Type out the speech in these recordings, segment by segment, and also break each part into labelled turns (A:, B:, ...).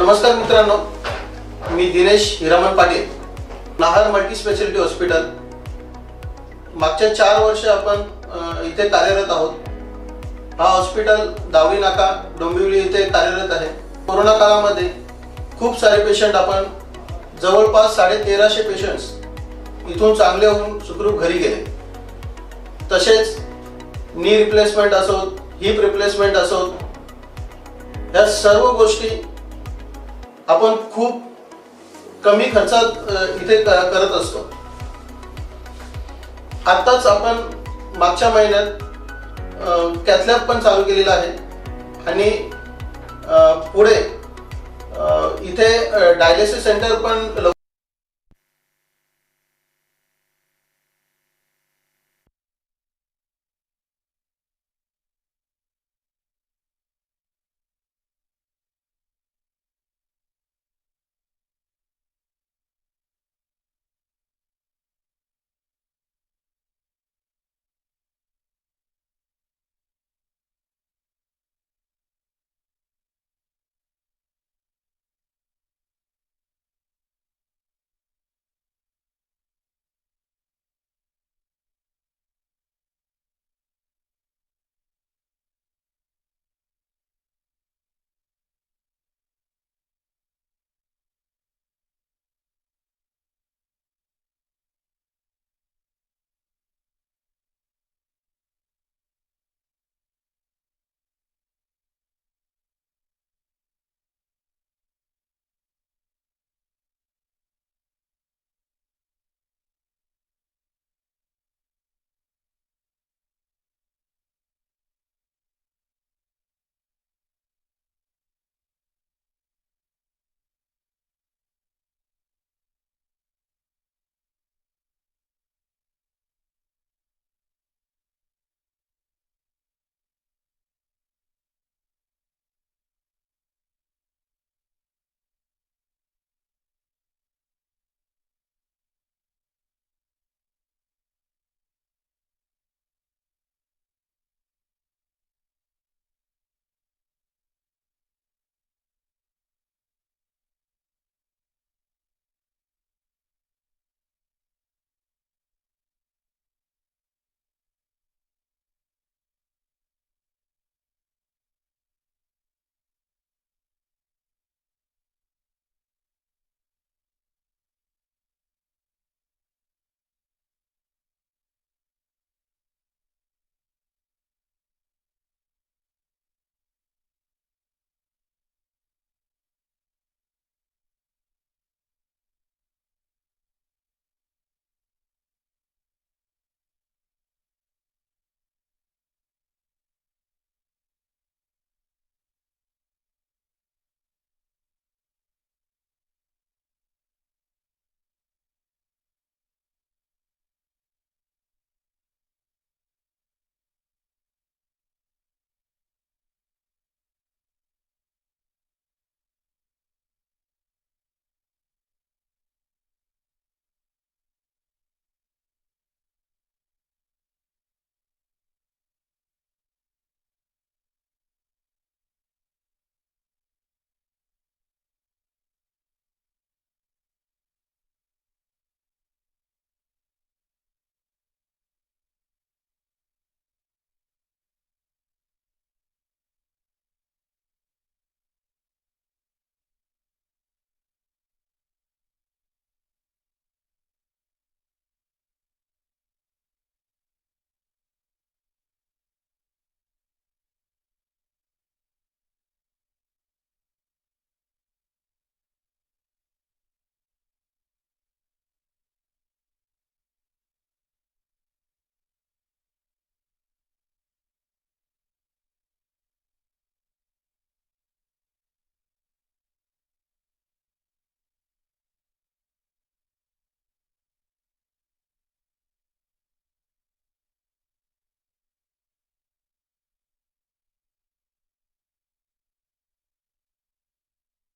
A: नमस्कार मित्रांनो, मी Dinesh Hiraman Patil, Nahar multi speciality hospital. मागच्या 4 वर्ष आपण इथे कार्यरत आहोत। हा हॉस्पिटल दावडी नाका डोंबिवली इथे कार्यरत आहे। कोरोना काळामध्ये खूप सारे पेशंट आपण जवळपास 1350 पेशंट्स इथून चांगले होऊन सुखरूप घरी गेले। तसेच नी रिप्लेसमेंट असो, हिप रिप्लेसमेंट असो, या सर्व गोष्टी आपण खूप कमी खर्चात इथे करत असतो। आताच आपण मागच्या महिन्यात कॅथलॅब पण चालू केलेला आहे आणि पुढे इथे डायलिसिस सेंटर पण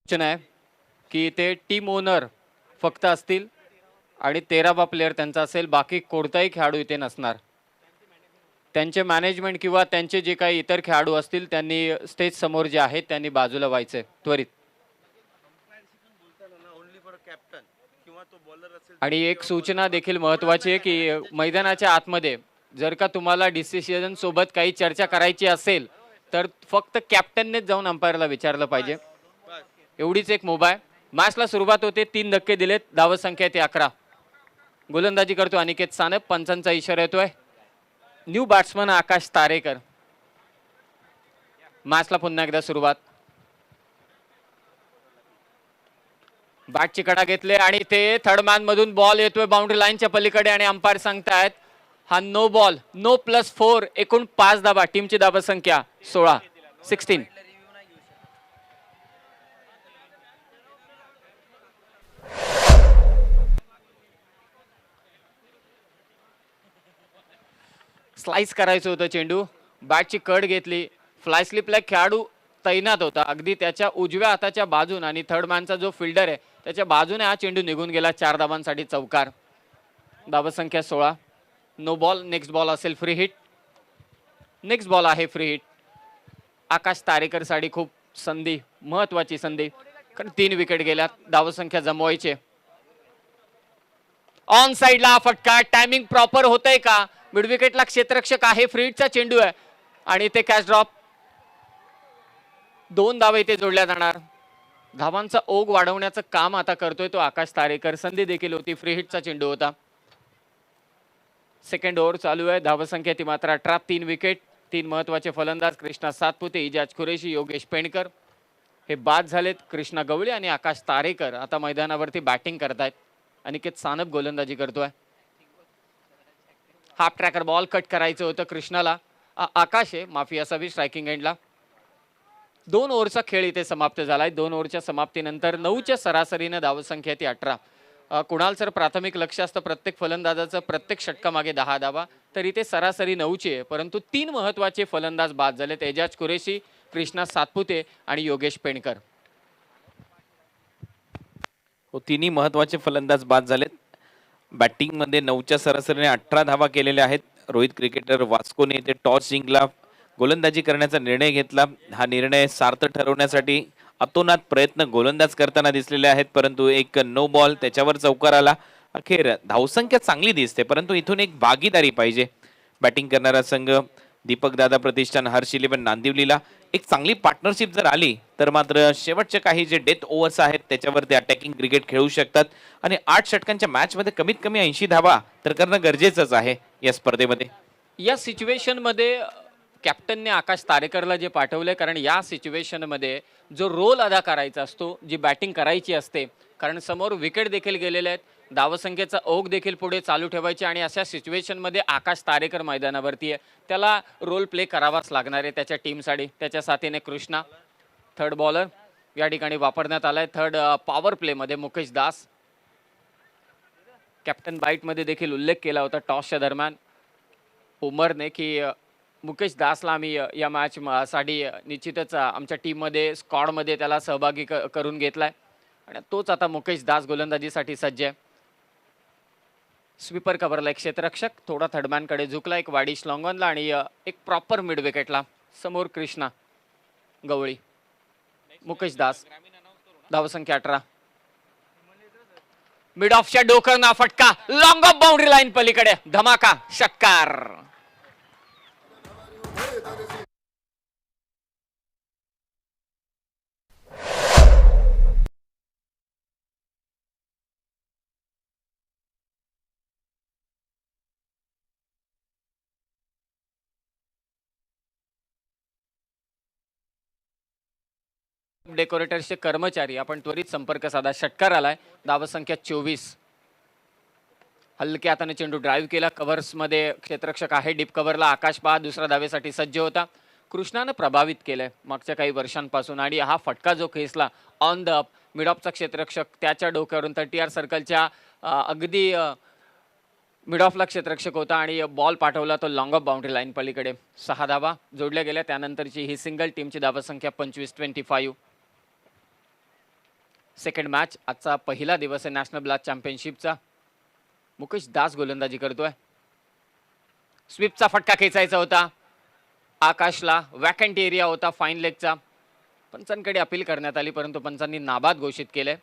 B: सूचना आहे की ते टीम ओनर फक्त असतील आणि 13 प्लेयर त्यांचा असेल, बाकी कोणताही खेळाडू इथे नसणार। त्यांचे मॅनेजमेंट किंवा त्यांचे जे काही इतर खेळाडू असतील त्यांनी स्टेज समोर जे आहेत त्यांनी बाजूला व्हायचे त्वरित। आणि एक सूचना देखील महत्वाची आहे की मैदानाच्या आतमध्ये जर का तुम्हाला डिसिजन सोबत काही चर्चा करायची असेल तर फक्त कॅप्टननेच जाऊन अंपायरला विचारलं पाहिजे. एवढीच एक मुभा आहे. मॅचला सुरुवात होते. 3 धक्के दिलेत. धाव संख्या ती 11. गोलंदाजी करतो अनिकेत सानप. पंचांचा इशारा येतोय. न्यू बॅट्समन आकाश तारेकर. मॅचला पुन्हा एकदा सुरुवात. बॅटची कडा घेतले आणि ते थर्ड मॅन मधून बॉल येतोय बाउंड्री लाईनच्या पलीकडे आणि अंपायर सांगतायत हा नो बॉल. नो +4 एकूण 5 धावा. टीमची धाव संख्या 16. स्लाइस करायचं होतं चेंडू. बॅटची कड घेतली. फ्लाय स्लिपला खेळाडू तैनात होता अगदी त्याच्या उजव्या हाताच्या बाजून आणि थर्ड मॅनचा जो फिल्डर आहे त्याच्या बाजूने हा चेंडू निघून गेला. 4 धावांसाठी चौकार. धाव संख्या 16. No ball. नेक्स्ट बॉल असेल फ्री हिट. नेक्स्ट बॉल आहे फ्री हिट. आकाश तारेकर साठी खूप संधी, महत्वाची संधी, कारण 3 विकेट गेल्या. धाव संख्या जमवायचे. ऑन साइडला फटका. टायमिंग प्रॉपर होतंय का? मिड विकेटला क्षेत्ररक्षक आहे. फ्री हिटचा चेंडू आहे आणि ते कॅच ड्रॉप. 2 धावा इथे जोडल्या जाणार. धावांचा ओघ वाढवण्याचं काम आता करतोय तो आकाश तारेकर. संधी देखील होती. फ्री हिटचा चेंडू होता. सेकंड ओव्हर चालू आहे. धावसंख्या ती मात्र 18. 3 विकेट. 3 महत्वाचे फलंदाज कृष्णा सातपुते, इजाज कुरेशी, योगेश पेणकर हे बाद झालेत. कृष्णा गवळी आणि आकाश तारेकर आता मैदानावरती बॅटिंग करतायत. अनिकेत सानप गोलंदाजी करतोय. हाफ ट्रॅकर बॉल कट करायचं होतं कृष्णाला. आकाश आहे माफी असावी स्ट्रायकिंग एंडला. 2 ओव्हरचा खेळ इथे समाप्त झालाय. 2 ओव्हरच्या समाप्तीनंतर 9च्या सरासरीनं धावसंख्या ती 18. कुणाल सर प्राथमिक लक्ष असतं प्रत्येक फलंदाजाचं प्रत्येक षटकामागे 10 धावा, तर इथे सरासरी 9ची आहे. परंतु 3 महत्वाचे फलंदाज बाद झाले. एजाज कुरेशी, कृष्णा सातपुते आणि योगेश पेणकर.
C: हो, तिन्ही महत्वाचे फलंदाज बाद झालेत. बॅटिंगमध्ये 9च्या सरासरीने 18 धावा केलेल्या आहेत. रोहित क्रिकेटर वास्कोने इथे टॉस जिंकला, गोलंदाजी करण्याचा निर्णय घेतला. हा निर्णय सार्थ ठरवण्यासाठी अतोनात प्रयत्न गोलंदाज करताना दिसलेले आहेत, परंतु एक नो बॉल त्याच्यावर चौकार आला. अखेर धावसंख्या चांगली दिसते, परंतु इथून एक भागीदारी पाहिजे. बॅटिंग करणारा संघ दीपक दादा प्रतिष्ठान, हर्ष इलेव्हन नांदिवलीला एक चांगली पार्टनरशिप जर आली तर मात्र शेवटचे काही जे डेथ ओव्हर्स आहेत त्याच्यावर ते अटॅकिंग क्रिकेट खेळू शकतात. आणि 8 षटकांच्या मॅच मध्ये कमीत कमी 80 धावा तर करणं गरजेचंच आहे या स्पर्धेमध्ये.
B: या सिच्युएशन मध्ये कॅप्टनने आकाश तारेकरला जे पाठवले, कारण या सिच्युएशन मध्ये जो रोल अदा करायचा असतो, जी बॅटिंग करायची असते, कारण समोर विकेट देखील गेलेले आहेत, धावसंख्येचा ओघ देखील पुढे चालू ठेवायचे आणि अशा सिच्युएशन मध्ये आकाश तारेकर मैदानावरती आहे. त्याला रोल प्ले करावाच लागणार आहे त्याच्या टीमसाठी. त्याच्या साथीने कृष्णा थर्ड बॉलर या ठिकाणी वापरण्यात आलाय. थर्ड पॉवर प्ले मध्ये मुकेश दास. कॅप्टन बाईट मध्ये देखील उल्लेख केला होता टॉसच्या दरम्यान उमरने की मुकेश दासला आम्ही या मॅच साठी निश्चितच आमच्या टीममध्ये स्क्वॉडमध्ये त्याला सहभागी करून घेतलाय आणि तोच आता मुकेश दास गोलंदाजीसाठी सज्ज आहे. स्वीपर कव्हरला एक क्षेत्ररक्षक, थोडा थर्डमॅनकडे झुकला, एक वाडिश लॉंगॉनला आणि एक प्रॉपर मिड विकेटला. समोर कृष्णा गवळी, मुकेश दास. धावसंख्या 18. मिड ऑफच्या डोकरना फटका, लॉंग ऑफ बाउंड्री लाईन पलीकडे, धमाका, षटकार. डेकोरेटर्सचे कर्मचारी आपण त्वरित संपर्क साधा. षटकार आलाय. धावसंख्या 24. हलक्या हाताने चेंडू ड्राईव्ह केला. कव्हर्स मध्ये क्षेत्ररक्षक आहे डीप कव्हरला. आकाश पहा दुसऱ्या धावेसाठी सज्ज होता. कृष्णाने प्रभावित केलंय मागच्या काही वर्षांपासून आणि हा फटका जो खेचला ऑन द अप, मिड ऑफचा क्षेत्ररक्षक त्याच्या डोक्यावरून 30R सर्कलच्या अगदी मिड ऑफला क्षेत्ररक्षक होता आणि बॉल पाठवला तो लॉंग ऑफ बाउंड्री लाईन पलीकडे. 6 धावा जोडल्या गेल्या. त्यानंतरची ही सिंगल. टीमची धावसंख्या 25-25. Second match. आजचा पहिला दिवस आहे नॅशनल ब्लास्ट चॅम्पियनशिपचा. मुकेश दास गोलंदाजी करतोय. स्वीपचा फटका खेचायचा होता आकाशला. वॅकंट एरिया होता फाईन लेगचा. पंचांकडे अपील करण्यात आली परंतु पंचांनी नाबाद घोषित केले.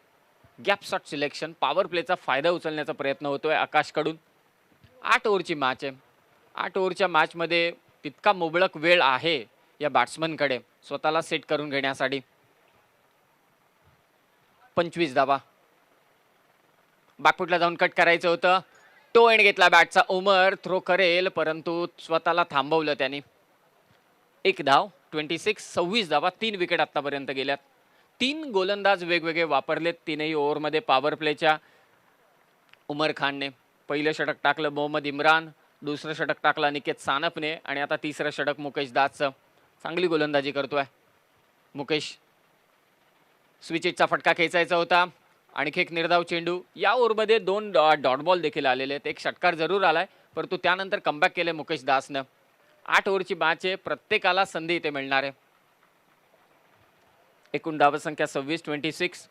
B: गॅप शॉट सिलेक्शन, पॉवर प्लेचा फायदा उचलण्याचा प्रयत्न होतोय आकाशकडून. 8 ओव्हरची मॅच आहे. 8 ओव्हरच्या मॅचमध्ये तितका मुबलक वेळ आहे या बॅट्समनकडे स्वतःला सेट करून घेण्यासाठी. 25 धावा. बॅकफुटला जाऊन कट करायचं होतं. टो एंड घेतला बॅटचा. उमर थ्रो करेल परंतु स्वतःला थांबवलं त्याने. 1 धाव. 26 धावा. 3 विकेट आतापर्यंत गेल्यात. 3 गोलंदाज वेगवेगळे वापरलेत तीनही ओव्हरमध्ये पॉवर प्लेच्या. उमर खानने पहिलं षटक टाकलं मोहम्मद इम्रान, दुसरं षटक टाकलं अनिकेत सानपने आणि आता तिसरं षटक मुकेश दासचं. चांगली गोलंदाजी करतोय मुकेश. स्विचिटचा फटका खेचायचा होता. आणखी एक निर्धाव चेंडू. या ओव्हरमध्ये 2 डॉट बॉल देखील आलेले आहेत. एक षटकार जरूर आलाय परंतु त्यानंतर कमबॅक केले मुकेश दासनं. 8 ओव्हरची मॅच आहे. प्रत्येकाला संधी इथे मिळणार आहे. एकूण धावसंख्या 26.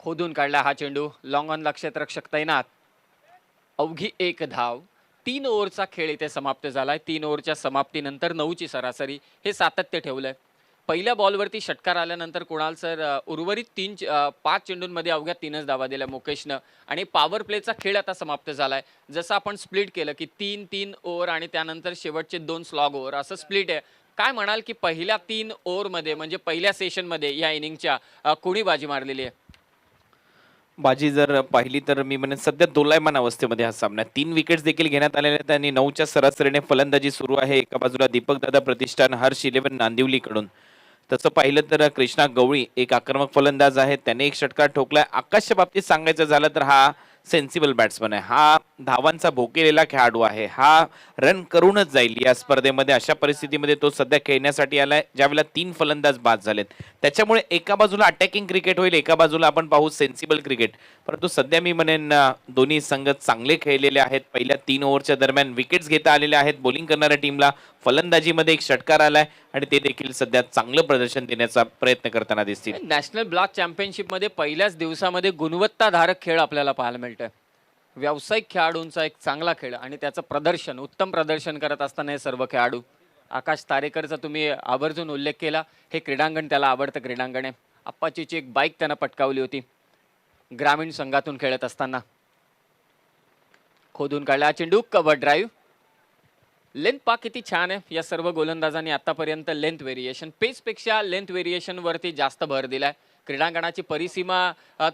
B: खोदून काढला हा चेंडू. लॉंग ऑन क्षेत्ररक्षक तैनात. अवघी 1 धाव. 3 ओव्हरचा खेळ इथे समाप्त झालाय. 3 ओव्हरच्या समाप्तीनंतर 9ची सरासरी. हे सातत्य ठेवलंय. पहिल्या बॉलवरती षटकार आल्यानंतर कुणाल सर उर्वरित 5 चेंडूंमध्ये अवघ्या 3च धावा दिल्या मुकेशनं आणि पॉवर प्लेचा खेळ आता समाप्त झालाय. जसं आपण स्प्लिट केलं की 3 ओव्हर आणि त्यानंतर शेवटचे 2 स्लॉग ओव्हर असं स्प्लिट आहे. काय म्हणाल की पहिल्या 3 ओव्हरमध्ये म्हणजे पहिल्या सेशनमध्ये या इनिंगच्या कोणी बाजी मारलेली आहे?
C: बाजी जर पाहिली तर मी म्हणेन सध्या दोलायमान अवस्थेमध्ये हा सामना. 3 विकेट्स देखील घेण्यात आलेल्या आहेत आणि 9च्या सरासरीने फलंदाजी सुरू आहे. एका बाजूला दीपक दादा प्रतिष्ठान हर्ष 11 नांदिवलीकडून. तसं पाहिलं तर कृष्णा गवळी एक आक्रमक फलंदाज आहे. त्याने एक षटकार ठोकलाय. आकाशच्या बाबतीत सांगायचं झालं तर हा सेन्सिबल बॅट्समन आहे. हा धावांचा भोकेलेला खेळाडू आहे. हा रन करूनच जाईल या स्पर्धेमध्ये. अशा परिस्थितीमध्ये तो सध्या खेळण्यासाठी आलाय ज्यावेळेला 3 फलंदाज बाद झालेत. त्याच्यामुळे एका बाजूला अटॅकिंग क्रिकेट होईल, एका बाजूला आपण पाहू सेन्सिबल क्रिकेट. परंतु सध्या मी म्हणेन दोन्ही संघ चांगले खेळलेले आहेत. पहिल्या 3 ओव्हरच्या दरम्यान विकेट्स घेता आलेल्या आहेत बॉलिंग करणाऱ्या टीमला. फलंदाजीमध्ये एक षटकार आलाय आणि ते देखील सध्या चांगलं प्रदर्शन देण्याचा प्रयत्न करताना दिसतील.
B: नॅशनल ब्लॉक चॅम्पियनशिपमध्ये पहिल्याच दिवसामध्ये गुणवत्ताधारक खेळ आपल्याला पाहायला मिळतोय. व्यावसायिक खेळाडूंचा एक चांगला खेळ आणि त्याचं प्रदर्शन, उत्तम प्रदर्शन करत असताना हे सर्व खेळाडू. आकाश तारेकरचा तुम्ही आवर्जून उल्लेख केला. हे क्रीडांगण त्याला आवडतं क्रीडांगण आहे. अप्पाचीची एक बाईक त्यानं पटकावली होती ग्रामीण संघातून खेळत असताना. खोदून काढला चेंडू. Cover drive. लेंथ पा किती छान आहे. या सर्व गोलंदाजांनी आतापर्यंत लेंथ व्हेरिएशन पेसपेक्षा लेंथ व्हेरिएशन वरती जास्त भर दिलाय. क्रीडांगणाची परिसीमा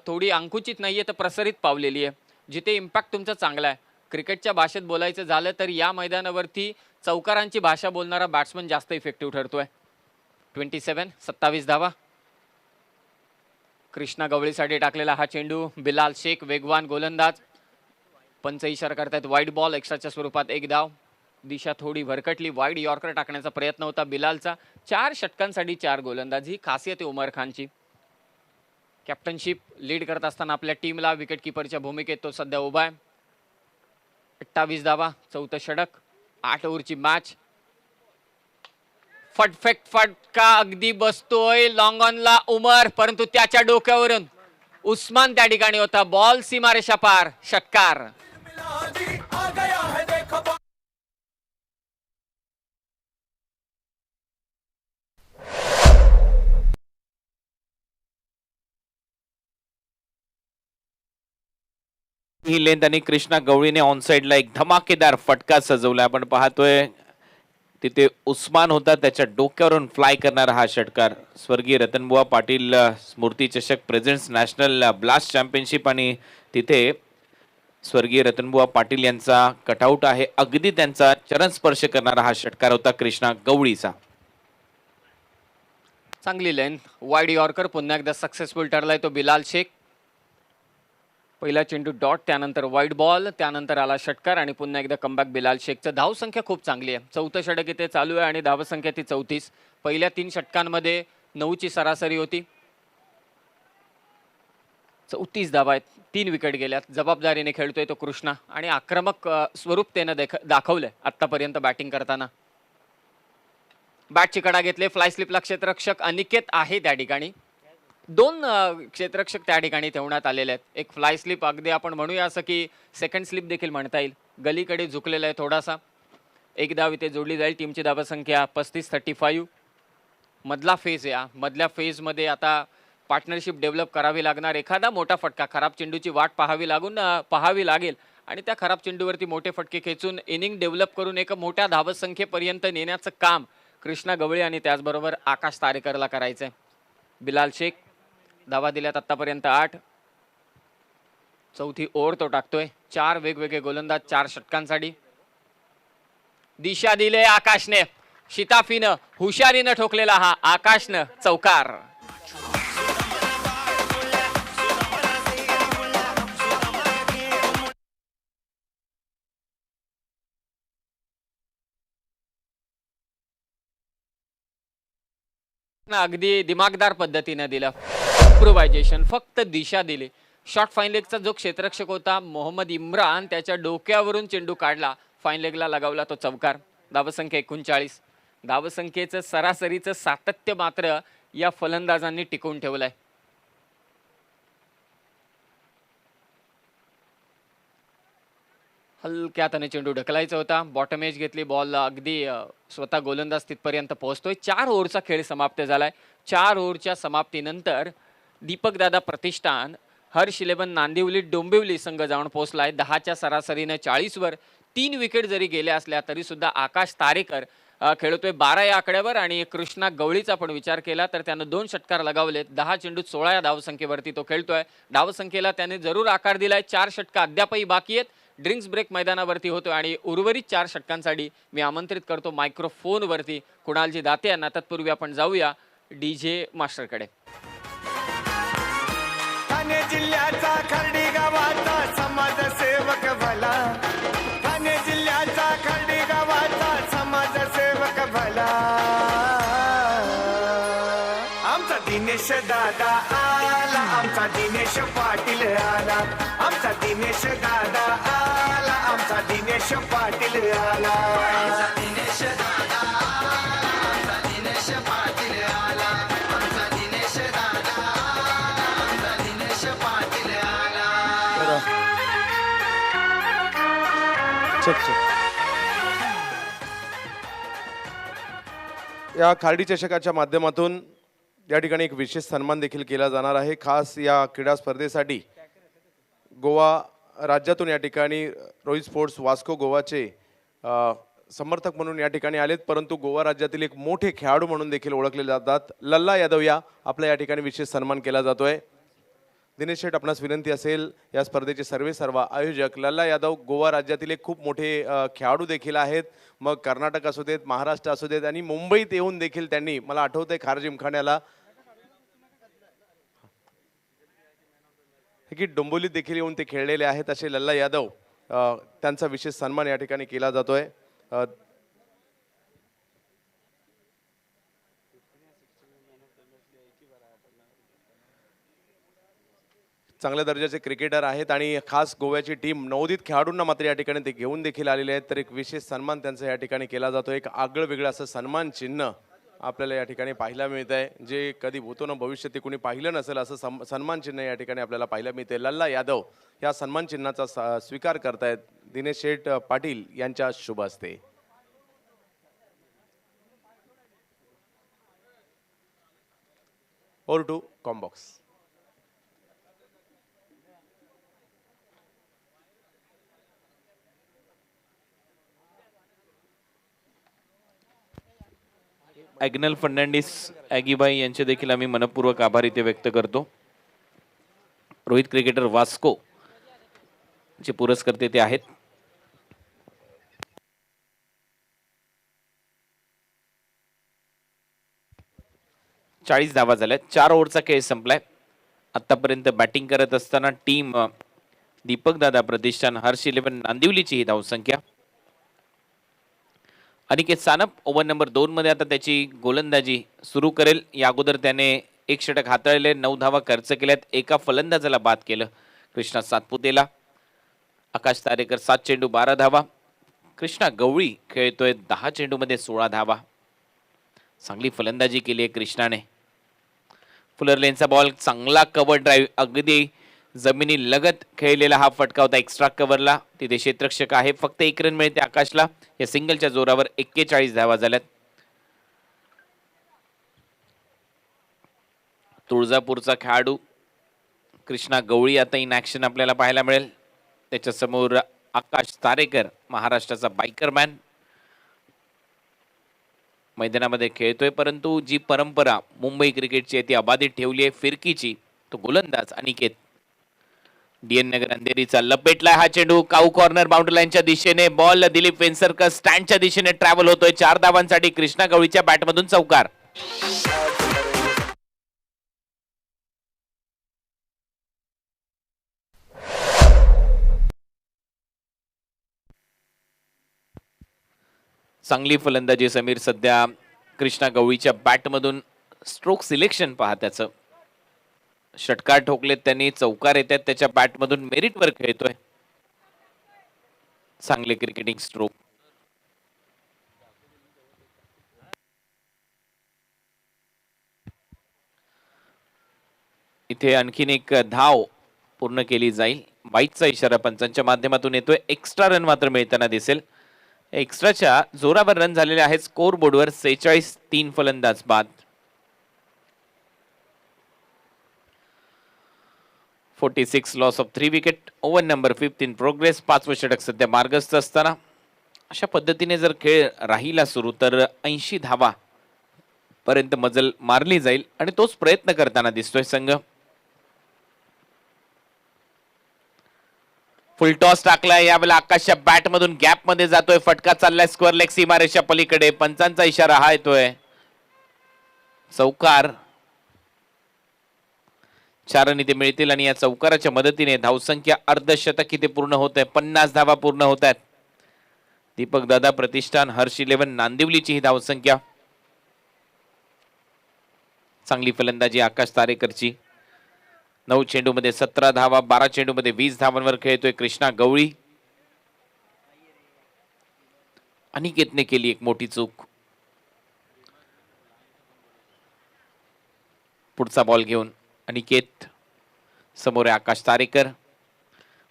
B: थोडी अंकुचित नाहीये तर प्रसरित पावलेली आहे. जिथे इम्पॅक्ट तुमचा चांगला आहे. क्रिकेटच्या भाषेत बोलायचं झालं तर या मैदानावरती चौकारांची भाषा बोलणारा बॅट्समन जास्त इफेक्टिव्ह ठरतोय. 27 धावा. कृष्णा गवळीसाठी टाकलेला हा चेंडू. बिलाल शेख वेगवान गोलंदाज. पंच इशारा करतायत वाईड बॉल. एक्स्ट्राच्या स्वरूपात 1 धाव. दिशा थोडी भरकटली. वाईड यॉर्कर टाकण्याचा प्रयत्न होता बिलालचा. 4 षटकांसाठी 4 गोलंदाज ही खासियत आहे उमर खानची. कॅप्टनशिप लीड करत असताना आपल्या टीमला विकेट किपरच्या भूमिकेत तो सध्या उभा आहे. 28 धावा. 4थं षटक. 8 ओव्हरची मॅच. फटफेक्ट फटका अगदी बसतोय लॉंग ऑनला उमर परंतु त्याच्या डोक्यावरून उस्मान त्या ठिकाणी होता. बॉल सीमारेषा पार. षटकार.
C: ही लेंथ आणि कृष्णा गवळीने ऑन साइडला एक धमाकेदार फटका सजवला. आपण पाहतोय तिथे उस्मान होता. त्याच्या डोक्यावरून फ्लाय करणारा हा षटकार. स्वर्गीय रतनबुवा पाटील स्मृती चषक प्रेझेंट्स नॅशनल ब्लास्ट चॅम्पियनशिप आणि तिथे स्वर्गीय रतनबुवा पाटील यांचा कटआउट आहे. अगदी त्यांचा चरण स्पर्श करणारा हा षटकार होता कृष्णा गवळीचा.
B: चांगली लेंथ. वाईड यॉर्कर पुन्हा एकदा सक्सेसफुल ठरलाय तो बिलाल शेख. पहिला चेंडू डॉट, त्यानंतर वाईड बॉल, त्यानंतर आला षटकार आणि पुन्हा एकदा कमबॅक बिलाल शेखचं. धावसंख्या खूप चांगली आहे. 4थं षटक इथे चालू आहे आणि धावसंख्या ती 34. पहिल्या 3 षटकांमध्ये 9ची सरासरी होती. 34 धावा आहेत. 3 विकेट गेल्यात. जबाबदारीने खेळतोय तो कृष्णा आणि आक्रमक स्वरूप त्यानं दाखवलंय आतापर्यंत बॅटिंग करताना. बॅटची कडा घेतले. फ्लाय स्लिपला क्षेत्ररक्षक अनिकेत आहे त्या ठिकाणी. 2 क्षेत्ररक्षक त्या ठिकाणी ठेवण्यात आलेले आहेत. एक फ्लाय स्लिप अगदी आपण म्हणूया असं की सेकंड स्लिप देखील म्हणता येईल. गलीकडे झुकलेला आहे थोडासा. 1 धाव इथे जोडली जाईल. टीमची धावसंख्या 35-35. मधला फेज या मधल्या फेजमध्ये आता पार्टनरशिप डेव्हलप करावी लागणार. एखादा मोठा फटका, खराब चेंडूची वाट पाहावी लागेल आणि त्या खराब चेंडूवरती मोठे फटके खेचून इनिंग डेव्हलप करून एक मोठ्या धावसंख्येपर्यंत नेण्याचं काम कृष्णा गवळी आणि त्याचबरोबर आकाश तारेकरला करायचंय. बिलाल शेख धावा दिल्यात आतापर्यंत 8. चौथी ओव्हर तो टाकतोय. 4 वेगवेगळे गोलंदाज 4 षटकांसाठी. दिशा दिले आकाशने, शिताफीनं हुशारीनं ठोकलेला हा आकाशनं चौकार. अगदी दिमागदार पद्धतीने दिलं इम्प्रोव्हायझेशन, फक्त दिशा दिली. शॉर्ट फाईन लेगचा जो क्षेत्ररक्षक होता मोहम्मद इम्रान त्याच्या डोक्यावरून चेंडू काढला, फाईन लेगला लगावला तो चौकार. धावसंख्या 39. धावसंख्येचं सरासरीचं सातत्य मात्र या फलंदाजांनी टिकवून ठेवलंय. हलक्या हाताने चेंडू ढकलायचा होता. बॉटम एज घेतली, बॉल अगदी स्वतः गोलंदाज तिथपर्यंत पोहोचतोय. 4 ओव्हरचा खेळ समाप्त झालाय. 4 ओव्हरच्या समाप्तीनंतर दीपकदादा प्रतिष्ठान हर्ष 11 नांदिवली डोंबिवली संघ जाऊन पोहोचलाय. 10च्या सरासरीने 40 वर. 3 विकेट जरी गेल्या असल्या तरी सुद्धा आकाश तारेकर खेळतोय 12 या आकड्यावर आणि कृष्णा गवळीचा पण विचार केला तर त्यानं 2 षटकार लगावलेत. 10 चेंडूत 16 या धावसंख्येवरती तो खेळतोय. धावसंख्येला त्याने जरूर आकार दिलाय. 4 षटका अद्यापही बाकी आहेत. ड्रिंक्स ब्रेक मैदानावरती होतो आणि उर्वरित 4 षटकांसाठी मी आमंत्रित करतो मायक्रोफोनवरती कुणालजी दाते यांना. तत्पूर्वी आपण जाऊया डीजे मास्टरकडे.
D: ठाणे जिल्ह्याचा खर्डी गावाचा समाजसेवक भला, ठाणे जिल्ह्याचा खर्डी गावाचा समाजसेवक भला, आमचा दिनेश दादा आला, आमचा दिनेश पाटील आला, आमचा दिनेश दादा आला, आमचा दिनेश पाटील आला, आमचा दिनेश दादा आला, आमचा दिनेश पाटील आला, आमचा दिनेश दादा आला, आमचा दिनेश पाटील आला.
E: या खार्डी चषकाच्या माध्यमातून या ठिकाणी एक विशेष सन्मान देखील केला जाणार आहे. खास या क्रीडा स्पर्धेसाठी गोवा राज्यातून या ठिकाणी रोहित स्पोर्ट्स वास्को गोवाचे समर्थक म्हणून या ठिकाणी आलेत, परंतु गोवा राज्यातील एक मोठे खेळाडू म्हणून देखील ओळखले जातात. लल्ला यादव या आपल्या या ठिकाणी विशेष सन्मान केला जातोय. दिनेश शेठ, आपणास विनंती असेल, या स्पर्धेचे सर्व आयोजक लल्ला यादव गोवा राज्यातील एक खूप मोठे खेळाडू देखील आहेत. मग कर्नाटक असू देत, महाराष्ट्र असू देत आणि मुंबईत येऊन देखील त्यांनी, मला आठवतंय खार जिमखान्याला की डोंबिवलीत देखील येऊन ते खेळलेले आहेत. असे लल्ला यादव, त्यांचा विशेष सन्मान या ठिकाणी केला जातोय. चांगल्या दर्जाचे क्रिकेटर आहेत आणि खास गोव्याची टीम नवोदित खेळाडूंना मात्र या ठिकाणी ते घेऊन देखील आलेले आहेत. तर एक विशेष सन्मान त्यांचा या ठिकाणी केला जातो. एक आगळं वेगळं असं सन्मान चिन्ह आपल्याला या ठिकाणी पाहायला मिळत आहे, जे कधी भूतो ना भविष्यात ते कोणी पाहिलं नसेल असं सन्मान चिन्ह या ठिकाणी आपल्याला पाहायला मिळते. लल्ला यादव या सन्मान चिन्हाचा स्वीकार करतायत दिनेश शेठ पाटील यांच्या शुभ हस्ते. Over to com box.
C: Agnel Fernandes ॲगीबाई यांचे देखील आम्ही मनपूर्वक आभार इथे व्यक्त करतो. रोहित क्रिकेटर वास्को चे पुरस्कर्ते ते आहेत. चाळीस धावा झाल्या. 4 ओव्हरचा खेळ संपलाय. आतापर्यंत बॅटिंग करत असताना टीम दीपक दादा प्रतिष्ठान हर्ष 11 नांदिवलीची ही धावसंख्या. अनिकेत सानप ओव्हर नंबर 2 मध्ये आता त्याची गोलंदाजी सुरू करेल. या अगोदर त्याने 1 षटक हाताळले, 9 धावा खर्च केल्यात, एका फलंदाजाला बाद केलं कृष्णा सातपुतेला. आकाश तारेकर 7 चेंडू 12 धावा. कृष्णा गवळी खेळतोय 10 चेंडूमध्ये 16 धावा. चांगली फलंदाजी केली आहे कृष्णाने. फुलर लेनचा बॉल, चांगला कव्हर ड्राईव्ह, अगदी जमिनी लगत खेळलेला हा फटका होता एक्स्ट्रा कव्हरला. तिथे क्षेत्ररक्षक आहे. फक्त 1 रन मिळते आकाशला. या सिंगलच्या जोरावर 41 धावा झाल्यात. तुळजापूरचा खेळाडू कृष्णा गवळी आता इन ॲक्शन आपल्याला पाहायला मिळेल. त्याच्यासमोर आकाश तारेकर, महाराष्ट्राचा बायकरमॅन मैदानामध्ये खेळतोय. परंतु जी परंपरा मुंबई क्रिकेटची आहे ती अबाधित ठेवली आहे फिरकीची. तो गोलंदाज अनिकेत. डीएन नगर अंधेरीचा लपेटलाय हा चेंडू. काऊ कॉर्नर बाउंड्री लाईनच्या दिशेने बॉल दिलीप वेंसरकर स्टँडच्या दिशेने ट्रॅव्हल होतोय. 4 धावांसाठी कृष्णा गवळीच्या बॅटमधून चौकार. चांगली फलंदाजी समीर सध्या कृष्णा गवळीच्या बॅटमधून. स्ट्रोक सिलेक्शन पहा त्याचं. षटकार ठोकलेत त्यांनी, चौकार येतात त्याच्या बॅटमधून. मेरिटवर खेळतोय. चांगले क्रिकेटिंग स्ट्रोक. इथे आणखीन एक धाव पूर्ण केली जाईल. वाईटचा इशारा पंचांच्या माध्यमातून येतोय. एक्स्ट्रा रन मात्र मिळताना दिसेल. एक्स्ट्राच्या जोरावर रन झालेले आहेत स्कोर बोर्डवर. 46. 3 फलंदाज बाद. 46 loss of 3 wicket. Over number 5 in progress. 5वं षटक सध्या मार्गस्थ असताना अशा पद्धतीने जर खेळ राहिला सुरू तर 80 धावा पर्यंत मजल मारली जाईल आणि तोच प्रयत्न करताना दिसतोय संघ. फुल टॉस टाकलाय यावेळेला आकाशच्या बॅट मधून. गॅप मध्ये जातोय. फटका चाललाय स्क्वेअर लेग सीमारेषा पलीकडे. पंचांचा इशारा हा येतोय. चौकार. 4 रन इथे मिळतील आणि या चौकाराच्या मदतीने धावसंख्या अर्धशतक इथे पूर्ण होत आहे. 50 धावा पूर्ण होत आहेत. दीपक दादा प्रतिष्ठान हर्ष 11 नांदिवलीची ही धावसंख्या. चांगली फलंदाजी आकाश तारेकरची. 9 चेंडूमध्ये 17 धावा. 12 चेंडूमध्ये 20 धावांवर खेळतोय कृष्णा गवळी. अनिकेतने केली एक मोठी चूक. पुढचा बॉल घेऊन अनिकेत. समोर आहे आकाश तारेकर.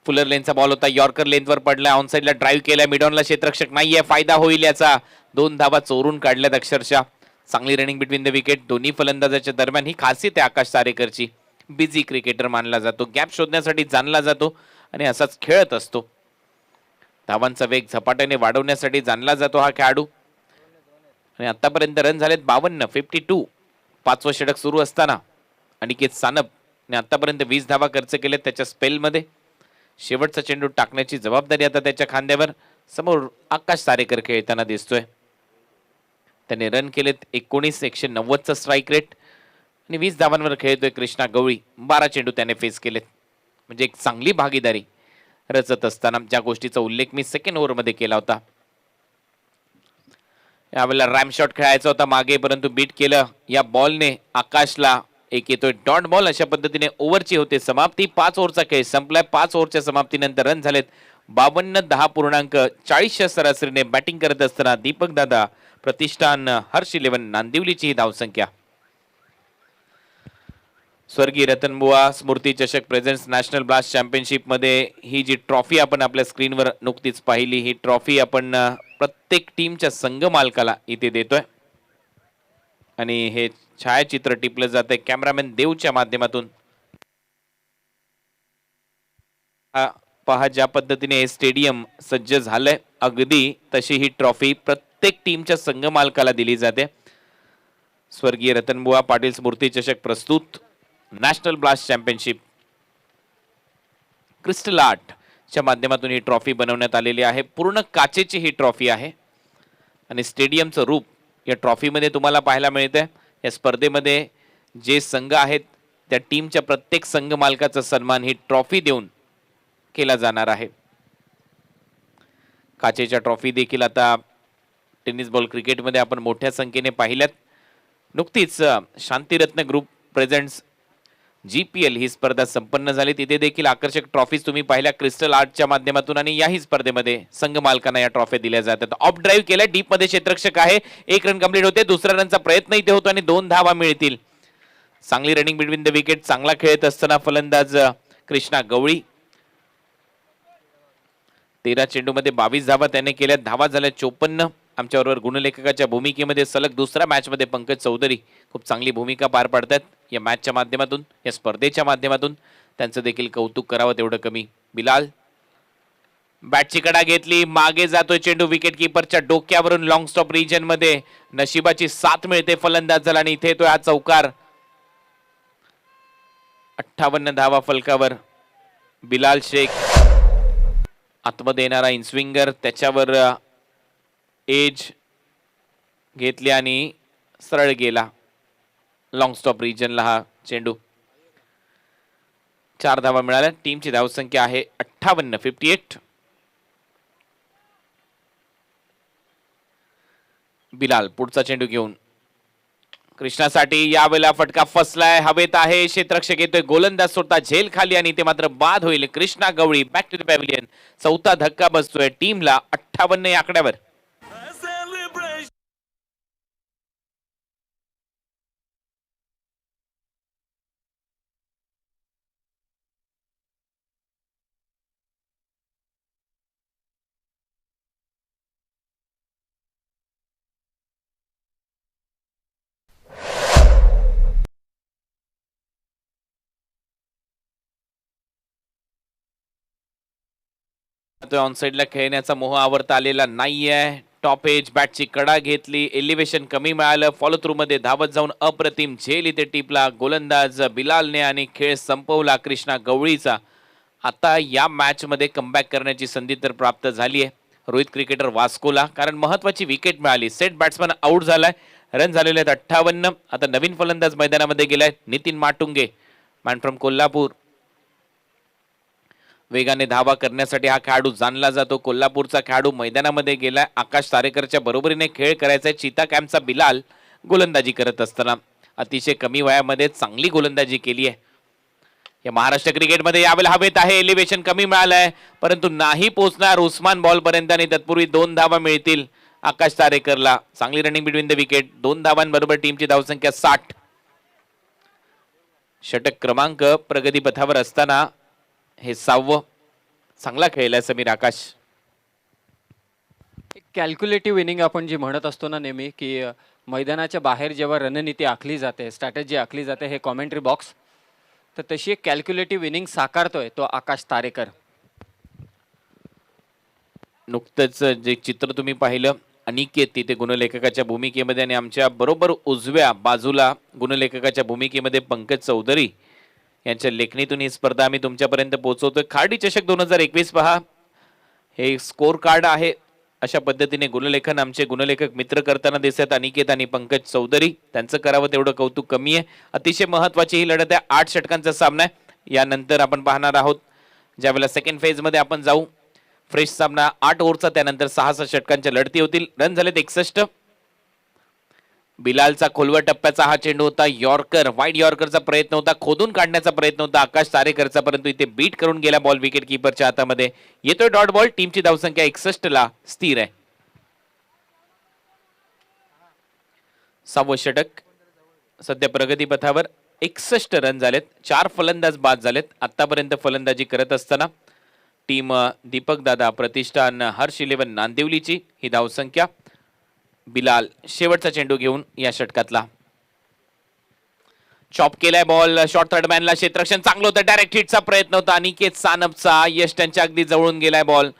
C: फुलर लेनचा बॉल होता. यॉर्कर लेनवर पडला. ऑनसाइडला ड्राईव्ह केला. मिडॉनला क्षेत्ररक्षक नाहीये. फायदा होईल याचा. 2 धावा चोरून काढल्यात अक्षरशः. चांगली रनिंग बिटवीन द विकेट. दोन्ही फलंदाजाच्या दरम्यान ही खासियत आहे आकाश तारेकरची. बिझी क्रिकेटर मानला जातो. गॅप शोधण्यासाठी जाणला जातो आणि असाच खेळत असतो. धावांचा वेग झपाट्याने वाढवण्यासाठी जाणला जातो हा खेळाडू. आणि आतापर्यंत रन झालेत 52. 52. 5वं षटक सुरू असताना अनिकेत सानप ने आतापर्यंत 20 धावा खर्च केल्यात त्याच्या स्पेलमध्ये. शेवटचा चेंडू टाकण्याची जबाबदारी आता त्याच्या खांद्यावर. समोर आकाश तारेकर खेळताना दिसतोय. त्याने रन केलेत 19. 190चा स्ट्राईक रेट आणि 20 धावांवर खेळतोय कृष्णा गवळी. 12 चेंडू त्याने फेस केलेत. म्हणजे एक चांगली भागीदारी रचत असताना ज्या गोष्टीचा उल्लेख मी सेकंड ओव्हरमध्ये केला होता. यावेळेला रॅम शॉट खेळायचा होता मागे परंतु बीट केलं. या बॉलने आकाशला एक येतोय डॉट बॉल. अशा पद्धतीने ओव्हरची होते समाप्ती. 5 ओव्हरचा खेळ संपलाय. 5 ओव्हरच्या समाप्तीनंतर रन झालेत 52. 10.40च्या सरासरीने बॅटिंग करत असताना दीपक दादा प्रतिष्ठान हर्ष 11 नांदिवलीची ही धावसंख्या. स्वर्गीय रतनबुवा स्मृती चषक प्रेझेंट्स नॅशनल ब्लास्ट चॅम्पियनशिप मध्ये ही जी ट्रॉफी आपण आपल्या स्क्रीनवर नुकतीच पाहिली. ही ट्रॉफी आपण प्रत्येक टीमच्या संघ मालकाला इथे देतोय आणि हे छायाचित्र टिपलं जातंय कॅमेरामॅन देवच्या माध्यमातून. पहा ज्या पद्धतीने हे स्टेडियम सज्ज झालंय अगदी तशी ही ट्रॉफी प्रत्येक टीमच्या संघ मालकाला दिली जाते. स्वर्गीय रतनबुवा पाटील स्मृती चषक प्रस्तुत national blast championship crystal art च्या माध्यमातून ही ट्रॉफी बनवण्यात आलेली आहे. पूर्ण काचेची ही ट्रॉफी आहे आणि स्टेडियमचं रूप या ट्रॉफीमध्ये तुम्हाला पाहायला मिळतंय. या स्पर्धेमध्ये जे संघ आहेत त्या टीमच्या प्रत्येक संघ मालकाचा सन्मान ही ट्रॉफी देऊन केला जाणार आहे. काचेच्या ट्रॉफी देखील आता टेनिस बॉल क्रिकेटमध्ये आपण मोठ्या संख्येने पाहिल्यात. नुकतीच शांतिरत्न ग्रुप प्रेझेंट्स GPL ही स्पर्धा संपन्न झाली. तिथे देखील आकर्षक ट्रॉफीज तुम्ही पाहिल्या क्रिस्टल आर्टच्या माध्यमातून आणि याही स्पर्धेमध्ये संघ मालकांना या ट्रॉफी दिल्या जातात. ऑफ ड्राईव्ह केल्या. डीप मध्ये क्षेत्ररक्षक आहे. 1 रन कंप्लीट होते. दुसऱ्या रनचा प्रयत्न इथे होतो आणि 2 धावा मिळतील. चांगली रनिंग बिटवीन द विकेट. चांगला खेळत असताना फलंदाज कृष्णा गवळी. 13 चेंडूमध्ये 22 धावा त्याने केल्या. धावा झाल्या 54. आमच्याबरोबर गुणलेखकाच्या भूमिकेमध्ये सलग दुसऱ्या मॅचमध्ये पंकज चौधरी खूप चांगली भूमिका पार पाडतात या मॅचच्या माध्यमातून, या स्पर्धेच्या माध्यमातून. त्यांचं देखील कौतुक करावं तेवढं कमी. बिलाल बॅटची कडा घेतली, मागे जातोय चेंडू, विकेट किपरच्या डोक्यावरून लॉंग स्टॉप रिजन मध्ये. नशिबाची साथ मिळते फलंदाजाला आणि इथे येतोय हा चौकार. 58 धावा फलकावर. बिलाल शेख आतमध्ये येणारा इनस्विंगर, त्याच्यावर एज घेतली आणि सरळ गेला लॉंग स्टॉप रिजनला हा चेंडू. 4 धावा मिळाल्या. टीमची धावसंख्या आहे 58. बिलाल पुढचा चेंडू घेऊन कृष्णासाठी, यावेळेला फटका फसलाय, हवेत आहे, क्षेत्ररक्षक येतोय, गोलंदाज स्वतः झेल खाली आणि ते मात्र बाद होईल. कृष्णा गवळी बॅक टू द पॅव्हिलियन. चौथा धक्का बसतोय टीमला 58 या आकड्यावर. ऑन साइडला खेळण्याचा मोह आवरता आलेला नाहीये. टॉप एज, बॅटची कडा घेतली, एलिव्हेशन कमी मिळालं, फॉलो थ्रू मध्ये धावत जाऊन अप्रतिम झेल इथे टिपला गोलंदाज बिलालने आणि खेळ संपवला कृष्णा गवळीचा. आता या मॅच मध्ये कमबॅक करण्याची संधी तर प्राप्त झाली आहे रोहित क्रिकेटर वास्कोला, कारण महत्वाची विकेट मिळाली. सेट बॅट्समन आउट झालाय, रन झालेले आहेत 58. आता नवीन फलंदाज मैदानामध्ये गेलाय नितीन माटुंगे, मॅन फ्रॉम कोल्हापूर. वेगाने धावा करण्यासाठी हा खेळाडू जाणला जातो. कोल्हापूरचा खेळाडू मैदानामध्ये गेलाय. आकाश तारेकरच्या बरोबरीने खेळ करायचा. चीता कॅम्पचा बिलाल गोलंदाजी करत असताना अतिशय कमी वयामध्ये चांगली गोलंदाजी केली आहे. या महाराष्ट्र क्रिकेटमध्ये यावेळेला हवेत आहे, एलिव्हेशन कमी मिळालंय, परंतु नाही पोहोचणार उस्मान बॉल पर्यंत आणि तत्पूर्वी 2 धावा मिळतील आकाश तारेकरला. चांगली रनिंग बिटवीन द विकेट. 2 धावांबरोबर टीमची धावसंख्या 60. षटक क्रमांक प्रगतीपथावर असताना हे 6वं. चांगला खेळलाय समीर आकाश.
B: कॅल्क्युलेटिव्ह इनिंग आपण जी म्हणत असतो ना नेहमी, की मैदानाच्या बाहेर जेव्हा रणनीती आखली जाते, स्ट्रॅटेजी आखली जाते, हे कॉमेंट्री बॉक्स, तर तशी एक कॅल्क्युलेटिव्ह इनिंग साकारतोय तो आकाश तारेकर.
C: नुकतंच जे चित्र तुम्ही पाहिलं, अनिकेत तिथे गुणलेखकाच्या भूमिकेमध्ये आणि आमच्या बरोबर उजव्या बाजूला गुणलेखकाच्या भूमिकेमध्ये पंकज चौधरी यांच्या लेखणीतून ही स्पर्धा आम्ही तुमच्यापर्यंत पोहोचवतोय. खार्डी चषक 2021 पहा, हे स्कोर कार्ड आहे. अशा पद्धतीने गुणलेखन आमचे गुणलेखक मित्र करताना दिसत अनिकेत आणि पंकज चौधरी. त्यांचं करावं तेवढं कौतुक कमी आहे. अतिशय महत्वाची ही लढत आहे. 8 षटकांचा सामना आहे. यानंतर आपण पाहणार आहोत ज्यावेळेला सेकंड फेज मध्ये आपण जाऊ, फ्रेश सामना 8 ओव्हरचा, त्यानंतर 6 षटकांच्या लढती होतील. रन झालेत 61. बिलालचा खोलवर टप्प्याचा हा चेंडू होता. यॉर्कर, वाईड यॉर्करचा प्रयत्न होता, खोदून काढण्याचा प्रयत्न होता आकाश तारेकरचा, परंतु इथे बीट करून गेला बॉल विकेट किपरच्या हातामध्ये. येतोय डॉट बॉल. टीमची धावसंख्या 61 ला स्थिर आहे. 6वं षटक सध्या प्रगतीपथावर. 61 रन झालेत. 4 फलंदाज बाद झालेत आतापर्यंत फलंदाजी करत असताना. टीम दीपक दादा प्रतिष्ठान हर्ष 11 नांदिवलीची ही धावसंख्या. बिलाल शेवटचा चेंडू घेऊन या षटकातला. चॉप केलाय बॉल, शॉर्ट थर्ड मॅनला क्षेत्ररक्षण चांगलं होतं. डायरेक्ट हिटचा प्रयत्न होता अनिकेत सानपचा. यश त्यांच्या अगदी जवळून गेलाय बॉल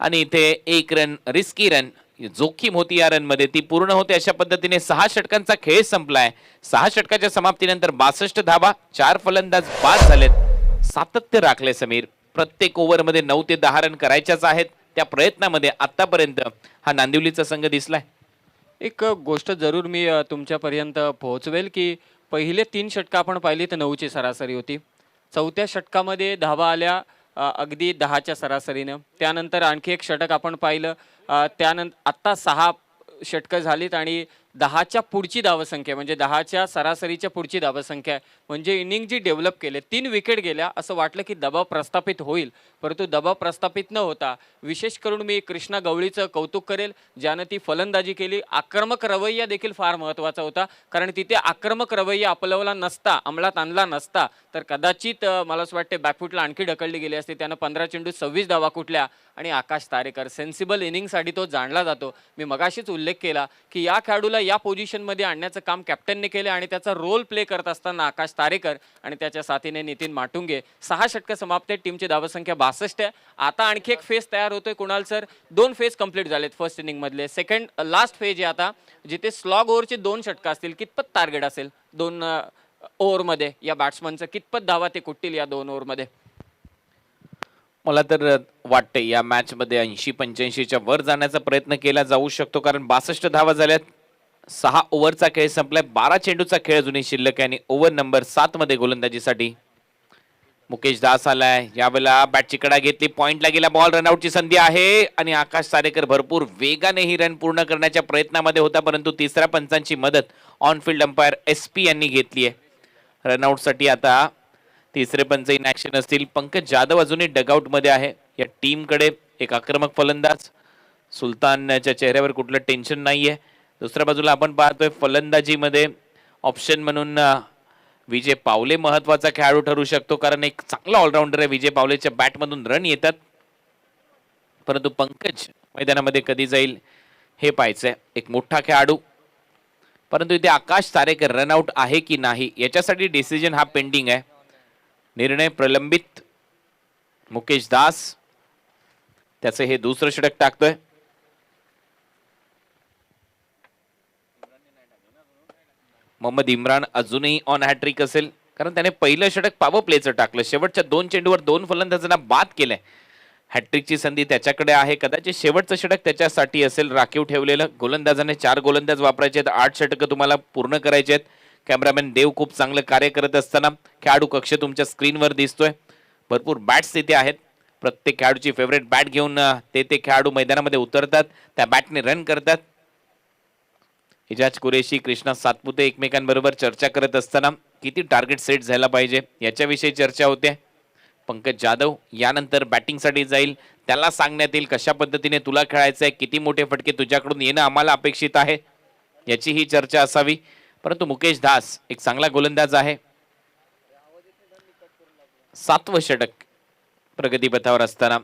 C: आणि इथे 1 रन, रिस्की रन, जोखीम होती या रन मध्ये, ती पूर्ण होते. अशा पद्धतीने 6 षटकांचा खेळ संपलाय. 6 षटकाच्या समाप्तीनंतर 62 धावा, 4 फलंदाज बाद झालेत. सातत्य राखले समीर. प्रत्येक ओव्हरमध्ये 9 ते 10 रन करायच्याच आहेत. त्या प्रयत्नामध्ये आतापर्यंत हा नांदिवलीचा संघ दिसलाय.
B: एक गोष्ट जरूर मी तुमच्यापर्यंत पोहोचवेल, की पहिले 3 षटकं आपण पाहिली तर 9ची सरासरी होती. 4थ्या षटकामध्ये धावा आल्या अगदी 10च्या सरासरीनं. त्यानंतर आणखी एक षटक आपण पाहिलं, त्यानंतर आत्ता 6 षटकं झालीत आणि 10च्या पुढची धावसंख्या म्हणजे 10च्या सरासरीच्या पुढची धावसंख्या आहे. म्हणजे इनिंग जी डेव्हलप केले 3 विकेट गेल्या असं वाटलं की दबाव प्रस्थापित होईल, परंतु दबाव प्रस्थापित न होता विशेष करून मी कृष्णा गवळीचं कौतुक करेल ज्यानं ती फलंदाजी केली. आक्रमक रवैया देखील फार महत्त्वाचा होता, कारण तिथे आक्रमक रवैया आपलवला नसता, अंमलात आणला नसता तर कदाचित मला असं वाटते बॅकफुटला आणखी ढकलली गेली असती. त्यानं 15 चेंडू 26 धावा कुठल्या आणि आकाश तारेकर सेन्सिबल इनिंगसाठी तो जाणला जातो. मी मगाशीच उल्लेख केला की या खेळाडूला या पोझिशनमध्ये आणण्याचं काम कॅप्टनने केले आणि त्याचा रोल प्ले करत असताना आकाश तारेकर आणि त्याच्या साथीने नितीन माटुंगे. 6 षटकं समाप्त आहेत. टीमची धावसंख्या 62 आहे. आता आणखी एक फेज तयार होतोय कुणाल सर. 2 फेज कंप्लीट झालेत फर्स्ट इनिंग मधले. सेकंड लास्ट फेज आहे आता, जिथे स्लॉग ओव्हरचे 2 षटकं असतील. कितपत टार्गेट असेल 2 ओव्हरमध्ये या बॅट्समनचं, कितपत धावा ते कुठतील या 2 ओव्हरमध्ये?
C: मला तर वाटते या मॅच मध्ये 80-85च्या वर जाण्याचा प्रयत्न केला जाऊ शकतो, कारण 62 धावा झाल्यात. 6 ओव्हरचा खेळ संपलाय. 12 चेंडूचा खेळ अजूनही शिल्लक आहे आणि ओव्हर नंबर 7 मध्ये गोलंदाजीसाठी मुकेश दास आलाय. यावेळेला बॅटची कडा घेतली, पॉइंटला गेला बॉल, रनआउटची संधी आहे आणि आकाश तारेकर भरपूर वेगाने ही रन पूर्ण करण्याच्या प्रयत्नामध्ये होता, परंतु तिसऱ्या पंचांची मदत ऑन फील्ड अंपायर SP यांनी घेतली आहे. रनआउटसाठी आता तिसरे पंच इन ऍक्शन असतील. पंकज जाधव अजूनही डगआउट मध्ये आहे. या टीमकडे एक आक्रमक फलंदाज, सुलतानच्या चेहऱ्यावर कुठलं टेन्शन नाहीये. दुसऱ्या बाजूला आपण पाहतोय फलंदाजीमध्ये ऑप्शन म्हणून विजय पावले महत्वाचा खेळाडू ठरू शकतो, कारण एक चांगला ऑलराऊंडर आहे. विजय पावलेच्या बॅटमधून रन येतात, परंतु पंकज मैदानामध्ये कधी जाईल हे पाहायचंय. एक मोठा खेळाडू, परंतु इथे आकाश तारेकर रनआउट आहे की नाही याच्यासाठी डिसिजन हा पेंडिंग आहे. निर्णय प्रलंबित. मुकेश दास त्याचे हे दुसरं षटक टाकतोय. मोहम्मद इम्रान अजूनही ऑन हॅट्रिक असेल, कारण त्याने पहिलं षटक पॉवर प्लेचं टाकलं. शेवटच्या 2 चेंडूवर 2 फलंदाजांना बाद केलंय. हॅट्रिकची संधी त्याच्याकडे आहे. कदाचित शेवटचं षटक त्याच्यासाठी असेल राखीव ठेवलेलं. गोलंदाजाने 4 गोलंदाज वापरायचे आहेत. 8 षटकं तुम्हाला पूर्ण करायचे आहेत. कॅमेरामॅन देव खूप चांगलं कार्य करत असताना खेळाडू कक्ष तुमच्या स्क्रीनवर दिसतोय. भरपूर बॅट्स तिथे आहेत. प्रत्येक खेळाडूची फेवरेट बॅट घेऊन ते खेळाडू मैदानामध्ये उतरतात, त्या बॅटने रन करतात. इजाज कुरेशी, कृष्णा सातपुते एकमेकांबरोबर चर्चा करत असताना किती टार्गेट सेट झाला पाहिजे याच्याविषयी चर्चा होते. पंकज जाधव यानंतर बॅटिंगसाठी जाईल. त्याला सांगण्यात येईल कशा पद्धतीने तुला खेळायचं आहे, किती मोठे फटके तुझ्याकडून येणं आम्हाला अपेक्षित आहे, याची ही चर्चा असावी. परंतु मुकेश दास एक चांगला गोलंदाज आहे. 7वं षटक प्रगतीपथावर असताना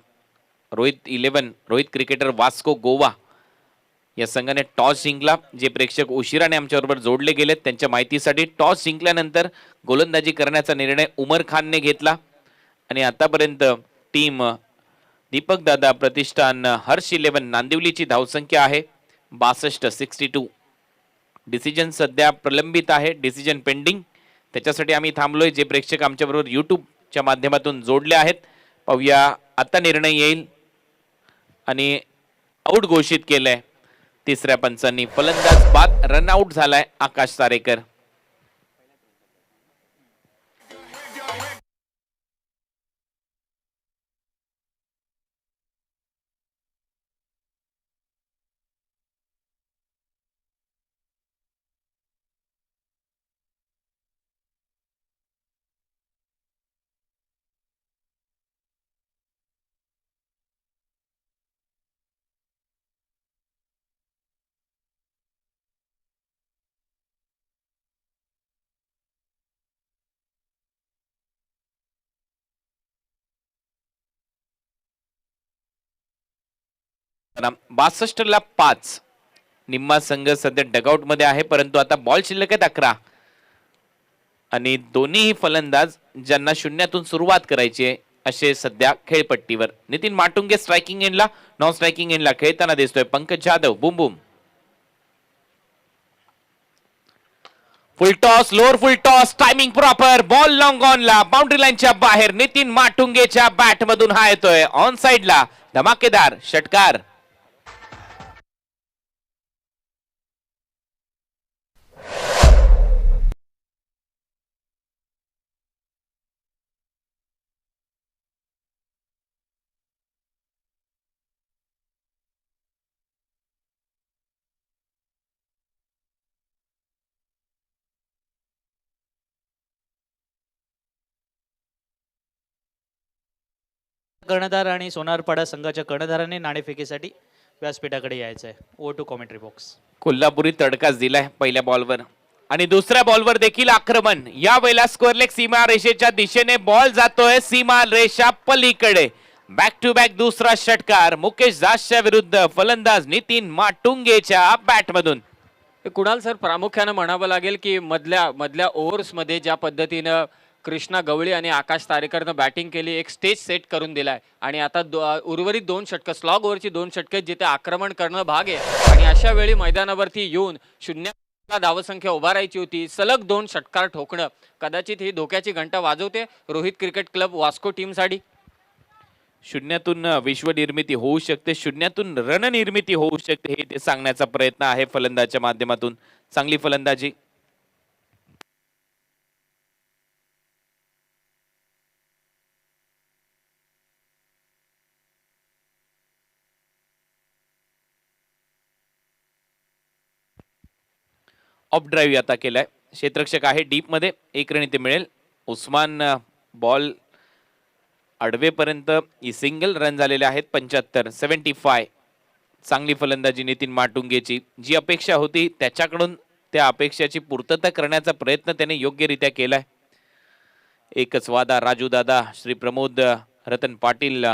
C: रोहित क्रिकेटर वास्को गोवा या संघाने टॉस जिंकला. जे प्रेक्षक उशिराने आमच्याबरोबर जोडले गेलेत त्यांच्या माहितीसाठी, टॉस जिंकल्यानंतर गोलंदाजी करण्याचा निर्णय उमर खानने घेतला आणि आतापर्यंत टीम दीपक दादा प्रतिष्ठान हर्ष 11 नांदिवलीची धावसंख्या आहे 62. डिसिजन सध्या प्रलंबित आहे, डिसिजन पेंडिंग. त्याच्यासाठी आम्ही थांबलोय. जे प्रेक्षक आमच्याबरोबर यूट्यूबच्या माध्यमातून जोडले आहेत, पाहूया आता निर्णय येईल. आणि आउट घोषित केलंय तिसऱ्या पंचांनी. फलंदाज बाद, रनआउट झालाय आकाश तारेकर. ना 62ला 5. निम्मा संघ सध्या डगआउट मध्ये आहे, परंतु आता बॉल शिल्लक आहेत 11 आणि दोन्ही फलंदाज ज्यांना शून्यातून सुरुवात करायची आहे असे सध्या खेळपट्टीवर. नितीन माटुंगे स्ट्रायकिंग एंडला, नॉन स्ट्रायकिंग एंडला खेळताना दिसतोय Pankaj Jadhav. Boom boom. Full toss, lower full toss, timing proper, ball long ऑनला, बाउंड्री लाईनच्या बाहेर. नितीन माटुंगेच्या बॅट मधून हा येतोय ऑन साइडला. धमाकेदार षटकार.
F: कर्णधार आणि सोनारपाडा संघाच्या कर्णधाराने नाणेफेकीसाठी व्यासपीठाकडे यायचं आहे. Over to commentary box.
C: Kolhapuri तडकाच दिलाय पहिल्या बॉलवर आणि दुसऱ्या बॉलवर देखील आक्रमण. या वेळेला स्क्वेअर लेग सीमा रेषेच्या दिशेने बॉल जातोय सीमा रेषा पलीकडे. बॅक टू बॅक दुसरा षटकार मुकेश दासच्या विरुद्ध फलंदाज नितीन माटुंगेच्या बॅटमधून.
B: कुणाल सर, प्रामुख्यानं म्हणावं लागेल की मधल्या ओव्हर्समध्ये ज्या पद्धतीनं कृष्णा गवळी आणि आकाश तारेकरनं बॅटिंग केली, एक स्टेज सेट करून दिलाय आणि आता उर्वरित 2 षटकं, स्लॉग ओव्हरची 2 षटकं जिथे आक्रमण करणं भाग आहे आणि अशा वेळी मैदानावरती येऊन शून्य धावसंख्या उभारायची होती, सलग 2 षटकार ठोकणं कदाचित ही धोक्याची घंटा वाजवते रोहित क्रिकेट क्लब वास्को टीमसाठी.
C: शून्यातून विश्वनिर्मिती होऊ शकते, शून्यातून रणनिर्मिती होऊ शकते, हे ते सांगण्याचा प्रयत्न आहे फलंदाजच्या माध्यमातून. चांगली फलंदाजी. ऑफ ड्राईव्ह आता केलाय. क्षेत्ररक्षक आहे डीप मध्ये, 1 रन इथे मिळेल. उस्मान बॉल आडवेपर्यंत सिंगल रन झालेले आहेत. 75 चांगली फलंदाजी नितीन माटुंगेची. जी अपेक्षा होती त्याच्याकडून त्या अपेक्षाची पूर्तता करण्याचा प्रयत्न त्याने योग्यरित्या केलाय. एकच वादा. राजू दादा, श्री प्रमोद रतन पाटील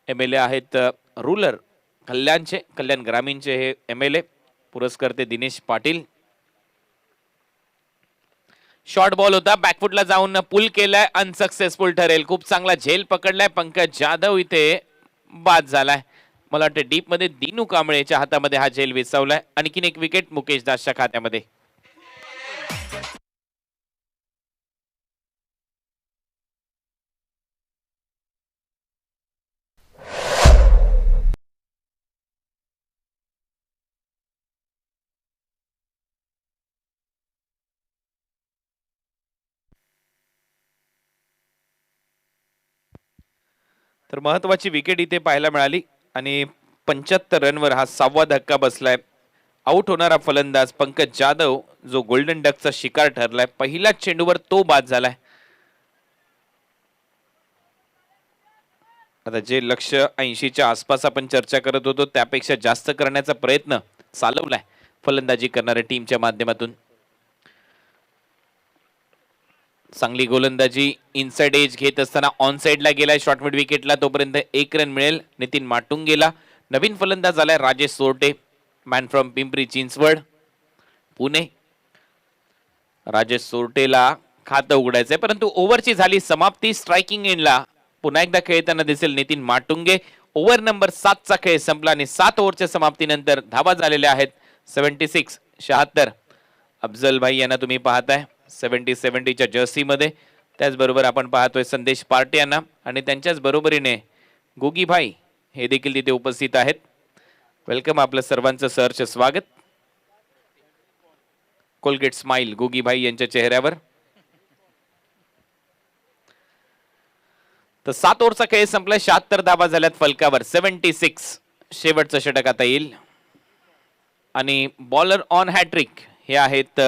C: MLA आहेत रूरल कल्याणचे, कल्याण ग्रामीणचे हे MLA. पुरस्कर्ते दिनेश पाटील. शॉर्ट बॉल होता, बॅकफुटला जाऊन पुल केलाय, अनसक्सेसफुल ठरेल. खूप चांगला झेल पकडलाय पंकज जाधव, इथे बाद झालाय. मला वाटतं डीप मध्ये दिनू कांबळेच्या हातामध्ये हा झेल विसावलाय. आणखीन एक विकेट मुकेश दासच्या खात्यामध्ये. तर महत्वाची विकेट इथे पाहायला मिळाली आणि 75 रनवर हा 6वा धक्का बसलाय. आउट होणारा फलंदाज पंकज जाधव जो गोल्डन डकचा शिकार ठरलाय. पहिल्याच चेंडूवर तो बाद झालाय. आता जे लक्ष 80च्या आसपास आपण चर्चा करत होतो त्यापेक्षा जास्त करण्याचा प्रयत्न चालवलाय फलंदाजी करणाऱ्या टीमच्या माध्यमातून. चांगली गोलंदाजी. इनसाइड एज घेत असताना ऑन साइडला गेलाय शॉर्ट मिड विकेटला. तोपर्यंत 1 रन मिळेल नितीन माटुंगेला. नवीन फलंदाज आलाय राजेश सोरटे, मॅन फ्रॉम पिंपरी चिंचवड पुणे. राजेश सोरटेला खातं उघडायचंय परंतु ओव्हरची झाली समाप्ती. स्ट्रायकिंग एंडला पुन्हा एकदा खेळताना दिसेल नितीन माटुंगे. ओव्हर नंबर 7चा खेळ संपला आणि 7 ओव्हरच्या समाप्तीनंतर धावा झालेल्या आहेत 76. अफजल भाई यांना तुम्ही पाहताय 70-70च्या जर्सी मध्ये. त्याचबरोबर आपण पाहतोय संदेश पार्टे यांना आणि त्यांच्याच बरोबरीने गोगी भाई हे देखील तिथे उपस्थित आहेत. वेलकम, आपलं सर्वांचं सहर्ष स्वागत. कोलगेट स्माइल गोगी भाई यांच्या चेहऱ्यावर. तर 7 ओव्हरचा खेळ संपलाय. 76 धावा झाल्यात फलकावर. 76 शेवटचं षटक आता येईल आणि बॉलर ऑन हॅट्रिक हे आहेत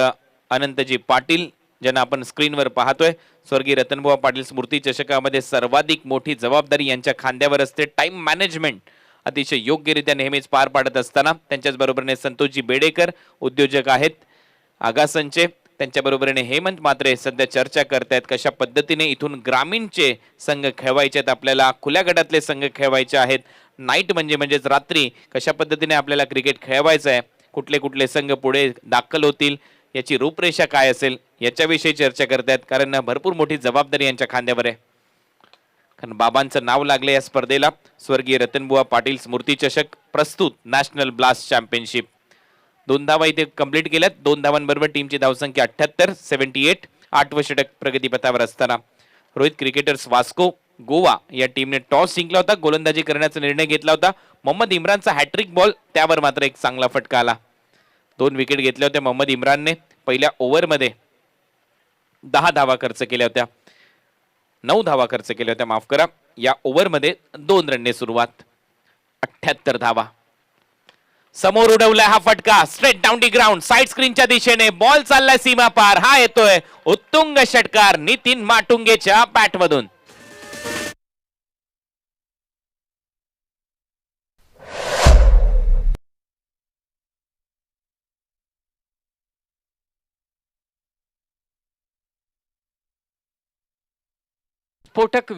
C: अनंतजी पाटील ज्यांना आपण स्क्रीनवर पाहतोय. स्वर्गीय रतनबुवा पाटील स्मृती चषकामध्ये सर्वाधिक मोठी जबाबदारी यांच्या खांद्यावर असते. टाइम मॅनेजमेंट अतिशय योग्यरित्या नेहमीच पार पाडत असताना त्यांच्याच बरोबरीने संतोषजी बेडेकर उद्योजक आहेत आगासनचे. त्यांच्या बरोबरीने हेमंत मात्रे सध्या चर्चा करतायत कशा पद्धतीने इथून ग्रामीणचे संघ खेळवायचे आहेत आपल्याला, खुल्या गटातले संघ खेळवायचे आहेत. नाईट म्हणजेच रात्री कशा पद्धतीने आपल्याला क्रिकेट खेळवायचं आहे, कुठले कुठले संघ पुढे दाखल होतील, याची रूपरेषा काय असेल याच्याविषयी चर्चा करतायत. कारण भरपूर मोठी जबाबदारी यांच्या खांद्यावर आहे. कारण बाबांचं नाव लागले या स्पर्धेला. स्वर्गीय रतनबुवा पाटील स्मृती चषक प्रस्तुत नॅशनल ब्लास्ट चॅम्पियनशिप. 2 धावा इथे कंप्लीट केल्यात. 2 धावांबरोबर टीमची धावसंख्या 78. 8वं षटक प्रगतीपथावर असताना रोहित क्रिकेटर्स वास्को गोवा या टीमने टॉस जिंकला होता. गोलंदाजी करण्याचा निर्णय घेतला होता. मोहम्मद इम्रानचा हॅट्रिक बॉल, त्यावर मात्र एक चांगला फटका आला. 2 विकेट घेतल्या होत्या मोहम्मद इम्रानने. पहिल्या ओव्हरमध्ये 10 धावा खर्च केल्या होत्या. 9 धावा खर्च केल्या होत्या, माफ करा. या ओव्हरमध्ये 2 रनने सुरुवात. 78 धावा. समोर उडवलाय हा फटका straight down the ground. Side स्क्रीनच्या दिशेने बॉल चाललाय सीमा पार. हा येतोय उत्तुंग षटकार नितीन माटुंगेच्या बॅटमधून.
B: विस्फोटक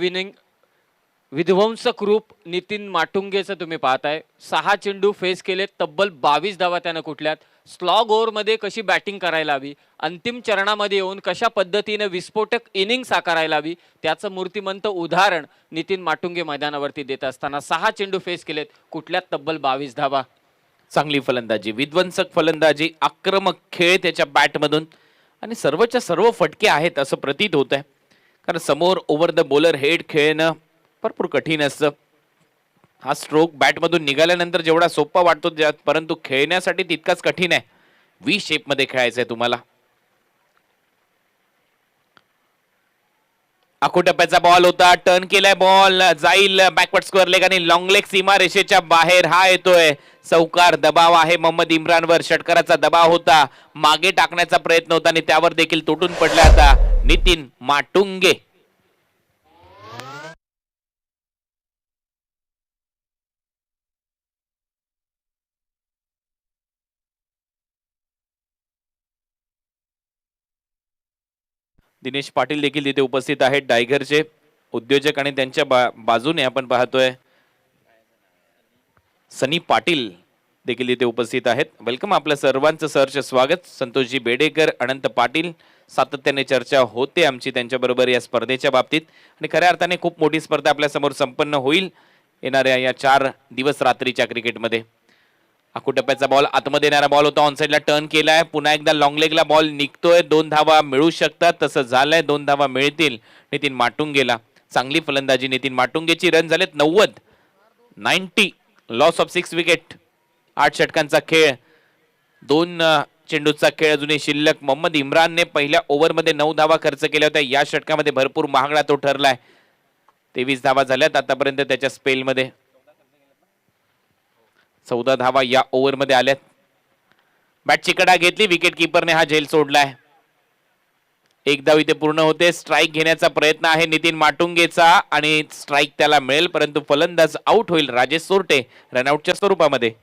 B: विध्वंसक रूप नितीन माटुंगेचं तुम्ही पाहताय. 6 चेंडू फेस केले, तब्बल 22 धावा त्यानं कुठल्यात. स्लॉग ओव्हरमध्ये कशी बॅटिंग करायला हवी, अंतिम चरणामध्ये येऊन कशा पद्धतीने विस्फोटक इनिंग साकारायला हवी, त्याचं मूर्तिमंत उदाहरण नितीन माटुंगे मैदानावरती देत असताना 6 चेंडू फेस केलेत, कुठल्यात तब्बल 22 धावा.
C: चांगली फलंदाजी, विध्वंसक फलंदाजी, आक्रमक खेळ त्याच्या बॅटमधून आणि सर्वच्या सर्व फटके आहेत असं प्रतीत होत आहे. कारण समोर ओव्हर द बॉलर हेड खेळणं भरपूर कठीण असतं. हा स्ट्रोक बॅटमधून निघाल्यानंतर जेवढा सोपा वाटतो परंतु खेळण्यासाठी तितकाच कठीण आहे. व्ही शेपमध्ये खेळायचं आहे तुम्हाला. आखोटप्प्याचा बॉल होता, टर्न केलाय, बॉल जाईल बॅकवर्ड स्क्वेअर लेग आणि लॉंग लेग सीमा रेषेच्या बाहेर. हा येतोय चौकार. दबाव आहे मोहम्मद इम्रानवर, षटकाराचा दबाव होता, मागे टाकण्याचा प्रयत्न होता आणि त्यावर देखील तुटून पडला आता नितीन माटुंगे. दिनेश पाटील देखील तिथे उपस्थित आहेत, टायगरचे उद्योजक, आणि त्यांच्या बाजूने आपण पाहतोय सनी पाटील देखील तिथे उपस्थित आहेत. वेलकम, आपल्या सर्वांचं सहर्ष स्वागत. संतोषजी बेडेकर, अनंत पाटील, सातत्याने चर्चा होते आमची त्यांच्याबरोबर या स्पर्धेच्या बाबतीत आणि खऱ्या अर्थाने खूप मोठी स्पर्धा आपल्या समोर संपन्न होईल येणाऱ्या या 4 दिवस रात्रीच्या क्रिकेटमध्ये. आखोटप्प्याचा बॉल आतमध्ये येणारा बॉल होता, ऑनसाइडला टर्न केलाय, पुन्हा एकदा लॉंग लेगला बॉल निघतोय. 2 धावा मिळू शकतात, तसं झालंय, 2 धावा मिळतील नितीन माटुंगेला. चांगली फलंदाजी नितीन माटुंगेची. रन झालेत 90, लॉस ऑफ 6 विकेट. 8 षटकांचा खेळ, 2 चेंडूचा खेळ अजूनही शिल्लक. मोहम्मद इम्रानने पहिल्या ओव्हरमध्ये 9 धावा खर्च केल्या होत्या, या षटकामध्ये भरपूर महागडा तो ठरलाय. 23 धावा झाल्यात आतापर्यंत त्याच्या स्पेलमध्ये. 14 धावा या ओव्हरमध्ये आल्यात. बॅटची कडा घेतली, विकेट किपरने हा झेल सोडलाय. 1 धाव इथे पूर्ण होते. स्ट्राईक घेण्याचा प्रयत्न आहे नितीन माटुंगेचा आणि स्ट्राईक त्याला मिळेल, परंतु फलंदाज आउट होईल. राजेश सोरटे रनआउटच्या स्वरूपामध्ये.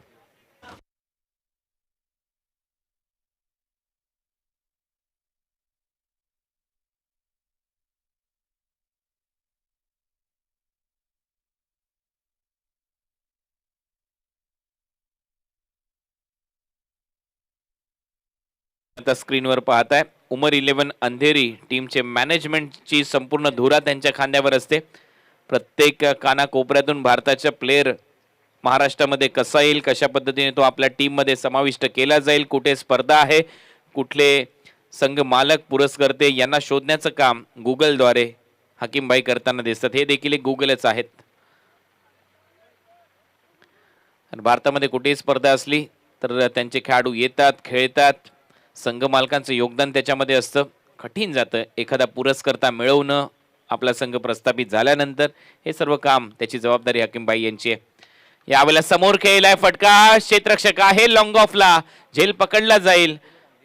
C: आता स्क्रीनवर पाहताय उमर 11 अंधेरी टीमचे मॅनेजमेंटची संपूर्ण धुरा त्यांच्या खांद्यावर असते. प्रत्येक कानाकोपऱ्यातून भारताच्या प्लेयर महाराष्ट्रामध्ये कसा येईल, कशा पद्धतीने तो आपल्या टीममध्ये समाविष्ट केला जाईल, कुठे स्पर्धा आहे, कुठले संघ मालक पुरस्कर्ते यांना शोधण्याचं काम गुगलद्वारे हकीमबाई करताना दिसतात. हे देखील एक गुगलच आहेत. आणि भारतामध्ये कुठेही स्पर्धा असली तर त्यांचे खेळाडू येतात, खेळतात. संघ मालकांचं योगदान त्याच्यामध्ये असतं. कठीण जातं एखादा पुरस्कर्ता मिळवणं. आपला संघ प्रस्थापित झाल्यानंतर हे सर्व काम, त्याची जबाबदारी हकीमबाई यांची आहे. यावेळेला समोर खेळलाय फटका, क्षेत्ररक्षक आहे लॉंग ऑफला, झेल पकडला जाईल.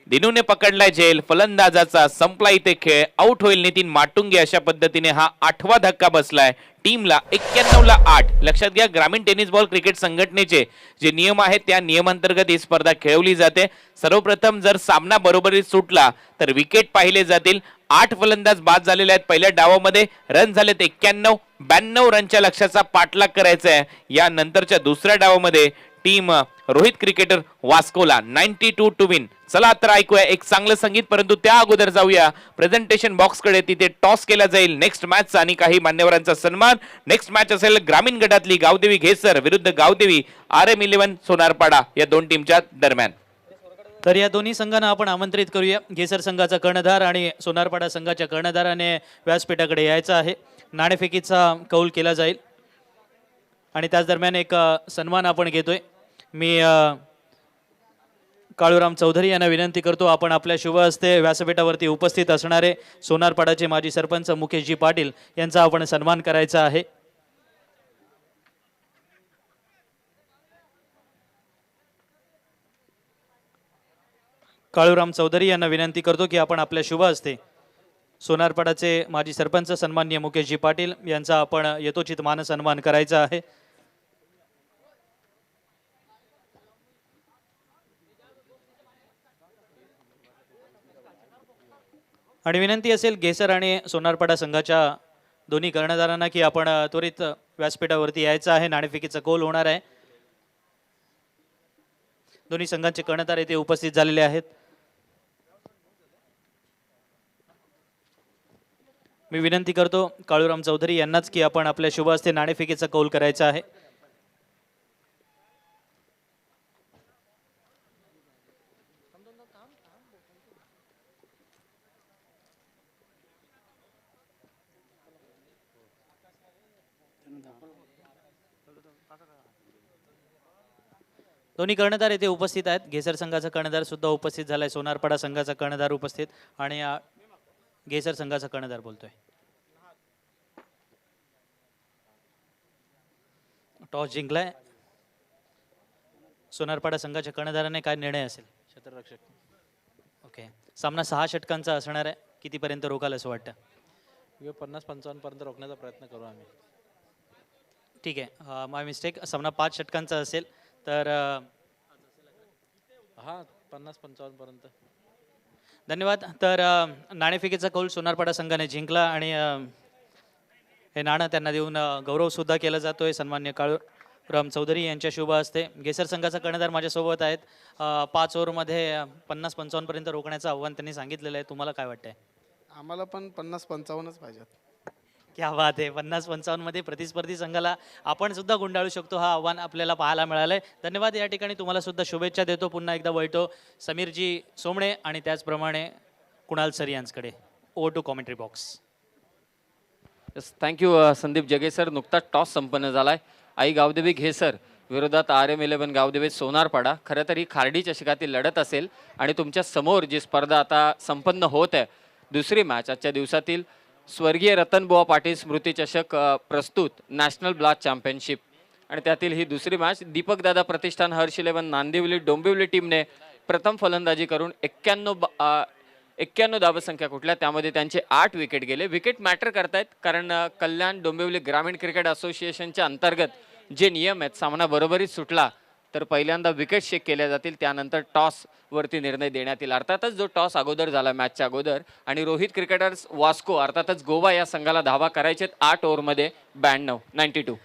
C: दिनूने पकडलाय झेल, फलंदाजाचा संपला इथे खेळ. आउट होईल नितीन माटुंगे. अशा पद्धतीने हा 8वा धक्का बसलाय टीमला. 91ला 8. लक्षात घ्या, ग्रामीण टेनिस बॉल क्रिकेट संघटनेचे जे नियम आहेत त्या नियमांतर्गत ही स्पर्धा खेळवली जाते. सर्वप्रथम जर सामना बरोबरीत सुटला तर विकेट पाहिले जातील. 8 फलंदाज बाद झालेले आहेत पहिल्या डावामध्ये. रन झालेत 91. 92 रनच्या लक्ष्याचा पाठलाग करायचा आहे. या नंतरच्या दुसऱ्या डावामध्ये टीम रोहित क्रिकेटर वास्कोला 92 टू विन. चला तर ऐकूया एक चांगलं संगीत, परंतु त्या अगोदर जाऊया प्रेझेंटेशन बॉक्स कडे. तिथे टॉस केला जाईल नेक्स्ट मॅच आणि काही मान्यवरांचा सन्मान. नेक्स्ट मॅच असेल ग्रामीण गटातली गावदेवी घेसर विरुद्ध गावदेवी RM11 सोनारपाडा या 2 टीमच्या दरम्यान.
F: तर या दोन्ही संघांना आपण आमंत्रित करूया. घेसर संघाचा कर्णधार आणि सोनारपाडा संघाच्या कर्णधाराने व्यासपीठाकडे यायचं आहे. नाणेफेकीचा कौल केला जाईल आणि त्याच दरम्यान एक सन्मान आपण घेतोय. मी काळूराम चौधरी यांना विनंती करतो, आपण आपल्या शुभ हस्ते व्यासपीठावरती उपस्थित असणारे सोनारपाडाचे माजी सरपंच मुकेशजी पाटील यांचा आपण सन्मान करायचा आहे. काळूराम चौधरी यांना विनंती करतो की आपण आपल्या शुभ हस्ते सोनारपाडाचे माजी सरपंच सन्माननीय मुकेशजी पाटील यांचा आपण यथोचित मान सन्मान करायचा आहे. आणि विनंती असेल घेसर आणि सोनारपाडा संघाच्या दोन्ही कर्णधारांना की आपण त्वरित व्यासपीठावरती यायचं आहे. नाणेफेकीचा कौल होणार आहे. दोन्ही संघांचे कर्णधार येथे उपस्थित झालेले आहेत. मी विनंती करतो काळूराम चौधरी यांनाच की आपण आपल्या शुभ हस्ते नाणेफेकीचा कौल करायचा आहे. दोन्ही कर्णधार येथे उपस्थित आहेत. घेसर संघाचा कर्णधार सुद्धा उपस्थित झालाय. सोनारपाडा संघाचा कर्णधार उपस्थित आणि घेसर संघाचा कर्णधार बोलतोय. टॉस जिंकलाय. सोनारपाडा संघाच्या कर्णधाराने काय निर्णय असेल? क्षेत्ररक्षक. ओके, सामना 6 षटकांचा असणार आहे. कितीपर्यंत रोखाल असं वाटतं?
G: 50-55 पर्यंत रोखण्याचा प्रयत्न करू आम्ही.
F: ठीक आहे, माय मिस्टेक. सामना 5 षटकांचा असेल तर
G: हा 50-55 पर्यंत.
F: धन्यवाद. तर नाणेफेकीचा कौल सोनारपाडा संघाने जिंकला आणि हे नाणं त्यांना देऊन गौरव सुद्धा केला जातोय सन्मान्य काळूराम चौधरी यांच्या शुभ हस्ते. घेसर संघाचा कर्णधार माझ्यासोबत आहेत. 5 ओव्हरमध्ये 50-55 पर्यंत रोखण्याचं आव्हान त्यांनी सांगितलेलं आहे. तुम्हाला काय वाटतंय?
H: आम्हाला पण 50-55च पाहिजेत.
F: क्या बात आहे. 50-55 मध्ये प्रतिस्पर्धी संघाला आपण सुद्धा गुंडाळू शकतो, हा आव्हान आपल्याला पाहायला मिळालंय. धन्यवाद. या ठिकाणी तुम्हाला सुद्धा शुभेच्छा देतो. पुन्हा एकदा वळतो समीरजी सोमणे आणि त्याचप्रमाणे कुणाल सर यांच्याकडे. Over to commentary box.
B: Thank you Sandeep Jage sir. नुकताच टॉस संपन्न झालाय. आई गावदेवी घेसर विरोधात RM11 गावदेवी सोनारपाडा. खरं तर ही खार्डी चषकातील लढत असेल आणि तुमच्या समोर जी स्पर्धा आता संपन्न होत आहे, दुसरी मॅच आजच्या दिवसातील स्वर्गीय रतनबुवा पाटील स्मृती चषक प्रस्तुत नॅशनल ब्लास्ट चॅम्पियनशिप आणि त्यातील ही दुसरी मॅच. दीपकदादा प्रतिष्ठान हर्ष 11 नांदिवली डोंबिवली टीमने प्रथम फलंदाजी करून 91 धावसंख्या कुठल्या, त्यामध्ये त्यांचे 8 विकेट गेले. विकेट मॅटर करतायत कारण कल्याण डोंबिवली ग्रामीण क्रिकेट असोसिएशनच्या अंतर्गत जे नियम आहेत, सामना बरोबरीत सुटला तर पहिल्यांदा विकेट शेक केल्या जातील, त्यानंतर टॉस वरती निर्णय देण्यात येईल. अर्थातच जो टॉस अगोदर झाला मॅचच्या अगोदर आणि रोहित क्रिकेटर्स वास्को अर्थातच गोवा या संघाला धावा करायचे 8 ओव्हरमध्ये 92.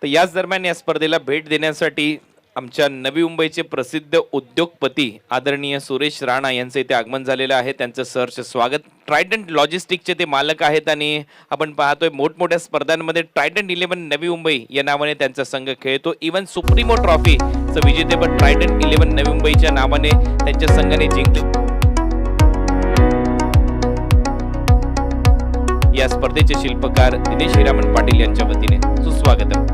C: तर याच दरम्यान या स्पर्धेला भेट देण्यासाठी आमच्या नवी मुंबईचे प्रसिद्ध उद्योगपती आदरणीय सुरेश राणा यांचं इथे आगमन झालेलं आहे. त्यांचं सहर्ष स्वागत. ट्रायडंट लॉजिस्टिकचे ते मालक आहेत आणि आपण पाहतोय मोठमोठ्या स्पर्धांमध्ये ट्रायडंट 11 नवी मुंबई या नावाने त्यांचा संघ खेळतो. इव्हन सुप्रीमो ट्रॉफीचं विजेतेपद ट्रायडंट 11 नवी मुंबईच्या नावाने त्यांच्या संघाने जिंकले. या स्पर्धेचे शिल्पकार दिनेश हिरामण पाटील यांच्या वतीने सुस्वागतम.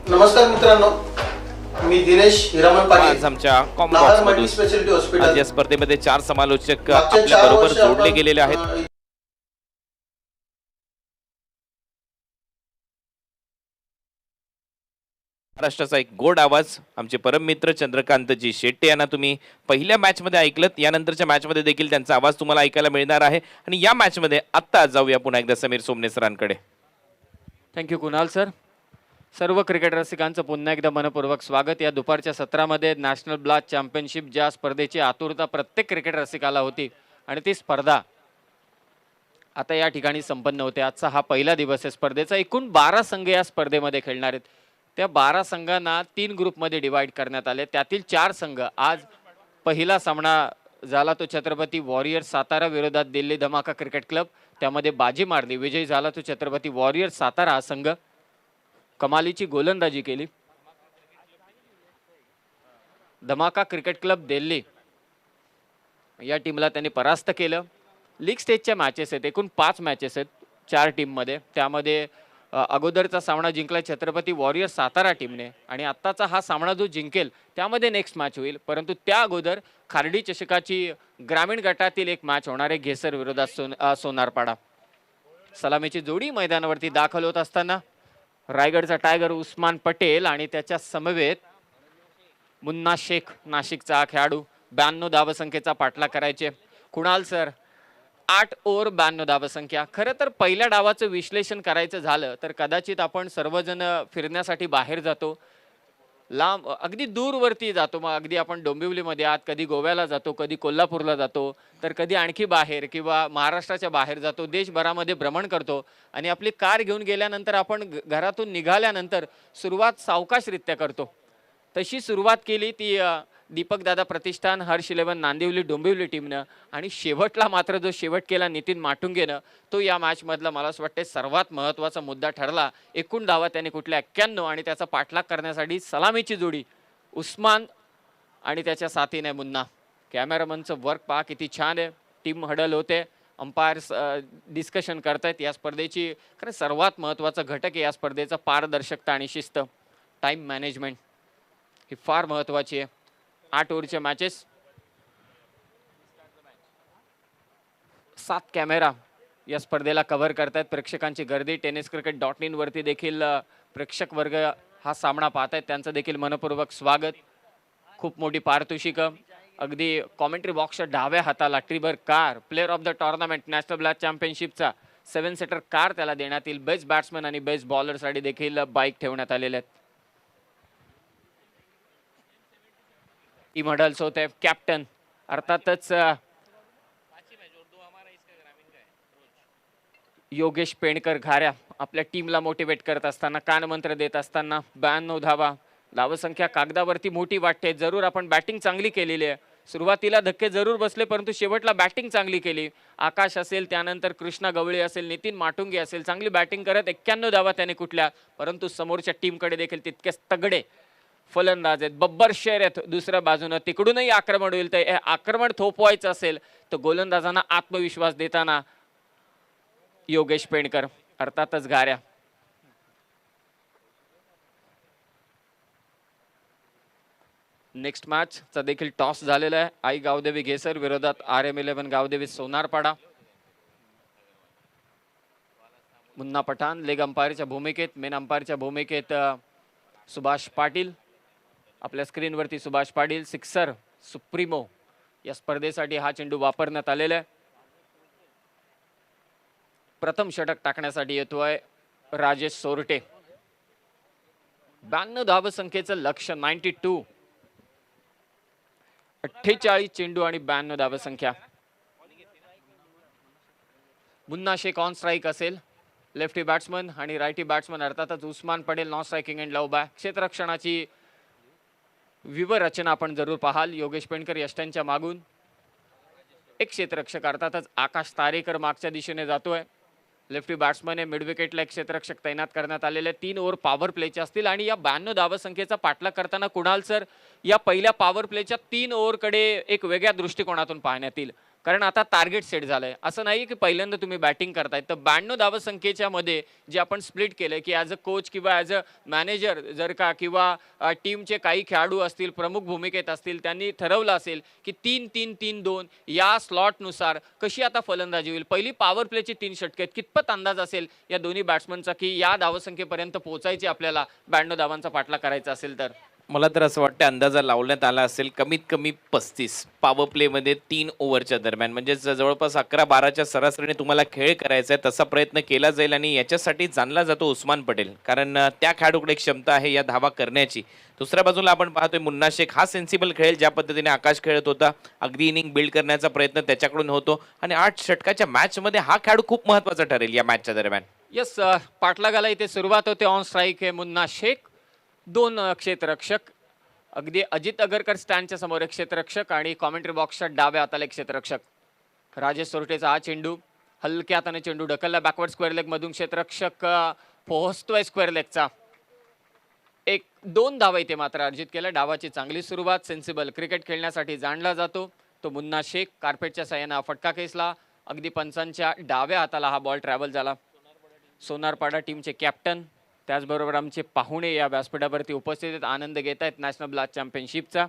A: नमस्कार मित्रांनो, मी दिनेश हिरामण पाटील.
C: आज आमच्या
A: नाहर
C: कॉम्बॉक्स
A: मल्टी स्पेशालिटी
C: आज
A: हॉस्पिटल
C: या स्पर्धेमध्ये 4 समालोचक
A: मागच्या
C: आपल्या
A: 4
C: बरोबर
A: वर्ष
C: जोडले
A: आपण,
C: गेलेले आहेत. महाराष्ट्राचा एक गोड आवाज आमचे परम मित्र चंद्रकांतजी शेट्टे यांना तुम्ही पहिल्या मॅच मध्ये ऐकलत. यानंतरच्या मॅच मध्ये देखील त्यांचा आवाज तुम्हाला ऐकायला मिळणार आहे. आणि या मॅच मध्ये आत्ता जाऊया पुन्हा एकदा समीर सोमने सरांकडे.
B: Thank you Kunal sir. सर्व क्रिकेट रसिकांचं पुन्हा एकदा मनपूर्वक स्वागत. या दुपारच्या सत्रामध्ये नॅशनल ब्लास्ट चॅम्पियनशिप ज्या स्पर्धेची आतुरता प्रत्येक क्रिकेट रसिकाला होती आणि ती स्पर्धा आता या ठिकाणी संपन्न होते. आजचा हा पहिला दिवस आहे स्पर्धेचा. एकूण 12 संघ या स्पर्धेमध्ये खेळणार आहेत. त्या 12 संघांना 3 ग्रुपमध्ये डिवाइड करण्यात आले. त्यातील 4 संघ आज पहिला सामना झाला तो छत्रपती वॉरियर सातारा विरोधात दिल्ली धमाका क्रिकेट क्लब, त्यामध्ये बाजी मारली, विजयी झाला तो छत्रपती वॉरियर सातारा. हा संघ कमालीची गोलंदाजी केली. धमाका क्रिकेट क्लब दिल्ली या टीमला त्यांनी परास्त केलं. लीग स्टेजच्या मॅचेस आहेत, एकूण 5 मॅचेस आहेत 4 टीममध्ये. त्यामध्ये अगोदरचा सामना जिंकला छत्रपती वॉरियर सातारा टीमने आणि आत्ताचा हा सामना जो जिंकेल त्यामध्ये नेक्स्ट मॅच होईल. परंतु त्या अगोदर खार्डी चषकाची ग्रामीण गटातील एक मॅच होणार आहे घेसर विरोधात सोनारपाडा. सलामीची जोडी मैदानावरती दाखल होत असताना रायगडचा टायगर उस्मान पटेल आणि त्याच्या समवेत मुन्ना शेख नाशिकचा खेळाडू 92 धावसंख्येचा पाठलाग करायचे. कुणाल सर, 8 ओव्हर 92 धावसंख्या. खरं तर पहिल्या डावाचं विश्लेषण करायचं झालं तर कदाचित आपण सर्वजण फिरण्यासाठी बाहेर जातो, लांब अगदी दूरवरती जातो. मग अगदी आपण डोंबिवलीमध्ये आहात, कधी गोव्याला जातो, कधी कोल्हापूरला जातो, तर कधी आणखी बाहेर किंवा महाराष्ट्राच्या बाहेर जातो, देशभरामध्ये भ्रमण करतो आणि आपली कार घेऊन गेल्यानंतर आपण घरातून निघाल्यानंतर सुरुवात सावकाशरित्या करतो. तशी सुरुवात केली ती दीपक दादा प्रतिष्ठान, हर्ष इलेव्हन नांदिवली डोंबिवली टीमनं आणि शेवटला मात्र जो शेवट केला नितीन माटुंगेनं तो या मॅचमधला मला असं वाटते सर्वात महत्त्वाचा मुद्दा ठरला. एकूण धावा त्याने कुठल्या 91 आणि त्याचा पाठलाग करण्यासाठी सलामीची जोडी उस्मान आणि त्याच्या साथीने मुन्ना. कॅमेरामनचं वर्क पहा किती छान आहे. टीम हडल होते, अंपायर्स डिस्कशन करतायत. या स्पर्धेची खरं सर्वात महत्त्वाचा घटक आहे या स्पर्धेचा पारदर्शकता आणि शिस्त. टाईम मॅनेजमेंट ही फार महत्त्वाची आहे. 8 ओव्हरच्या मॅचेस, 7 कॅमेरा या स्पर्धेला कव्हर करतायत. प्रेक्षकांची गर्दी tenniscricket.in वरती देखील प्रेक्षक वर्ग हा सामना पाहत आहेत, त्यांचं देखील मनपूर्वक स्वागत. खूप मोठी पारितोषिकं अगदी कॉमेंट्री बॉक्सच्या डाव्या हाताला Triber car, player of the tournament national black चॅम्पियनशिपचा 7 सीटर कार त्याला देण्यात येईल. बेस्ट बॅट्समन आणि बेस्ट बॉलरसाठी देखील बाईक ठेवण्यात आलेले आहेत. टीम हडल्स होते. कॅप्टन अर्थातच योगेश पेणकर घाऱ्या आपल्या टीमला मोटिवेट करत असताना, कानमंत्र देत असताना 92 धावा. धावसंख्या कागदावरती मोठी वाटते. जरूर आपण बॅटिंग चांगली केलेली आहे. सुरुवातीला धक्के जरूर बसले परंतु शेवटला बॅटिंग चांगली केली. आकाश असेल, त्यानंतर कृष्णा गवळी असेल, नितीन माटुंगे असेल, चांगली बॅटिंग करत 91 धावा त्याने कुठल्या. परंतु समोरच्या टीमकडे देखील तितकेच तगडे फलंदाज आहेत, बब्बर शेर आहेत. दुसऱ्या बाजूनं तिकडूनही आक्रमण होईल. तर आक्रमण थोपवायचं असेल तर गोलंदाजांना आत्मविश्वास देताना योगेश पेणकर अर्थातच घाऱ्या. नेक्स्ट मॅचचा देखील टॉस झालेला आहे. आई गावदेवी घेसर विरोधात RM11 गावदेवी सोनारपाडा. मुन्ना पठाण लेग अंपायरच्या भूमिकेत, मेन अंपायरच्या भूमिकेत सुभाष पाटील. आपल्या स्क्रीनवरती सुभाष पाटील सिक्सर सुप्रीमो या स्पर्धेसाठी हा चेंडू वापरण्यात आलेला आहे. प्रथम षटक टाकण्यासाठी येतोय राजेश सोरटे. 92 धावसंख्येचं लक्ष्य 92. 48 चेंडू आणि 92 धावसंख्या. मुन्ना शेख ऑन स्ट्राईक असेल, लेफ्टी बॅट्समन आणि रायटी बॅट्समन अर्थातच Usman Patel non striking and love back. क्षेत्ररक्षणाची विवरचना आपण जरूर पाहाल. योगेश पेणकर यष्ट्यांच्या मागून, एक क्षेत्ररक्षक अर्थातच आकाश तारेकर मागच्या दिशेने जातोय. लेफ्टी बॅट्समन आहे, मिड विकेटला एक क्षेत्ररक्षक तैनात करण्यात आलेले. 3 ओव्हर पॉवर प्लेचे असतील आणि या 92 धावसंख्येचा पाठलाग करताना कुणाल सर या पहिल्या पॉवर प्लेच्या 3 ओव्हरकडे एक वेगळ्या दृष्टिकोनातून पाहण्यात येईल. कारण आता टार्गेट सेट झालंय. असं नाही की पहिल्यांदा तुम्ही बॅटिंग करताय. तर 92 धावसंख्येच्या मध्ये जे आपण स्प्लिट केलंय की ॲज अ कोच किंवा ॲज अ मॅनेजर जर का किंवा टीमचे काही खेळाडू असतील, प्रमुख भूमिकेत असतील, त्यांनी ठरवलं असेल की 3-3-3-2 या स्लॉटनुसार कशी आता फलंदाजी होईल. पहिली पॉवर प्लेची 3 षटके कितपत अंदाज असेल या दोन्ही बॅट्समनचा की या धावसंख्येपर्यंत पोहोचायची आपल्याला 92 धावांचा पाठलाग करायचा असेल तर.
C: मला तर असं वाटतं अंदाजा लावण्यात आला असेल कमीत कमी 35 पॉवर प्लेमध्ये 3 ओव्हरच्या दरम्यान. म्हणजे जवळपास 11-12च्या सरासरीने तुम्हाला खेळ करायचा आहे तसा प्रयत्न केला जाईल आणि याच्यासाठी जाणला जातो उस्मान पटेल, कारण त्या खेळाडूकडे क्षमता आहे या धावा करण्याची. दुसऱ्या बाजूला आपण पाहतोय मुन्ना शेख हा सेन्सिबल खेळेल. ज्या पद्धतीने आकाश खेळत होता, अगदी इनिंग बिल्ड करण्याचा प्रयत्न त्याच्याकडून होतो आणि 8 षटकाच्या मॅचमध्ये हा खेळाडू खूप महत्त्वाचा ठरेल या मॅचच्या दरम्यान.
B: यस, पाठलागाला इथे सुरुवात होते. ऑन स्ट्राईक आहे मुन्ना शेख, 2 क्षेत्ररक्षक. अगदी अजित अगरकर स्टँडच्या समोर एक क्षेत्ररक्षक आणि कॉमेंट्री बॉक्सच्या डाव्या हाताला एक क्षेत्ररक्षक. राजेश सोरटेचा हा चेंडू हलक्या हाताने चेंडू ढकलला बॅकवर्ड स्क्वेअर लेग मधून. क्षेत्ररक्षक पोहोचतोय स्क्वेअर लेगचा. 1-2 धावा इथे मात्र अर्जित केल्या. डावाची चांगली सुरुवात. सेन्सिबल क्रिकेट खेळण्यासाठी जाणला जातो तो मुन्ना शेख. कार्पेटच्या साह्यानं हा फटका खेचला. अगदी पंचांच्या डाव्या हाताला हा बॉल ट्रॅव्हल झाला. सोनारपाडा टीमचे कॅप्टन त्याचबरोबर आमचे पाहुणे या व्यासपीठावरती उपस्थित आहेत, आनंद घेत आहेत नॅशनल ब्लॅक चॅम्पियनशिपचा.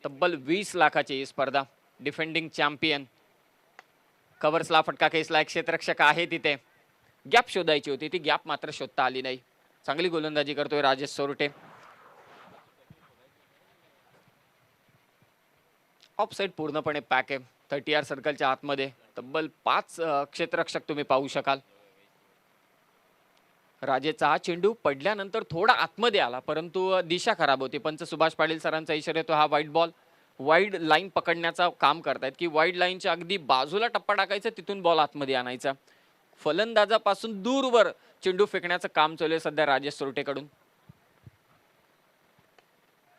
B: तब्बल 20 लाखाची ही स्पर्धा. Defending champion. कव्हर्सला फटका खेचला. एक क्षेत्ररक्षक आहे तिथे. गॅप शोधायची होती, ती गॅप मात्र शोधता आली नाही. चांगली गोलंदाजी करतोय राजेश सोरटे. ऑफ साईड पूर्णपणे पॅक आहे. 30R सर्कलच्या आतमध्ये तब्बल 5 क्षेत्ररक्षक तुम्ही पाहू शकाल. राजेचा हा चेंडू पडल्यानंतर थोडा आतमध्ये आला, परंतु दिशा खराब होती. पंच सुभाष पाटील सरांचा इशारा येतो, हा वाईट बॉल. वाईड लाईन पकडण्याचा काम करतायत की वाईड लाईनच्या अगदी बाजूला टप्पा टाकायचा, तिथून बॉल आतमध्ये आणायचा. फलंदाजापासून दूरवर चेंडू फेकण्याचं काम चालू आहे सध्या राजेश सोरटेकडून.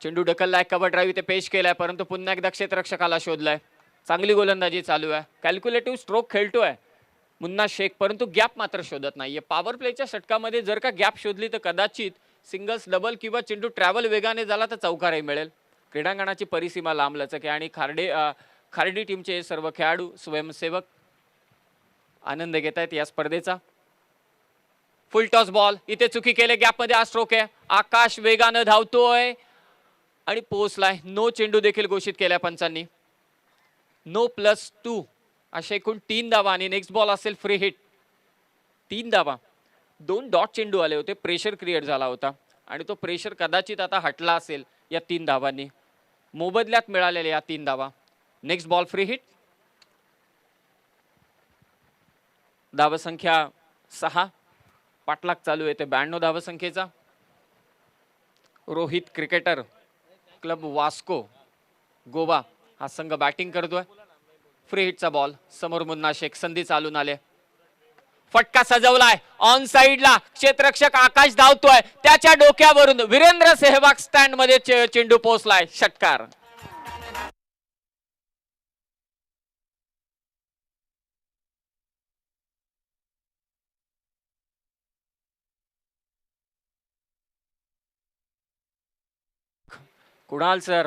B: चेंडू ढकललाय, कव्हर ड्राईव्ह इथे पेश केलाय, परंतु पुन्हा एकदा क्षेत्ररक्षकाला शोधलाय. चांगली गोलंदाजी चालू आहे, कॅल्क्युलेटिव्ह स्ट्रोक खेळतोय मुन्ना शेख, परंतु गॅप मात्र शोधत नाहीये. पॉवर प्लेच्या षटकामध्ये जर का गॅप शोधली तर कदाचित सिंगल्स, डबल किंवा चेंडू ट्रॅव्हल वेगाने झाला तर चौकारही मिळेल. क्रीडांगणाची परिसीमा लांब लचक आहे आणि खार्डी टीमचे सर्व खेळाडू, स्वयंसेवक आनंद घेत आहेत या स्पर्धेचा. फुल टॉस बॉल, इथे चुकी केले, गॅपमध्ये हा स्ट्रोक आहे. आकाश वेगानं धावतोय आणि पोहोचलाय. नो चेंडू देखील घोषित केलाय पंचांनी. नो +2 असे एकूण 3 धावा आणि नेक्स्ट बॉल असेल फ्री हिट. 3 धावा, 2 डॉट चेंडू आले होते, प्रेशर क्रिएट झाला होता आणि तो प्रेशर कदाचित आता हटला असेल या 3 धावांनी. मोबदल्यात मिळालेल्या या 3 धावा. Next ball free hit. धावसंख्या 6, पाठलाग चालू आहे ते 92 धावसंख्येचा. रोहित क्रिकेटर क्लब वास्को गोवा हा संघ बॅटिंग करतोय. फ्री हिटचा बॉल, समोर मुन्ना शेख, संधी चालून आले, फटका सजवलाय ऑन साइडला. क्षेत्ररक्षक आकाश धावतोय, त्याच्या डोक्यावरून वीरेंद्र सेहवाग स्टँड मध्ये चेंडू पोहोचलाय. षटकार. कुणाल सर,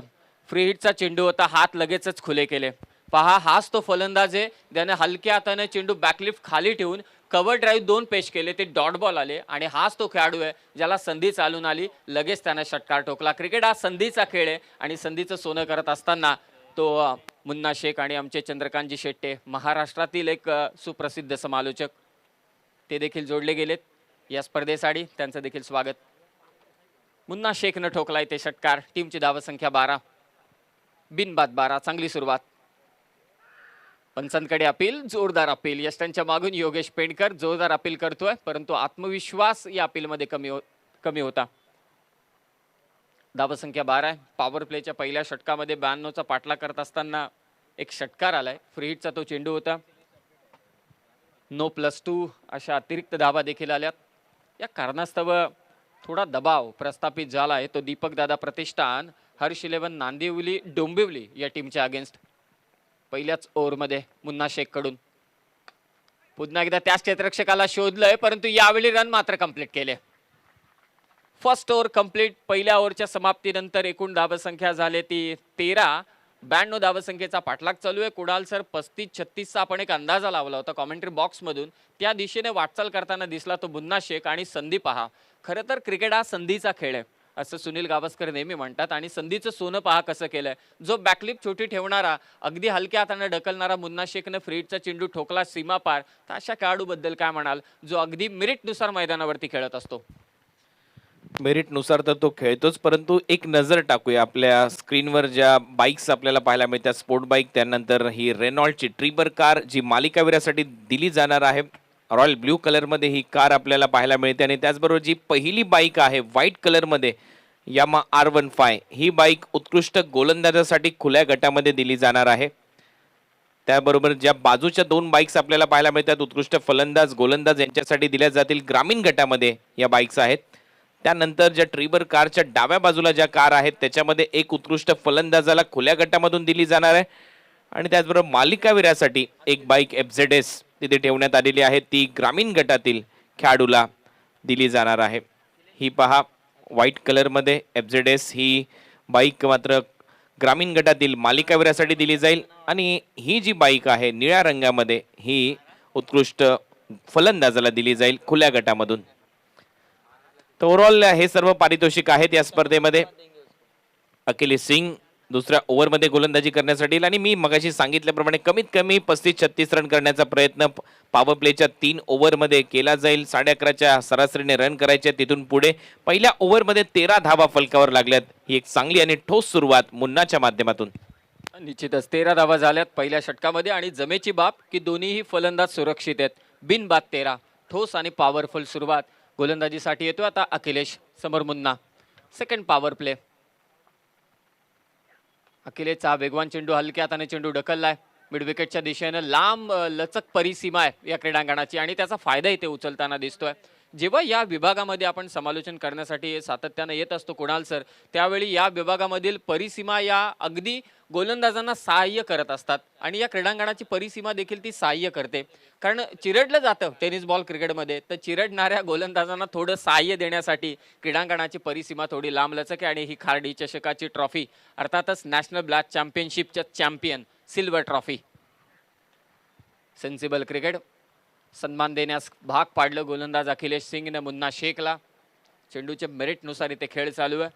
B: फ्री हिटचा चेंडू होता, हात लगेचच खुले केले. पहा, हाच तो फलंदाज आहे ज्याने हलक्या हाताने चेंडू बॅकलिफ्ट खाली ठेवून कव्हर ड्राईव्ह 2 पेश केले, ते डॉट बॉल आले आणि हाच तो खेळाडू आहे ज्याला संधी चालून आली, लगेच त्याने षटकार ठोकला. क्रिकेट हा संधीचा खेळ आहे आणि संधीचं सोनं करत असताना तो मुन्ना शेख आणि आमचे चंद्रकांतजी शेट्टे, महाराष्ट्रातील एक सुप्रसिद्ध समालोचक, ते देखील जोडले गेलेत या स्पर्धेसाठी. त्यांचं देखील स्वागत. मुन्ना शेखनं ठोकलाय ते षटकार. टीमची धावसंख्या 12, बिनबाद 12. चांगली सुरुवात. पंचांकडे अपील, जोरदार अपील. यष्टांच्या मागून योगेश पेंडकर जोरदार अपील करतोय, परंतु आत्मविश्वास या अपीलमध्ये कमी होता. धावसंख्या 12 आहे. पॉवर प्लेच्या पहिल्या षटकामध्ये 92चा पाठलाग करत असताना एक षटकार आलाय. फ्री हिटचा तो चेंडू होता. नो +2 अशा अतिरिक्त धावा देखील आल्यात. या कारणास्तव थोडा दबाव प्रस्थापित झाला आहे, तो दीपक दादा प्रतिष्ठान, हर्ष 11 नांदिवली डोंबिवली या टीमच्या अगेन्स्ट. पहिल्याच ओव्हरमध्ये मुन्ना शेख कडून पुन्हा एकदा त्याच क्षेत्ररक्षकाला शोधलंय, परंतु यावेळी रन मात्र कंप्लीट केले. First over complete. पहिल्या ओव्हरच्या समाप्तीनंतर एकूण धावसंख्या झाली ती 13. 92 धावसंख्येचा पाठलाग चालू आहे. कुणाल सर, 35-36चा आपण एक अंदाजा लावला होता कॉमेंट्री बॉक्स मधून, त्या दिशेने वाटचाल करताना दिसला तो मुन्ना शेख. आणि संधी पहा, खरं तर क्रिकेट हा संधीचा खेळ आहे असं सुनील गावस्कर नेहमी म्हणतात, आणि संधीचं सोनं पहा कसं केलंय. जो बॅकलिप छोटी ठेवणारा, अगदी हलक्या हाताने ढकलणारा मुन्ना शेखनं फ्री हिटचा चेंडू ठोकला सीमा पार. तर अशा खेळाडूबद्दल काय म्हणाल, जो अगदी मेरिटनुसार मैदानावरती खेळत असतो?
C: मेरिटनुसार तर तो खेळतोच, परंतु एक नजर टाकूया आपल्या स्क्रीनवर ज्या बाईक्स आपल्याला पाहायला मिळतात. स्पोर्ट बाईक, त्यानंतर ही रेनॉल्डची ट्रिबर कार जी मालिकावीरासाठी दिली जाणार आहे. रॉयल ब्ल्यू कलरमध्ये ही कार आपल्याला पाहायला मिळते. आणि त्याचबरोबर जी पहिली बाईक आहे व्हाईट कलरमध्ये, यामा R15, ही बाईक उत्कृष्ट गोलंदाजासाठी खुल्या गटामध्ये दिली जाणार आहे. त्याबरोबर ज्या बाजूच्या 2 बाईक्स आपल्याला पाहायला मिळतात, उत्कृष्ट फलंदाज, गोलंदाज यांच्यासाठी दिल्या जातील ग्रामीण गटामध्ये या बाईक्स आहेत. त्यानंतर ज्या ट्रिबर कारच्या डाव्या बाजूला ज्या कार आहेत, त्याच्यामध्ये एक उत्कृष्ट फलंदाजाला खुल्या गटामधून दिली जाणार आहे. आणि त्याचबरोबर मालिकावीरासाठी एक बाईक FZS तिथे ठेवण्यात आलेली आहे, ती ग्रामीण गटातील खेळाडूला दिली जाणार आहे. ही पहा, व्हाईट कलरमध्ये FZS ही बाईक मात्र ग्रामीण गटातील मालिकावीरासाठी दिली जाईल. आणि ही जी बाईक आहे निळ्या रंगामध्ये, ही उत्कृष्ट फलंदाजाला दिली जाईल खुल्या गटामधून. तर ओव्हरऑल हे सर्व पारितोषिक आहेत या स्पर्धेमध्ये. अखिलेश सिंग दुसऱ्या ओव्हरमध्ये गोलंदाजी करण्यासाठी, आणि मी मगाशी सांगितल्याप्रमाणे कमीत कमी 35-36 रन करण्याचा प्रयत्न पॉवर प्लेच्या 3 ओव्हरमध्ये केला जाईल. 11.5च्या सरासरीने रन करायचे. तिथून पुढे पहिल्या ओव्हरमध्ये 13 धावा फलकावर लागल्यात. ही एक चांगली आणि ठोस सुरुवात मुन्नाच्या माध्यमातून.
B: निश्चितच 13 धावा झाल्यात पहिल्या षटकामध्ये, आणि जमेची बाब की दोन्हीही फलंदाज सुरक्षित आहेत. बिनबाद 13, ठोस आणि पॉवरफुल सुरुवात. गोलंदाजीसाठी येतो आता अखिलेश, समोर मुन्ना. Second power play. अखिलेशचा वेगवान चेंडू हलक्या हाताने चेंडू ढकललाय मिड विकेटच्या दिशेनं. लांब लचक परिसीमा आहे या क्रीडांगणाची आणि त्याचा फायदा इथे उचलताना दिसतोय. जेव्हा या विभागामध्ये आपण समालोचन करण्यासाठी सातत्यानं येत असतो कुणाल सर, त्यावेळी या विभागामधील परिसीमा या अगदी गोलंदाजांना सहाय्य करत असतात आणि या क्रीडांगणाची परिसीमा देखील ती सहाय्य करते. कारण चिरडलं जातं टेनिस बॉल क्रिकेटमध्ये, तर चिरडणाऱ्या गोलंदाजांना थोडं सहाय्य देण्यासाठी क्रीडांगणाची परिसीमा थोडी लांबलचक आहे. आणि ही खार्डी चषकाची ट्रॉफी, अर्थातच नॅशनल ब्लॅक चॅम्पियनशिपच्या champion silver trophy. Sensible cricket सन्मान देण्यास भाग पाडलं गोलंदाज अखिलेश सिंगने मुन्ना शेखला. चेंडूच्या मेरिटनुसार इथे खेळ चालू आहे.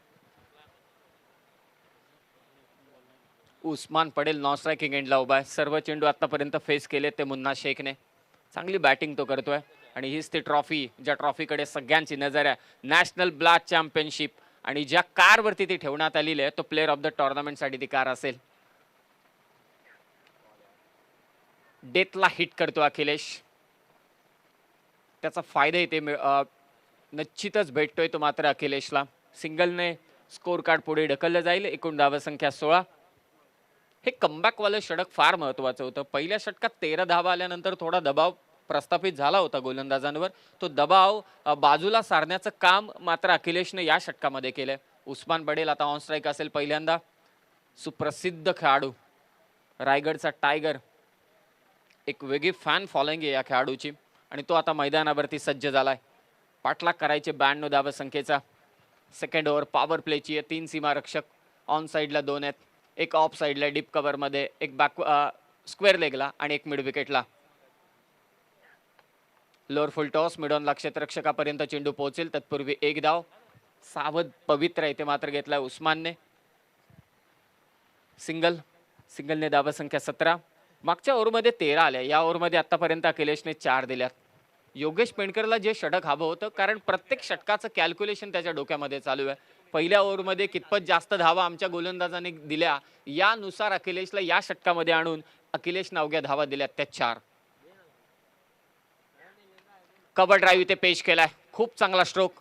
B: उस्मान पटेल नॉन स्ट्रायकिंग एंडला उभा आहे. सर्व चेंडू आतापर्यंत फेस केले ते मुन्ना शेखने. चांगली बॅटिंग तो करतोय आणि हीच ती ट्रॉफी ज्या ट्रॉफीकडे सगळ्यांची नजर आहे, नॅशनल ब्लॅक चॅम्पियनशिप. आणि ज्या कारवरती ती ठेवण्यात आलेली आहे तो प्लेअर ऑफ द टुर्नामेंटसाठी ती कार असेल. डेथला हिट करतो अखिलेश. त्याचा फायदा इथे निश्चितच भेटतोय तो मात्र अखिलेशला. सिंगलने स्कोर कार्ड पुढे ढकललं जाईल. एकूण धावसंख्या 16. हे कमबॅकवालं षटक फार महत्वाचं होतं. पहिल्या षटकात 13 धावा आल्यानंतर थोडा दबाव प्रस्थापित झाला होता गोलंदाजांवर. तो दबाव बाजूला सारण्याचं काम मात्र अखिलेशने या षटकामध्ये केलंय. उस्मान पटेल आता ऑन स्ट्राईक असेल पहिल्यांदा. सुप्रसिद्ध खेळाडू, रायगडचा टायगर. एक वेगळी फॅन फॉलोइंग आहे या खेळाडूची आणि तो आता मैदानावरती सज्ज झालाय. पाठलाग करायचे 92 धावसंख्येचा. सेकंड ओव्हर पॉवर प्लेची आहे. 3 सीमारक्षक ऑन साईडला 2 आहेत. एक ऑफ साईडला डीप कव्हरमध्ये, एक बॅक स्क्वेअर लेगला आणि एक मिड विकेटला. Lower full toss mid on क्षेत्ररक्षकापर्यंत चेंडू पोहोचेल तत्पूर्वी एक धाव. सावध पवित्र इथे मात्र घेतलाय उस्मानने. सिंगलने धावसंख्या 17. मागच्या ओव्हरमध्ये 13 आल्या. या ओव्हरमध्ये आतापर्यंत अखिलेशने 4 दिल्यात. योगेश पेंडकरला जे षटक हवं होतं, कारण प्रत्येक षटकाचं कॅल्क्युलेशन त्याच्या डोक्यामध्ये चालू आहे. पहिल्या ओव्हरमध्ये कितपत जास्त धावा आमच्या गोलंदाजाने दिल्या यानुसार अखिलेशला या षटकामध्ये आणून अखिलेशने अवघ्या धावा दिल्यात त्या 4. कव्हर ड्राईव्ह इथे पेश केलाय. खूप चांगला स्ट्रोक.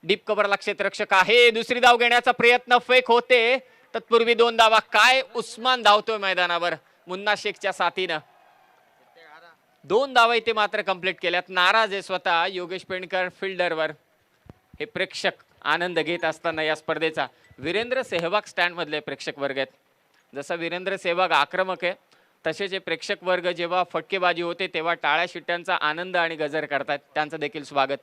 B: डीप कव्हरला क्षेत्ररक्षक आहे. दुसरी धाव घेण्याचा प्रयत्न फेक होते. तत्पूर्वी 2 धावा. काय उस्मान धावतोय मैदानावर मुन्ना शेखच्या साथीनं. 2 धावा इथे मात्र कंप्लीट केल्यात. नाराज आहे स्वतः योगेश पेंडकर फिल्डरवर. हे प्रेक्षक आनंद घेत असताना या स्पर्धेचा. वीरेंद्र सेहवाग स्टँड मधले प्रेक्षक वर्ग आहेत. जसा वीरेंद्र सेहवाग आक्रमक आहे, तसेच हे प्रेक्षक वर्ग जेव्हा फटकेबाजी होते तेव्हा टाळ्या शिट्ट्यांचा आनंद आणि गजर करतात. त्यांचं देखील स्वागत.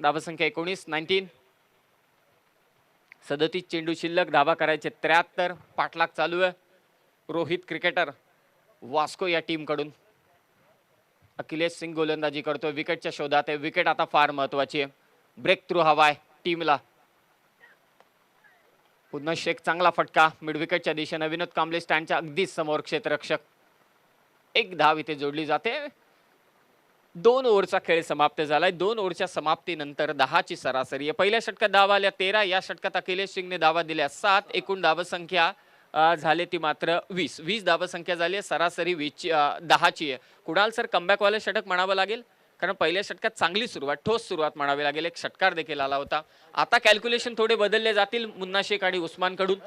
B: धावसंख्या 19. 37 चेंडू शिल्लक. धावा करायचे 73. पाठलाग चालू आहे रोहित क्रिकेटर वास्को या टीम कडून. अखिलेश सिंग गोलंदाजी करतोय. विकेटच्या शोधात आहे. विकेट आता फार महत्वाची आहे. ब्रेक थ्रू हवाय टीमला. पुन्हा शेख चांगला फटका मिड विकेटच्या दिशेने. विनोद कांबळे स्टँडच्या अगदीच समोर क्षेत्ररक्षक. एक धाव इथे जोडली जाते. 2 ओव्हरचा खेळ समाप्त झालाय. 2 ओव्हरच्या समाप्तीनंतर 10ची सरासरी आहे. पहिल्या षटकात धावा आल्या 13. या षटकात अखिलेश सिंगने धावा दिल्या 7. एकूण धावसंख्या झाले ती मात्र 20 धावसंख्या झाली आहे. सरासरी 10ची आहे. कुणाल सर कमबॅकवाले षटक म्हणावं लागेल, कारण पहिल्या षटकात चांगली सुरुवात, ठोस सुरुवात म्हणावी लागेल. एक षटकार देखील आला होता. आता कॅल्क्युलेशन थोडे बदलले जातील मुन्ना शेख आणि उस्मान कडून.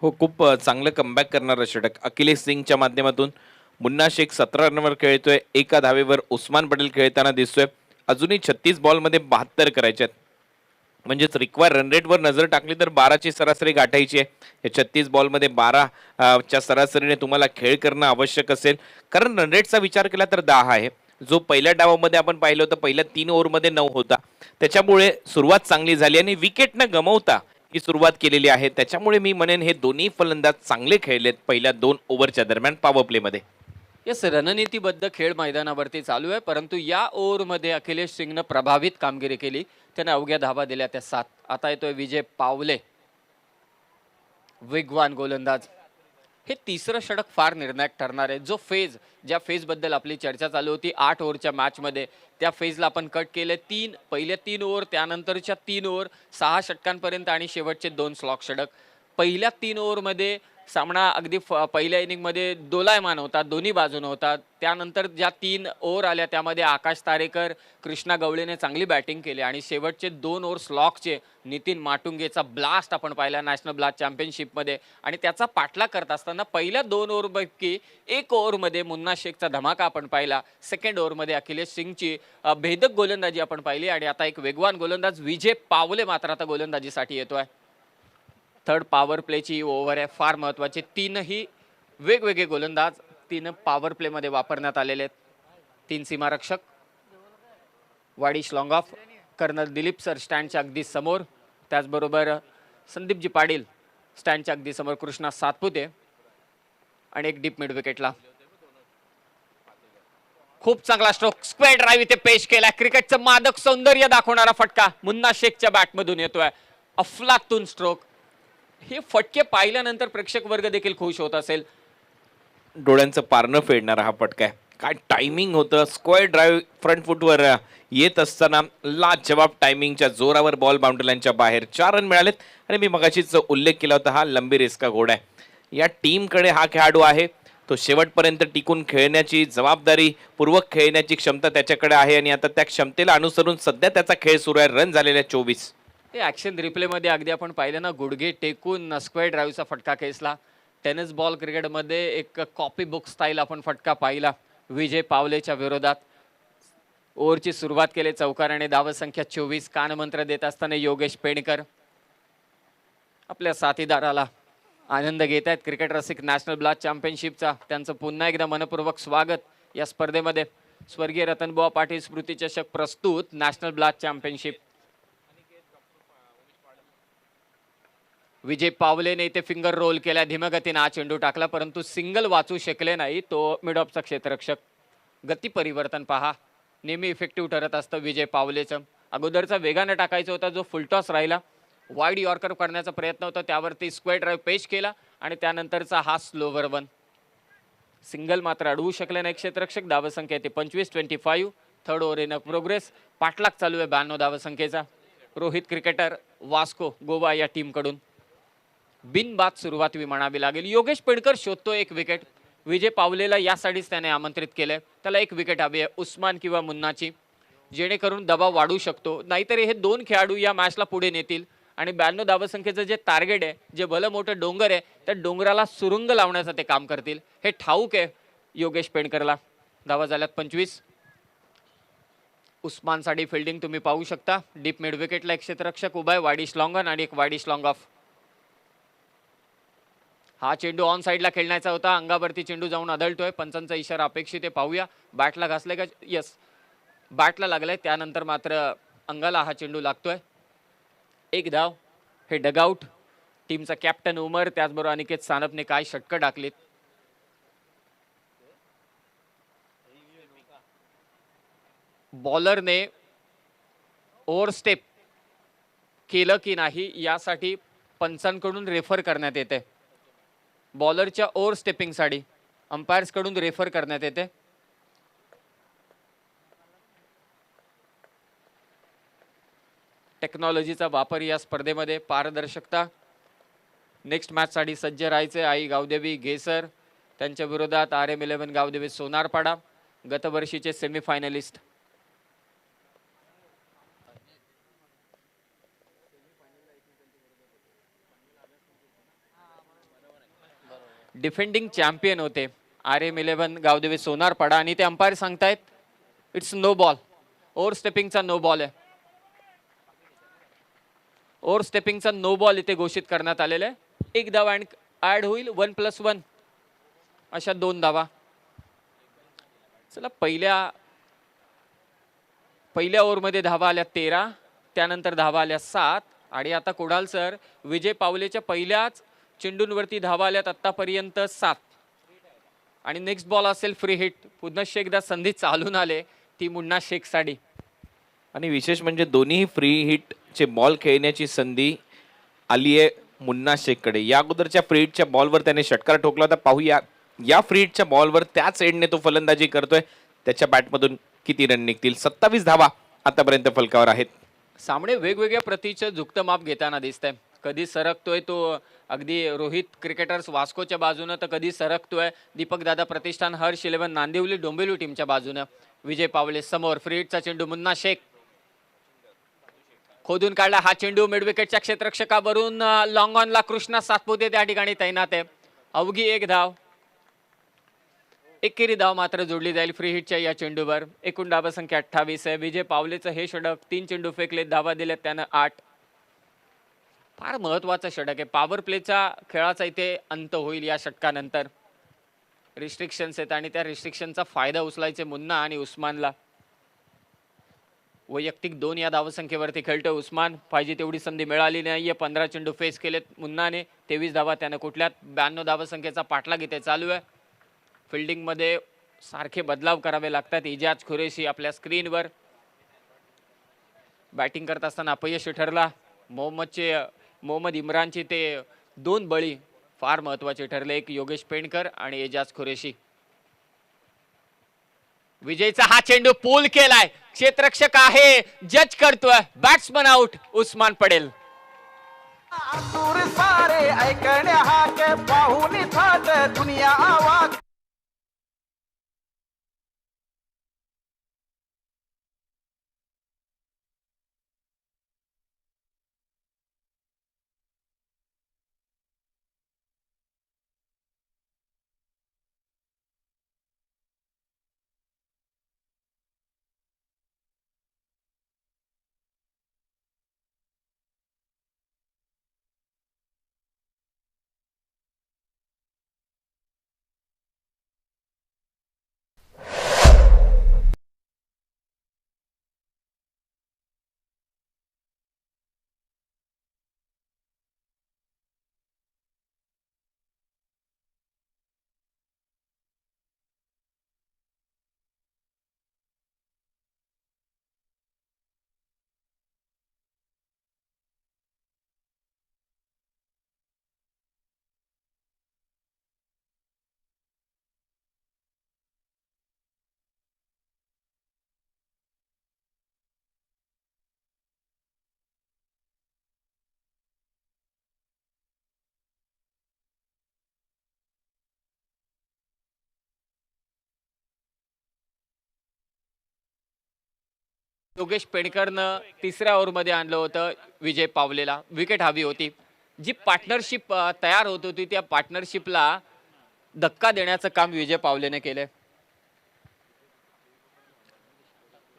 C: हो, खूप चांगलं कमबॅक करणारं षटक अखिलेश सिंगच्या माध्यमातून. मुन्ना शेख 17 रनवर खेळतोय. 1 धावेवर उस्मान पटेल खेळताना दिसतोय. अजूनही 36 बॉलमध्ये 72 करायचे आहेत. म्हणजेच रिक्वायर रन रेटवर नजर टाकली तर 12ची सरासरी गाठायची आहे. हे 36 बॉलमध्ये 12च्या सरासरीने तुम्हाला खेळ करणं आवश्यक असेल, कारण रन रेटचा विचार केला तर 10 आहे. जो पहिल्या डावामध्ये आपण पाहिलं होतं, पहिल्या 3 ओव्हरमध्ये 9 होता. त्याच्यामुळे सुरुवात चांगली झाली आणि विकेट न गमावता ही सुरुवात केलेली आहे. त्याच्यामुळे मी म्हणेन हे दोन्ही फलंदाज चांगले खेळलेत पहिल्या 2 ओव्हरच्या दरम्यान पॉवर प्लेमध्ये.
B: यस, रणनीतीबद्ध खेळ मैदानावरती चालू आहे, परंतु या ओव्हरमध्ये अखिलेश सिंगनं प्रभावित कामगिरी केली. त्याने अवघ्या धावा दिल्या त्या 7. आता येतोय विजय पावले, वेगवान गोलंदाज. हे तिसरं षटक फार निर्णायक ठरणार आहे. जो फेज, ज्या फेजबद्दल आपली चर्चा चालू होती 8 ओव्हरच्या मॅचमध्ये, त्या फेजला आपण कट केले. पहिल्या 3 ओव्हर, त्यानंतरच्या 3 ओव्हर, 6 षटकांपर्यंत आणि शेवटचे 2 स्लॉक षटक. पहिल्या 3 ओव्हरमध्ये सामना अगदी पहिल्या इनिंगमध्ये दोलायमान होता, दोन्ही बाजूने होता. त्यानंतर ज्या 3 ओव्हर आल्या त्यामध्ये आकाश तारेकर, कृष्णा गवळेने चांगली बॅटिंग केली आणि शेवटचे 2 ओव्हर स्लॉकचे नितीन माटुंगेचा ब्लास्ट आपण पाहिला नॅशनल ब्लास्ट चॅम्पियनशिपमध्ये आणि त्याचा पाठलाग करत असताना पहिल्या 2 ओव्हरपैकी 1 ओव्हरमध्ये मुन्ना शेखचा धमाका आपण पाहिला. सेकंड ओव्हरमध्ये अखिलेश सिंगची भेदक गोलंदाजी आपण पाहिली आणि आता एक वेगवान गोलंदाज विजय पावले मात्र आता गोलंदाजीसाठी येतोय. थर्ड पॉवर प्लेची ओव्हर आहे, फार महत्त्वाची. 3ही वेगवेगळे गोलंदाज 3 पॉवर प्लेमध्ये वापरण्यात आलेले आहेत. 3 सीमारक्षक, वाडिश long off, colonel Dilip sir स्टँडच्या अगदी समोर, त्याचबरोबर संदीपजी पाटील स्टँडच्या अगदी समोर, कृष्णा सातपुते आणि एक डीप मिड विकेटला. खूप चांगला स्ट्रोक, स्क्वेअर ड्राईव्ह इथे पेश केला. क्रिकेटचं मादक सौंदर्य दाखवणारा फटका मुन्ना शेखच्या बॅटमधून येतोय. अफलातून स्ट्रोक. हे फटके पाहिल्यानंतर प्रेक्षक वर्ग देखील खुश होत असेल.
C: डोळ्यांचं पारणं फेडणारा हा फटका आहे. काय टायमिंग होतं, स्क्वेअर ड्राईव्ह फ्रंट फुटवर येत असताना लाजवाब टायमिंगच्या जोरावर बॉल बाउंड्रीलाईनच्या बाहेर 4 रन मिळालेत. आणि मी मगाशीच उल्लेख केला होता, हा लंबी रेसका घोडा आहे. या टीमकडे हा खेळाडू आहे, तो शेवटपर्यंत टिकून खेळण्याची जबाबदारी, पूर्वक खेळण्याची क्षमता त्याच्याकडे आहे आणि आता त्या क्षमतेला अनुसरून सध्या त्याचा खेळ सुरू आहे. रन झालेले 24.
B: ते ॲक्शन रिप्लेमध्ये अगदी आपण पाहिलं ना, गुडघे टेकून स्क्वेअर ड्राईव्हचा फटका खेचला. टेनिस बॉल क्रिकेटमध्ये एक कॉपी बुक स्टाईल आपण फटका पाहिला विजय पावलेच्या विरोधात. ओव्हरची सुरुवात केली चौकाराने, धावसंख्या 24. कानमंत्र देत असताना योगेश पेडकर आपल्या साथीदाराला आनंद घेत आहेत. क्रिकेट रसिक नॅशनल ब्लास्ट चॅम्पियनशिपचा त्यांचं पुन्हा एकदा मनपूर्वक स्वागत या स्पर्धेमध्ये. स्वर्गीय रतनबुवा पाटील स्मृती चषक प्रस्तुत नॅशनल ब्लास्ट चॅम्पियनशिप. विजय पावलेने इथे फिंगर रोल केला, धीम्या हा चेंडू टाकला परंतु सिंगल वाचू शकले नाही तो मिड ऑफचा क्षेत्ररक्षक. गती परिवर्तन पहा, नेहमी इफेक्टिव्ह ठरत असतं विजय पावलेचं. अगोदरचा वेगाने टाकायचा होता जो फुलटॉस राहिला, वाईड यॉर्कर करण्याचा प्रयत्न होता, त्यावरती स्क्वेअर ड्राईव्ह पेश केला आणि त्यानंतरचा हा स्लोवर वन. सिंगल मात्र अडवू शकले नाही क्षेत्ररक्षक. धावसंख्या येते 25-25. Third over in progress. पाठलाग चालू आहे 92 धावसंख्येचा. रोहित क्रिकेटर वास्को गोवा या टीमकडून. बिनबाद सुरुवात म्हणावी लागेल. योगेश पेडकर शोधतो एक विकेट. विजय पावलेला यासाठीच त्याने आमंत्रित केलंय. त्याला एक विकेट हवी आहे उस्मान किंवा मुन्नाची, जेणेकरून दबाव वाढू शकतो. नाहीतर हे 2 खेळाडू या मॅचला पुढे नेतील आणि 92 धावसंख्येचं जे टार्गेट आहे, जे भलं मोठं डोंगर आहे, त्या डोंगराला सुरुंग लावण्याचं ते काम करतील. हे ठाऊक आहे योगेश पेडकरला. धावा झाल्यात 25. उस्मानसाठी फिल्डिंग तुम्ही पाहू शकता. डीप मिड विकेटला एक क्षेत्ररक्षक उभा आहे, वाडिश लॉंग ऑन आणि एक वाडिश लॉंग ऑफ. हा चेंडू ऑन साईडला खेळण्याचा होता, अंगावरती चेंडू जाऊन आदळतोय. पंचांचा इशारा अपेक्षित आहे, पाहूया. बॅटला घासलाय का? यस, बॅटला लागलाय. त्यानंतर मात्र अंगाला हा चेंडू लागतोय. एक धाव. हे डगआउट. टीमचा कॅप्टन उमर त्याचबरोबर अनिकेत सानपने काय षटकं टाकलीत. बॉलरने ओव्हरस्टेप केलं की नाही यासाठी पंचांकडून रेफर करण्यात येते. बॉलरच्या ओव्हर स्टेपिंगसाठी अंपायर्स कडून रेफर करण्यात येते. टेक्नॉलॉजीचा वापर या स्पर्धेमध्ये, पारदर्शकता. नेक्स्ट मॅचसाठी सज्ज राहायचे. आई गावदेवी गेसर त्यांच्या विरोधात RM11 गावदेवी सोनारपाडा, गतवर्षीचे सेमीफायनलिस्ट. डिफेंडिंग चॅम्पियन होते RM11 गावदेवी सोनारपाडा आणि ते अंपायर सांगतायत इट्स नो बॉल. ओव्हर स्टेपिंगचा नो बॉल आहे. ओव्हर स्टेपिंगचा नो बॉल इथे घोषित करण्यात आलेला आहे. एक धावा ऍड होईल. 1+1 अशा 2 धावा. चला, पहिल्या ओव्हरमध्ये धावा आल्या 13, त्यानंतर धावा आल्या 7 आणि आता कुडाल सर विजय पावलेच्या पहिल्याच चेंडूंवरती धावा आल्यात आतापर्यंत 7 आणि नेक्स्ट बॉल असेल फ्री हिट. पुन्हा एकदा संधी चालून आले ती मुन्ना शेखसाठी.
C: आणि विशेष म्हणजे दोन्ही फ्री हिटचे बॉल खेळण्याची संधी आली आहे मुन्ना शेखकडे. या अगोदरच्या फ्री हिटच्या बॉलवर त्याने षटकार ठोकला होता. पाहूया या फ्री हिटच्या बॉलवर त्याच एंडने तो फलंदाजी करतोय. त्याच्या बॅटमधून किती रन निघतील? 27 धावा आतापर्यंत फलकावर आहेत.
B: सामने वेगवेगळ्या प्रतीचं झुकतं माप घेताना दिसतंय. कधी सरकतोय तो अगदी रोहित क्रिकेटर्स वास्कोच्या बाजूनं, तर कधी सरकतोय दीपक दादा प्रतिष्ठान हर्ष 11 नांदिवली डोंबिवली टीमच्या बाजूनं. विजय पावले समोर, फ्री हिटचा चेंडू मुन्ना शेख खोदून काढला. हा चेंडू मिड विकेटच्या क्षेत्ररक्षकावरून लॉंग ऑनला कृष्णा सातपुते त्या ठिकाणी तैनात आहे. अवघी एक धाव, एकेरी धाव मात्र जोडली जाईल फ्री हिटच्या या चेंडूवर. एकूण धावा संख्या 28 आहे. विजय पावलेचं हे षटक, 3 चेंडू फेकले, धावा दिल्यात त्यानं 8. फार महत्वाचं षटक आहे. पॉवर प्लेचा खेळाचा इथे अंत होईल या षटकानंतर. रिस्ट्रिक्शन्स आहेत आणि त्या रिस्ट्रिक्शनचा फायदा उचलायचे मुन्ना आणि उस्मानला. वैयक्तिक 2 या धावसंख्येवरती खेळतोय उस्मान. पाहिजे तेवढी संधी मिळाली नाहीये. 15 चेंडू फेस केलेत मुन्नाने, 23 धावा त्यानं कुठल्यात. 92 धावसंख्येचा पाठलाग इथे चालू आहे. फिल्डिंगमध्ये सारखे बदलाव करावे लागतात. इजाज खुरेशी आपल्या स्क्रीनवर. बॅटिंग करत असताना अपयश ठरला. मोहम्मद इम्रानची ते 2 बळी फार महत्वाचे ठरले. एक योगेश पेंडकर आणि एजाज खुरेशी. विजयचा हा चेंडू पूल केलाय, क्षेत्ररक्षक आहे, जज करतोय, बॅट्समन आउट. उस्मान पडेल.
D: दूर सारे ऐकणे हाके पाहून थाट दुनिया आवाज.
B: योगेश पेडकरनं 3ऱ्या ओव्हरमध्ये आणलं होतं विजय पावलेला. विकेट हवी होती. जी पार्टनरशिप तयार होत होती त्या पार्टनरशिपला धक्का देण्याचं काम विजय पावलेने केलंय.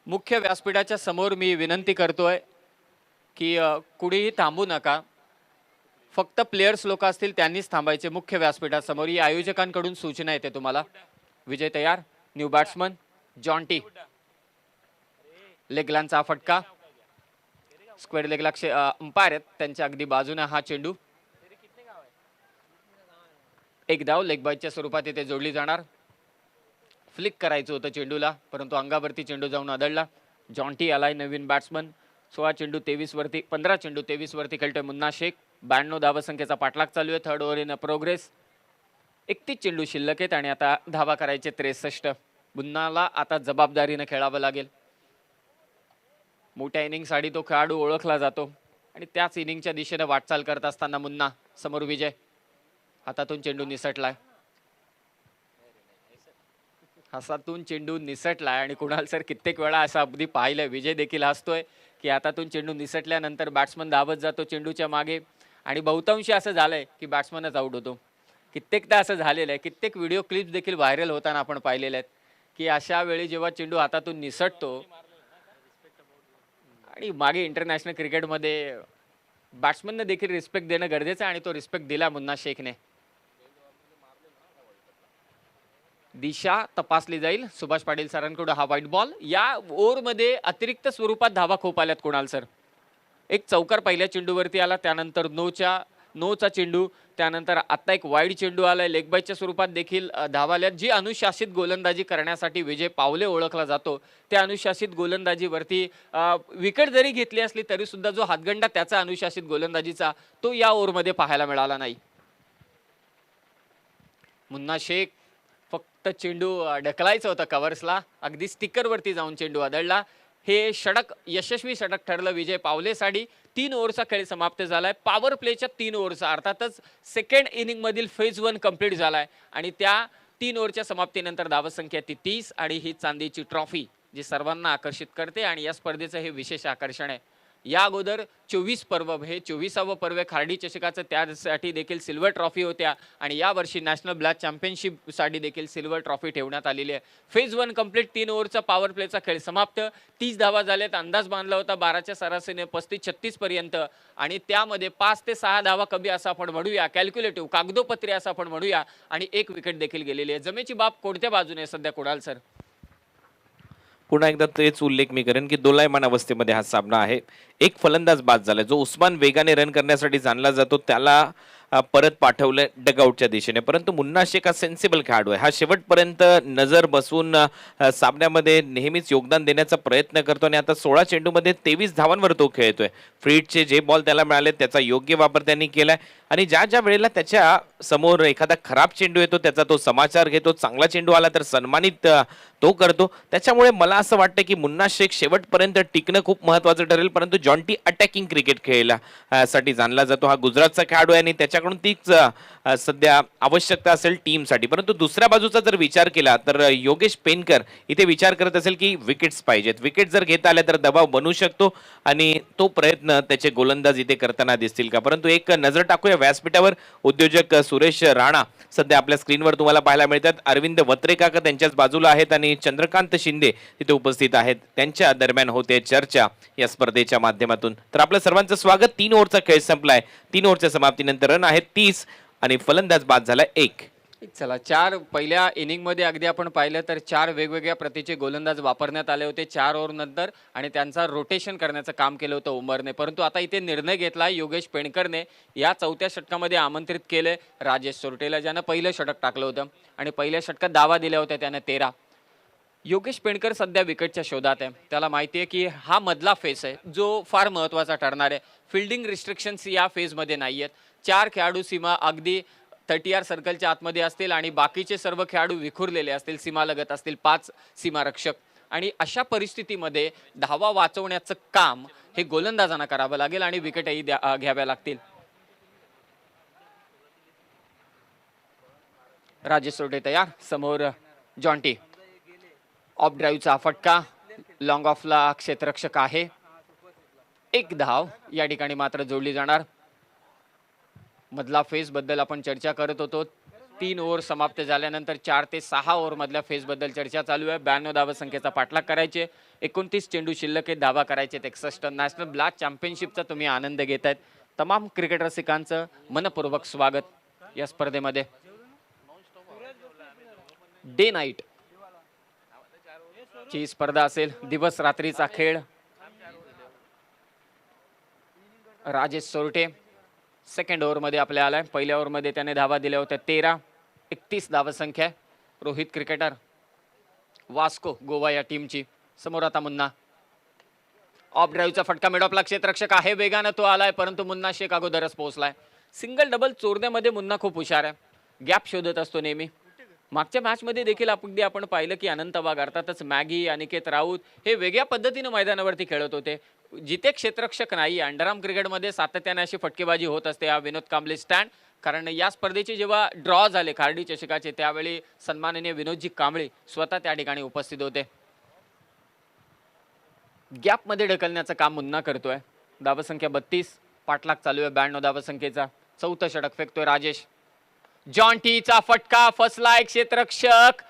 B: मुख्य व्यासपीठाच्या समोर मी विनंती करतोय की कुणीही थांबू नका. फक्त प्लेयर्स लोक असतील त्यांनीच थांबायचे मुख्य व्यासपीठासमोर. ही आयोजकांकडून सूचना येते तुम्हाला. विजय तयार. New batsman Jonty. लेगलांचा फटका. स्क्वेअर लेगला अंपायर आहेत त्यांच्या अगदी बाजूने हा चेंडू. एक धाव लेग बाईटच्या स्वरूपात इथे जोडली जाणार. फ्लिक करायचं होतं चेंडूला, परंतु अंगावरती चेंडू जाऊन आदळला. जॉन्टी आलाय नवीन बॅट्समन. 16 चेंडू 23 वरती 15 चेंडू 23 वरती खेळतोय मुन्ना शेख. 92 धावसंख्येचा पाठलाग चालू आहे. 3rd over in progress. 31 चेंडू शिल्लक आहेत आणि आता धावा करायचे 63. मुन्नाला आता जबाबदारीने खेळावं लागेल. मोठ्या इनिंगसाठी तो खेळाडू ओळखला जातो आणि त्याच इनिंगच्या दिशेने वाटचाल करत असताना मुन्ना. समोर विजय. हातातून चेंडू निसटलाय. हातातून चेंडू निसटलाय आणि कुणाल सर कित्येक वेळा असं अगदी पाहिलंय. विजय देखील हसतोय की हातातून चेंडू निसटल्यानंतर बॅट्समन धावत जातो चेंडूच्या मागे आणि बहुतांशी असं झालंय की बॅट्समनच आउट होतो. कित्येकदा असं झालेलं आहे. कित्येक व्हिडिओ क्लिप्स देखील व्हायरल होताना आपण पाहिलेले आहेत की अशा वेळी जेव्हा चेंडू हातातून निसटतो आणि मागे इंटरनॅशनल क्रिकेटमध्ये बॅट्समनने देखील रिस्पेक्ट देणं गरजेचं आहे आणि तो रिस्पेक्ट दिला मुन्ना शेखने. दिशा तपासली जाईल. सुभाष पाटील सरांकडून हा व्हाईट बॉल. या ओव्हरमध्ये अतिरिक्त स्वरूपात धावा खूप आल्यात कुणाल सर. एक चौकार पहिल्या चेंडूवरती आला, त्यानंतर नोचा चेंडू, त्यानंतर आता एक वाईड चेंडू आलाय. लेग बाईटच्या स्वरूपात देखील धावा आल्यात. जी अनुशासित गोलंदाजी करण्यासाठी विजय पावले ओळखला जातो त्या अनुशासित गोलंदाजीवरती विकेट जरी घेतली असली तरी सुद्धा जो हातगंडा त्याचा अनुशासित गोलंदाजीचा तो या ओव्हरमध्ये पाहायला मिळाला नाही. मुन्ना शेख फक्त चेंडू ढकलायचं होतं कव्हर्सला. अगदी स्टिकरवरती जाऊन चेंडू आदळला. हे षटक यशस्वी षटक ठरलं विजय पावलेसाठी. 3 ओव्हरचा खेळ समाप्त झालाय. पॉवर प्लेच्या 3 ओव्हरचा, अर्थातच सेकंड इनिंग मधील फेज 1 कंप्लीट झालाय आणि त्या 3 ओव्हरच्या समाप्तीनंतर धावसंख्या ती 30 आणि ही चांदीची ट्रॉफी जी सर्वांना आकर्षित करते आणि या स्पर्धेचं हे विशेष आकर्षण आहे. या अगोदर 24 पर्व, हे 24वा पर्व खार्डी चषकाचं, त्यासाठी देखील सिल्वर ट्रॉफी होत्या आणि यावर्षी नॅशनल ब्लॅक चॅम्पियनशिपसाठी देखील सिल्वर ट्रॉफी ठेवण्यात आलेली आहे. फेज 1 कंप्लीट, 3 ओव्हरचा पॉवर प्लेचा खेळ समाप्त. 30 धावा झाल्यात. अंदाज बांधला होता 12च्या सरासरीने 35-36 पर्यंत आणि त्यामध्ये 5 ते 6 धावा कमी असं आपण म्हणूया, कॅल्क्युलेटिव्ह कागदोपत्री असं आपण म्हणूया आणि 1 विकेट देखील गेलेली आहे. जमेची बाब कोणत्या बाजूने सध्या कुणाल सर?
C: पुन्हा एकदा तेच उल्लेख मी करेन की दोलायमान अवस्थेमध्ये हा सामना आहे. एक फलंदाज बाद झाला, जो उस्मान वेगाने रन करण्यासाठी जाणला जातो त्याला परत पाठवलं डगआउटच्या दिशेने. परंतु मुन्ना शेख हा सेन्सिबल खेळाडू आहे. हा शेवटपर्यंत नजर बसून सामन्यामध्ये नेहमीच योगदान देण्याचा प्रयत्न करतो आणि आता 16 चेंडूमध्ये 23 धावांवर तो खेळतोय. फ्रीटचे जे बॉल त्याला मिळाले त्याचा योग्य वापर त्यांनी केलाय आणि ज्या ज्या वेळेला त्याच्या समोर एखादा खराब चेंडू येतो त्याचा तो समाचार घेतो, चांगला चेंडू आला तर सन्मानित तो करतो. त्याच्यामुळे मला असं वाटतं की मुन्ना शेख शेवटपर्यंत टिकणं खूप महत्त्वाचं ठरेल. परंतु जॉन्टी अटॅकिंग क्रिकेट खेळायला साठी जाणला जातो. हा गुजरातचा खेळाडू आहे आणि त्याच्याकडून तीच सध्या आवश्यकता असेल टीमसाठी. परंतु दुसऱ्या बाजूचा जर विचार केला तर योगेश पेनकर इथे विचार करत असेल की विकेट्स पाहिजेत. विकेट जर घेता आल्या तर दबाव बनू शकतो आणि तो प्रयत्न त्याचे गोलंदाज इथे करताना दिसतील का. परंतु एक नजर टाकूया व्यासपीठावर. उद्योजक सुरेश राणा सध्या आपल्या स्क्रीनवर तुम्हाला पाहायला मिळतात. अरविंद वत्रेकाका त्यांच्याच बाजूला आहेत आणि चंद्रकांत शिंदे तिथे उपस्थित आहेत. त्यांच्या दरम्यान होते चर्चा या स्पर्धेच्या माध्यमातून. तर आपलं सर्वांचं स्वागत. 3 ओव्हरचा खेळ संपलाय. 3 ओव्हरच्या समाप्तीनंतर रन आहेत 30 आणि फलंदाज बाद झाला 1.
B: चला, 4 पहिल्या इनिंग मध्ये अगदी आपण पाहिलं तर 4 वेगवेगळ्या प्रतीचे गोलंदाज वापरण्यात आले होते 4 ओव्हर नंतर आणि त्यांचा रोटेशन करण्याचं काम केलं होतं उमरने. परंतु आता इथे निर्णय घेतला योगेश पेणकरने. या 4थ्या षटकामध्ये आमंत्रित केले राजेश सोरटेला, ज्यानं पहिलं षटक टाकलं होतं आणि पहिल्या षटकात धावा दिल्या होत्या त्याने 13. योगेश पेणकर सध्या विकेटच्या शोधात आहे. त्याला माहिती आहे की हा मधला फेज आहे जो फार महत्त्वाचा ठरणार आहे. फिल्डिंग रिस्ट्रिक्शन्स या फेजमध्ये नाही आहेत. 4 खेळाडू सीमा अगदी 30R सर्कलच्या आतमध्ये असतील आणि बाकीचे सर्व खेळाडू विखुरलेले असतील, सीमालगत असतील, 5 सीमारक्षक. आणि अशा परिस्थितीमध्ये धावा वाचवण्याचं काम हे गोलंदाजांना करावं लागेल आणि विकेटही घ्याव्या लागतील. राजेश सोरटे तयार. समोर जॉन्टी. ऑफ ड्राईव्हचा फटका, लॉंग ऑफला क्षेत्ररक्षक आहे. 1 धाव या ठिकाणी मात्र जोडली जाणार. मधला फेज बद्दल आपण चर्चा करत होतो. 3 ओव्हर समाप्त झाल्यानंतर 4 ते 6 ओव्हर मधल्या फेज बद्दल चर्चा चालू आहे. 92 धावा संख्येचा पाठलाग करायचे. 29 चेंडू शिल्लक आहेत. धावा करायचे 61. नॅशनल ब्लॅक चॅम्पियनशिपचा तुम्ही आनंद घेतायत. तमाम क्रिकेट रसिकांचं मनपूर्वक स्वागत या स्पर्धेमध्ये. डे नाईट ची स्पर्धा असेल, दिवस रात्रीचा खेळ. राजेश सोरटे सेकंड ओव्हरमध्ये आपल्या आलाय. पहिल्या ओव्हरमध्ये त्याने धावा दिल्या होत्या 13. 31 धावसंख्या आहे. रोहित क्रिकेटर वास्को गोवा या टीमची. समोर आता मुन्ना. ऑफ ड्राईव्हचा फटका, मिड ऑफला क्षेत्ररक्षक आहे. वेगानं तो आलाय परंतु मुन्ना शेख अगोदरच पोहोचलाय. सिंगल डबल चोरण्यामध्ये मुन्ना खूप हुशार आहे. गॅप शोधत असतो नेहमी. मागच्या मॅचमध्ये देखील आपण पाहिलं की अनंत वाघ अर्थातच मॅगी, अनिकेत राऊत हे वेगळ्या पद्धतीनं मैदानावरती खेळत होते. जिथे क्षेत्ररक्षक नाही, अंडरआर्म क्रिकेटमध्ये सातत्याने अशी फटकेबाजी होत असते. हा विनोद कांबळे स्टँड. कारण या स्पर्धेचे जेव्हा ड्रॉ झाले खार्डी चषकाचे त्यावेळी सन्माननीय विनोदजी कांबळे स्वतः त्या ठिकाणी उपस्थित होते. गॅपमध्ये ढकलण्याचं काम मुन्ना करतोय. धावसंख्या 32. पाठलाग चालू आहे 92 धावसंख्येचा. 4थं षटक फेकतोय राजेश. जॉन्टीचा फटका, फसलाय क्षेत्ररक्षक.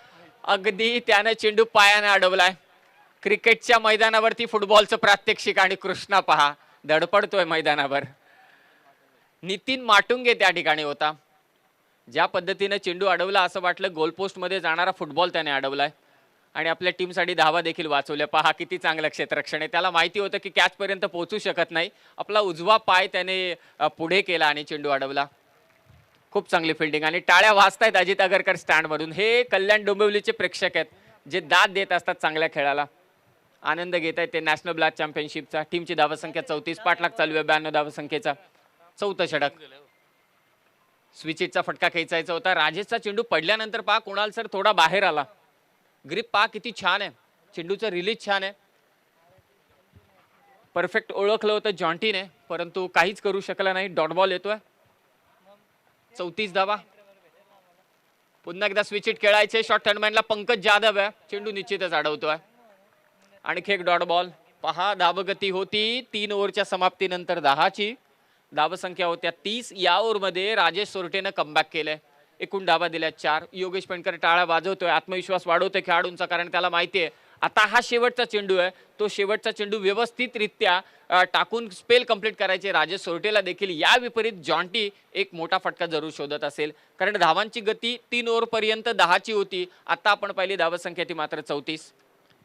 B: अगदी त्याने चेंडू पायाने अडवलाय. क्रिकेटच्या मैदानावरती फुटबॉलचं प्रात्यक्षिक आणि कृष्णा पहा धडपडतोय मैदानावर. नितीन माटुंगे त्या ठिकाणी होता. ज्या पद्धतीने चेंडू अडवला असं वाटलं गोलपोस्ट मध्ये जाणारा फुटबॉल त्याने अडवलाय आणि आपल्या टीमसाठी धावा देखील वाचवल्या. पहा किती चांगलं क्षेत्ररक्षण आहे. त्याला माहिती होतं की कॅच पर्यंत पोहोचू शकत नाही. आपला उजवा पाय त्याने पुढे केला आणि चेंडू अडवला. खूप चांगली फिल्डिंग आणि टाळ्या वाजतायत अजित आगरकर स्टँड मधून. हे कल्याण डोंबिवलीचे प्रेक्षक आहेत जे दाद देत असतात चांगल्या खेळाला. आनंद घेत आहेत ते नॅशनल ब्लॅक चॅम्पियनशिपचा. टीमची धावसंख्या 34. पाठलाग चालू आहे 92 धावसंख्येचा. 4थं षटक. स्विचिटचा फटका खेचायचा होता. राजेशचा चेंडू पडल्यानंतर पहा कुणाल सर थोडा बाहेर आला. ग्रिप पहा किती छान आहे. चेंडूचं रिलीज छान आहे. परफेक्ट ओळखलं होतं जॉन्टीने, परंतु काहीच करू शकला नाही. डॉट बॉल येतोय. 34 धावा. पुन्हा एकदा स्विच हिट खेळायचे. शॉर्ट थर्डमॅनला पंकज जाधव आहे. चेंडू निश्चितच अडवतोय. आणखी एक डॉट बॉल. पहा धावगती होती 3 ओव्हरच्या समाप्तीनंतर 10ची. धावसंख्या होत्या 30. या ओव्हरमध्ये राजेश सोरटेनं कमबॅक केलंय. एकूण धावा दिल्या 4. योगेश पेंडकर टाळ्या वाजवतोय. आत्मविश्वास वाढवतोय खेळाडूंचा, कारण त्याला माहिती आहे आता हा शेवटचा चेंडू आहे. तो शेवटचा चेंडू व्यवस्थितरित्या टाकून स्पेल कंप्लीट करायचे. राजेश सोरटेला देखील या विपरीत जॉन्टी एक मोठा फटका जरूर शोधत असेल, कारण धावांची गती 3 ओव्हरपर्यंत 10ची होती. आता आपण पाहिली धावसंख्या ती मात्र 34.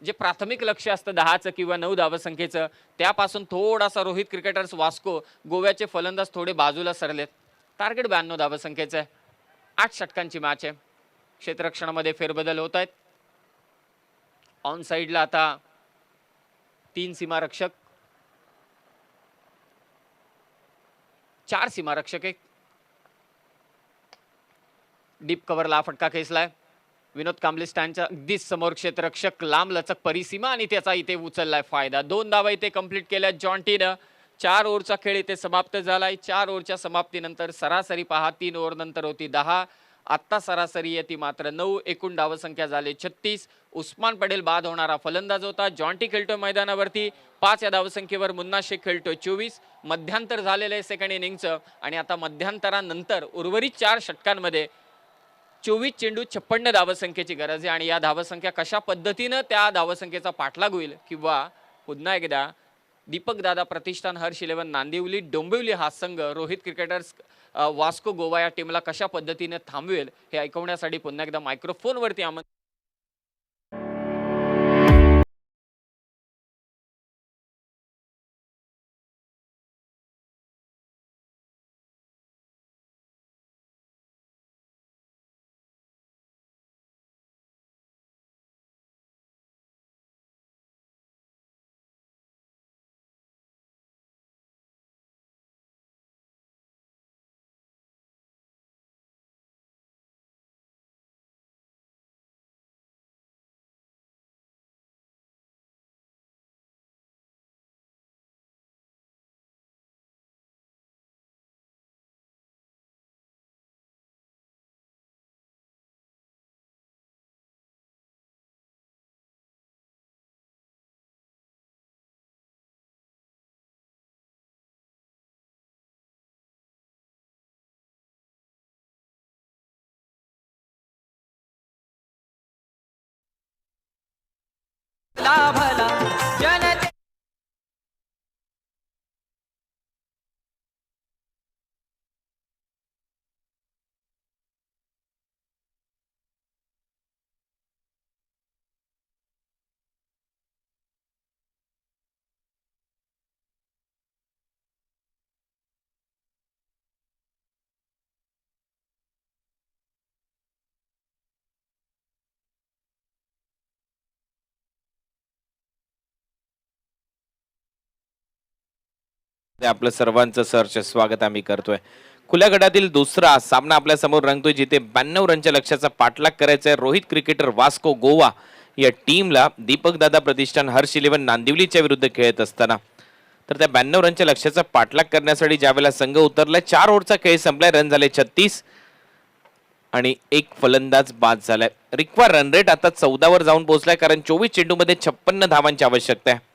B: जे प्राथमिक लक्ष असतं 10चं किंवा 9 धावसंख्येचं, त्यापासून थोडासा रोहित क्रिकेटर्स वास्को गोव्याचे फलंदाज थोडे बाजूला सरलेत. टार्गेट 92 धावसंख्येचं आहे. 8 षटकांची मॅच आहे. क्षेत्ररक्षणामध्ये फेरबदल होत आहेत. ऑन साइडला आता 3 सीमारक्षक, 4 सीमारक्षक. एक डीप कव्हरला फटका खेचलाय. विनोद कांबळे स्टँडच्या अगदी समोर क्षेत्ररक्षक, लांब लचक परिसीमा आणि त्याचा इथे उचललाय फायदा. 2 धावा इथे कंप्लीट केल्या जॉन्टीनं. 4 ओव्हरचा खेळ इथे समाप्त झालाय. 4 ओव्हरच्या समाप्तीनंतर सरासरी पहा 3 ओव्हर नंतर होती 10, आत्ता सरासरी आहे ती मात्र 9. एकूण धावसंख्या झाली 36. उस्मान पटेल बाद होणारा फलंदाज होता. जॉन्टी खेळतोय मैदानावरती 5 या धावसंख्येवर. मुन्ना शेख खेळतोय 24. मध्यांतर झालेलं आहे सेकंड इनिंगचं, आणि आता मध्यांतरानंतर उर्वरित 4 षटकांमध्ये 24 चेंडू 56 धावसंख्येची गरज आहे. आणि या धावसंख्या कशा पद्धतीनं त्या धावसंख्येचा पाठलाग होईल, किंवा पुन्हा एकदा दीपक दादा प्रतिष्ठान, हर्ष 11 नांदिवली, डोंबिवली हा संघ रोहित क्रिकेटर्स वास्को गोवा या टीमला कशा पद्धतीने थांबवेल हे ऐकवण्यासाठी पुन्हा एकदा मायक्रोफोनवरती
C: आपलं सर्वांचं सहर्ष स्वागत आम्ही करतोय. खुल्या गटातील दुसरा सामना आपल्या समोर रंगतोय, जिथे 92 रनच्या लक्ष्याचा पाठलाग करायचा आहे रोहित क्रिकेटर वास्को गोवा या टीमला. दीपक दादा प्रतिष्ठान हर्ष 11 नांदिवलीच्या विरुद्ध खेळत असताना, तर त्या 92 रनच्या लक्ष्याचा पाठलाग करण्यासाठी ज्यावेळेला संघ उतरलाय, 4 ओव्हरचा खेळ संपलाय. रन झाले 36 आणि एक फलंदाज बाद झालाय. रिक्वायर रन रेट आता 14 वर जाऊन पोहोचलाय, कारण 24 चेंडूमध्ये 56 धावांची आवश्यकता आहे.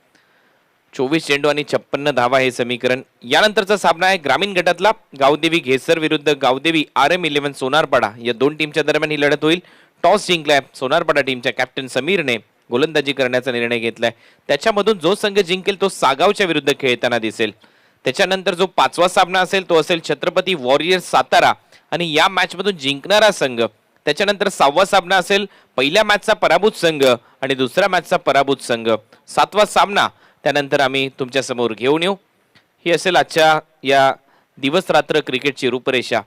C: 24 चेंडू आणि 56 धावा हे समीकरण. यानंतरचा सामना आहे ग्रामीण गटातला, गावदेवी घेसर विरुद्ध गावदेवी RM11 सोनारपाडा या 2 टीमच्या दरम्यान ही लढत होईल. टॉस जिंकलाय सोनारपाडा टीमच्या कॅप्टन समीरने गोलंदाजी करण्याचा निर्णय घेतलाय. त्याच्यामधून जो संघ जिंकेल तो सागावच्या विरुद्ध खेळताना दिसेल. त्याच्यानंतर जो 5वा सामना असेल तो असेल छत्रपती वॉरियर्स सातारा, आणि या मॅच मधून जिंकणारा संघ. त्याच्यानंतर 6वा सामना असेल पहिल्या मॅचचा पराभूत संघ आणि दुसऱ्या मॅचचा पराभूत संघ. 7वा सामना त्यानंतर आम्ही तुमच्या समोर घेऊन येऊ. ही असेल आजच्या या दिवस रात्र क्रिकेटची रूपरेषा.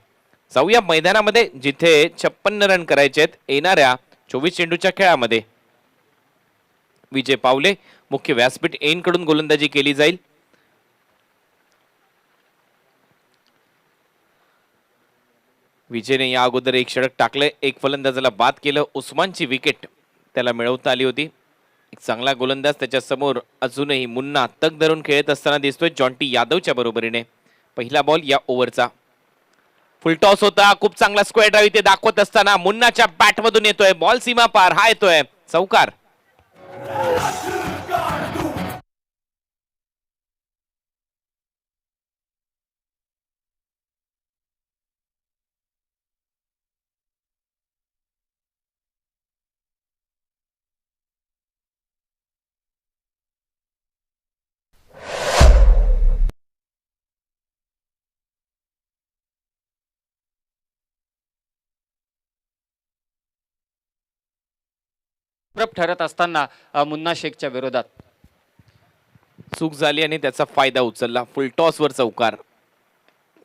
C: जाऊया मैदानामध्ये, जिथे 56 रन करायचे आहेत येणाऱ्या 24 चेंडूच्या खेळामध्ये. विजय पावले मुख्य व्यासपीठ एन कडून गोलंदाजी केली जाईल. विजयने या अगोदर एक षटक टाकले, एक फलंदाजाला बाद केलं. उस्मानची विकेट त्याला मिळवता आली होती. एक चांगला गोलंदाज त्याच्या समोर अजूनही मुन्ना तग धरून खेळत असताना दिसतोय जॉन्टी यादवच्या बरोबरीने. पहिला बॉल या ओव्हरचा. फुल टॉस होता, खूप चांगला स्क्वेअर ड्राईव्ह इथे दाखवत असताना मुन्नाच्या बॅट मधून येतोय बॉल, सीमा पार, हा येतोय चौकार.
B: ठरत असताना मुन्ना शेखच्या विरोधात
C: चूक झाली आणि त्याचा फायदा उचलला. फुल टॉस वर चौकार.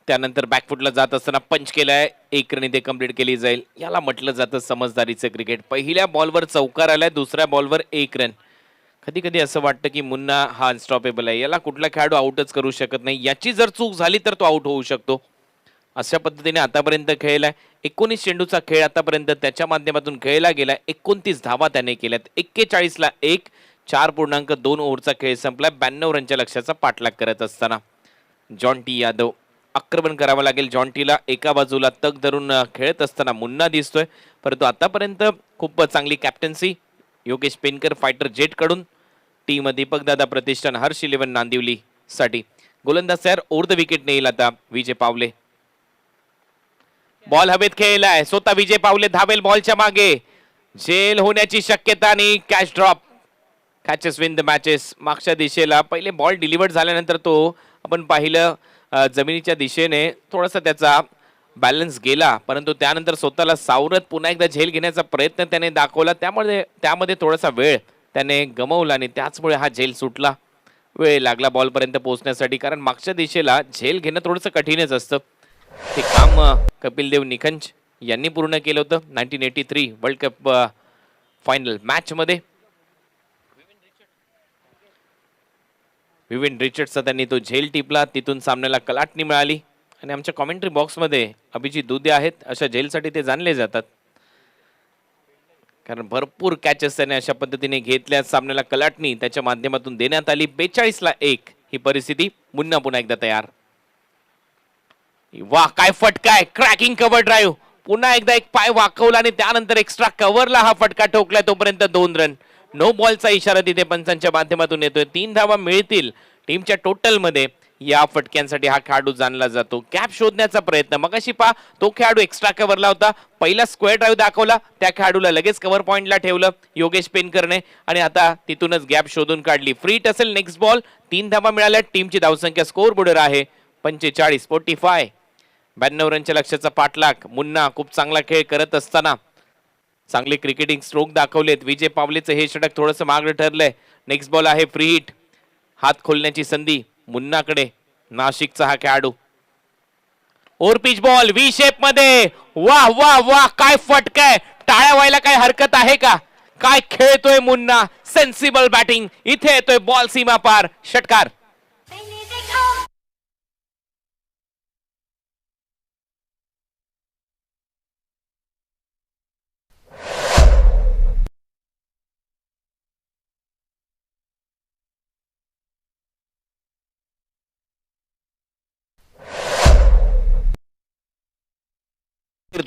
C: त्यानंतर बॅकफुटला जात असताना पंच केलाय, एक रन इथे कंप्लीट केली जाईल. याला म्हटलं जातं समजदारीचं क्रिकेट. पहिल्या बॉलवर चौकार आलाय, दुसऱ्या बॉलवर एक रन. कधी कधी असं वाटतं की मुन्ना हा अनस्टॉपेबल आहे, याला कुठला खेळाडू आउटच करू शकत नाही. याची जर चूक झाली तर तो आउट होऊ शकतो. अशा पद्धतीने आतापर्यंत खेळलाय. 19 चेंडूचा खेळ आतापर्यंत त्याच्या माध्यमातून खेळला गेलाय. 29 धावा त्याने केल्यात. 41ला 1, 4.2 ओव्हरचा खेळ संपला. 92 रनच्या लक्ष्याचा पाठलाग करत असताना जॉन्टी यादव. आक्रमण करावं लागेल जॉन्टीला. एका बाजूला तग धरून खेळत असताना मुन्ना दिसतोय, परंतु आतापर्यंत खूप चांगली कॅप्टन्सी योगेश पेनकर फायटर जेट कडून. टीम दीपक दादा प्रतिष्ठान हर्ष 11 नांदिवली साठी. गोलंदाज तयार. ओव्हर द विकेट नेईल आता विजय पावले. बॉल हवेत खेळलाय, स्वतः विजय पावले धावेल बॉलच्या मागे. झेल होण्याची शक्यता आणि catch drop. Catches win the matches. मागच्या दिशेला पहिले बॉल डिलिव्हर्ड झाल्यानंतर तो आपण पाहिलं जमिनीच्या दिशेने थोडासा त्याचा बॅलन्स गेला, परंतु त्यानंतर स्वतःला सावरत पुन्हा एकदा झेल घेण्याचा प्रयत्न त्याने दाखवला. त्यामध्ये थोडासा वेळ त्याने गमावला आणि त्याचमुळे हा झेल सुटला. वेळ लागला बॉलपर्यंत पोहोचण्यासाठी, कारण मागच्या दिशेला झेल घेणं थोडंसं कठीणच असतं. ते काम कपिल देव निखंज यांनी पूर्ण केलं होतं 1983 वर्ल्ड कप फायनल मॅच मध्ये. विविन रिचर्डचा त्यांनी तो झेल टिपला, तिथून सामन्याला कलाटणी मिळाली. आणि आमच्या कॉमेंट्री बॉक्समध्ये अभिजित दुधे आहेत, अशा झेलसाठी ते जाणले जातात, कारण भरपूर कॅचेस त्याने अशा पद्धतीने घेतल्या. सामन्याला कलाटणी त्याच्या माध्यमातून देण्यात आली. 42ला 1 ही परिस्थिती. मुन्ना पुन्हा एकदा तयार. वाह, काय फटका आहे. Cracking cover drive. पुन्हा एकदा एक पाय वाकवला आणि त्यानंतर एक्स्ट्रा कव्हरला हा फटका ठोकलाय. तोपर्यंत 2 रन. नो बॉलचा इशारा तिथे पंचांच्या माध्यमातून येतोय. 3 धावा मिळतील टीमच्या टोटल मध्ये. या फटक्यांसाठी हा खेळाडू जाणला जातो. गॅप शोधण्याचा प्रयत्न. मगाशी पहा, तो खेळाडू एक्स्ट्रा कव्हरला होता, पहिला स्क्वेअर ड्राईव्ह दाखवला, त्या खेळाडूला लगेच कव्हर पॉइंटला ठेवलं योगेश पेनकरने आणि आता तिथूनच गॅप शोधून काढली. फ्रीट असेल नेक्स्ट बॉल. 3 धावा मिळाल्या. टीमची धावसंख्या स्कोअर बोर्डर आहे 45-45. 92 रनच्या लक्ष्याचा पाठलाग. मुन्ना खूप चांगला खेळ करत असताना चांगले क्रिकेटिंग स्ट्रोक दाखवलेत. विजय पावलेचं हे षटक थोडंसं मागं ठरलंय. नेक्स्ट बॉल आहे फ्री हिट. हात खोलण्याची संधी मुन्नाकडे. नाशिकचा हा खेळाडू. Over pitch ball V shape मध्ये. वाह वाह वाह, काय फटकाय. टाळ्या व्हायला काय हरकत आहे का. काय खेळतोय मुन्ना. Sensible batting. इथे येतोय बॉल सीमा पार. षटकार.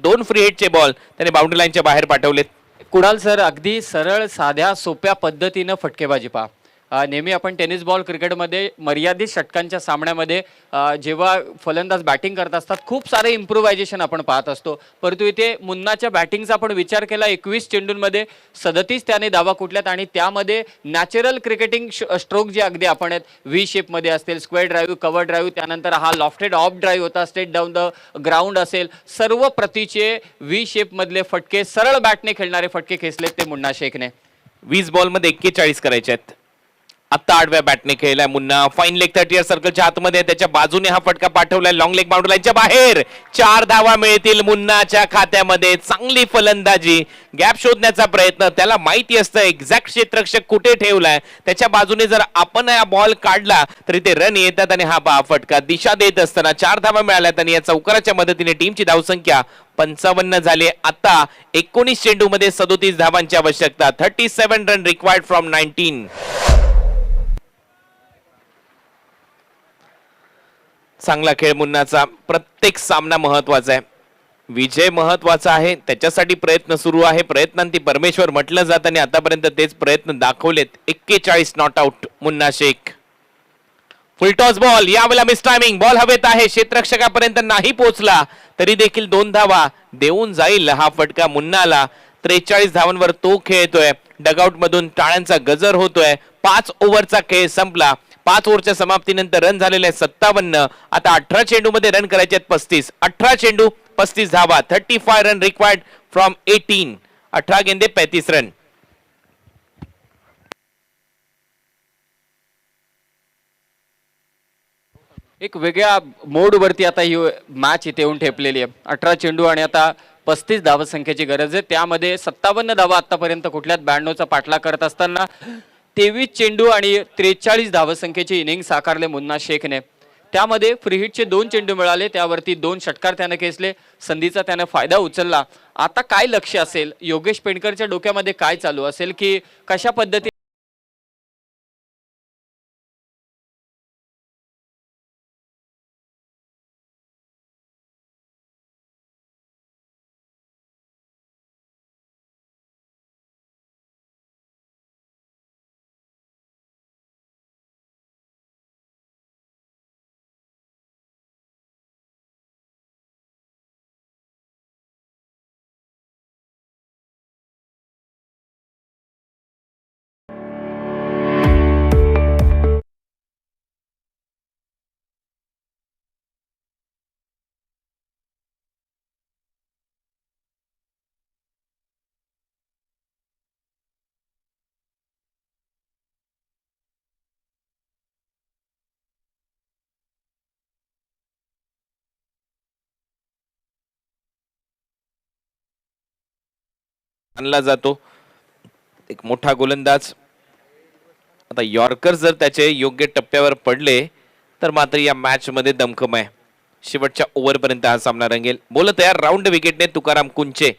C: दोन फ्री हिटचे बॉल त्याने बाउंड्री लाईनच्या बाहेर पाठवलेत.
B: कुणाल सर, अगदी सरळ साध्या सोप्या पद्धतीनं फटकेबाजी पहा. नेहमी आपण टेनिस बॉल क्रिकेटमध्ये मर्यादित षटकांच्या सामन्यामध्ये जेव्हा फलंदाज बॅटिंग करत असतात खूप सारे इम्प्रुव्हायझेशन आपण पाहत असतो, परंतु इथे मुन्नाच्या बॅटिंगचा आपण विचार केला. 21 चेंडूंमध्ये 37 त्याने धावा कुठल्यात आणि त्यामध्ये नॅचरल क्रिकेटिंग स्ट्रोक जे अगदी आपण आहेत व्ही शेपमध्ये असतील, स्क्वेअर ड्राईव्ह, कव्हर ड्राईव्ह, त्यानंतर हा लॉफ्टेड ऑफ ड्राईव्ह होता, स्ट्रेट डाऊन द ग्राउंड असेल, सर्व प्रतीचे व्ही शेपमधले फटके, सरळ बॅटने खेळणारे फटके खेचलेत ते मुन्ना शेखने.
C: 20 बॉलमध्ये 41 करायचे आहेत. आता आडव्या बॅटने खेळलाय मुन्ना. फाईन लेग 30 सर्कलच्या आतमध्ये, त्याच्या बाजूने हा फटका पाठवलाय लॉंग लेग बाउंड्री लाईनच्या बाहेर. 4 धावा मिळतील मुन्नाच्या खात्यामध्ये. चांगली फलंदाजी, गॅप शोधण्याचा प्रयत्न. त्याला माहिती असतं एक्झॅक्ट क्षेत्ररक्षक कुठे ठेवलाय. त्याच्या बाजूने जर आपण हा बॉल काढला तरी ते रन येतात आणि हा फटका दिशा देत असताना 4 धावा मिळाल्यात आणि या चौकाराच्या मदतीने टीमची धावसंख्या 55 झाली. आता 19 चेंडूमध्ये 37 धावांची आवश्यकता. 37 रन रिक्वायर्ड फ्रॉम 19. चांगला खेळ मुन्नाचा. प्रत्येक सामना महत्वाचा आहे, विजय महत्वाचा आहे, त्याच्यासाठी प्रयत्न सुरू आहे. प्रयत्नांती परमेश्वर म्हटलं जात आणि आतापर्यंत तेच प्रयत्न दाखवलेत. 41 not out Munna Shaikh. Full toss ball, यावेळेला मिस टायमिंग. बॉल हवेत आहे, क्षेत्ररक्षकापर्यंत नाही पोहोचला तरी देखील 2 धावा देऊन जाईल हा फटका मुन्नाला. 43 धावांवर तो खेळतोय. डगआउट मधून टाळ्यांचा गजर होतोय. 5 ओव्हरचा खेळ संपला. 5 ओव्हरच्या समाप्तीनंतर रन झालेले 57. आता 18 चेंडू मध्ये रन करायचे आहेत 35. 18 चेंडू 35 धावा. 35 रन रिक्वायर्ड फ्रॉम 18. 18 गेंदे 35 रन.
B: एक वेगळ्या मोडवरती आता ही मॅच इथे येऊन ठेपलेली आहे. 18 चेंडू आणि आता 35 धावसंख्येची गरज आहे. त्यामध्ये 57 धावा आतापर्यंत कुठल्याच 92चा पाठलाग करत असताना 23 चेंडू आणि 43 धावसंख्येची इनिंग साकारले मुन्ना शेखने. त्यामध्ये फ्रीहिटचे 2 चेंडू मिळाले, त्यावरती 2 षटकार त्याने खेचले. संधीचा त्याने फायदा उचलला. आता काय लक्ष असेल योगेश पेंडकरच्या डोक्यामध्ये, काय चालू असेल की कशा पद्धती
C: आणला जातो एक मोठा गोलंदाज. आता यॉर्कर जर त्याचे योग्य टप्प्यावर पडले तर मात्र या मॅच मध्ये दमखम आहे. शेवटच्या ओव्हर पर्यंत हा सामना रंगेल. बोल तयार राऊंड विकेटने तुकाराम कुंचे.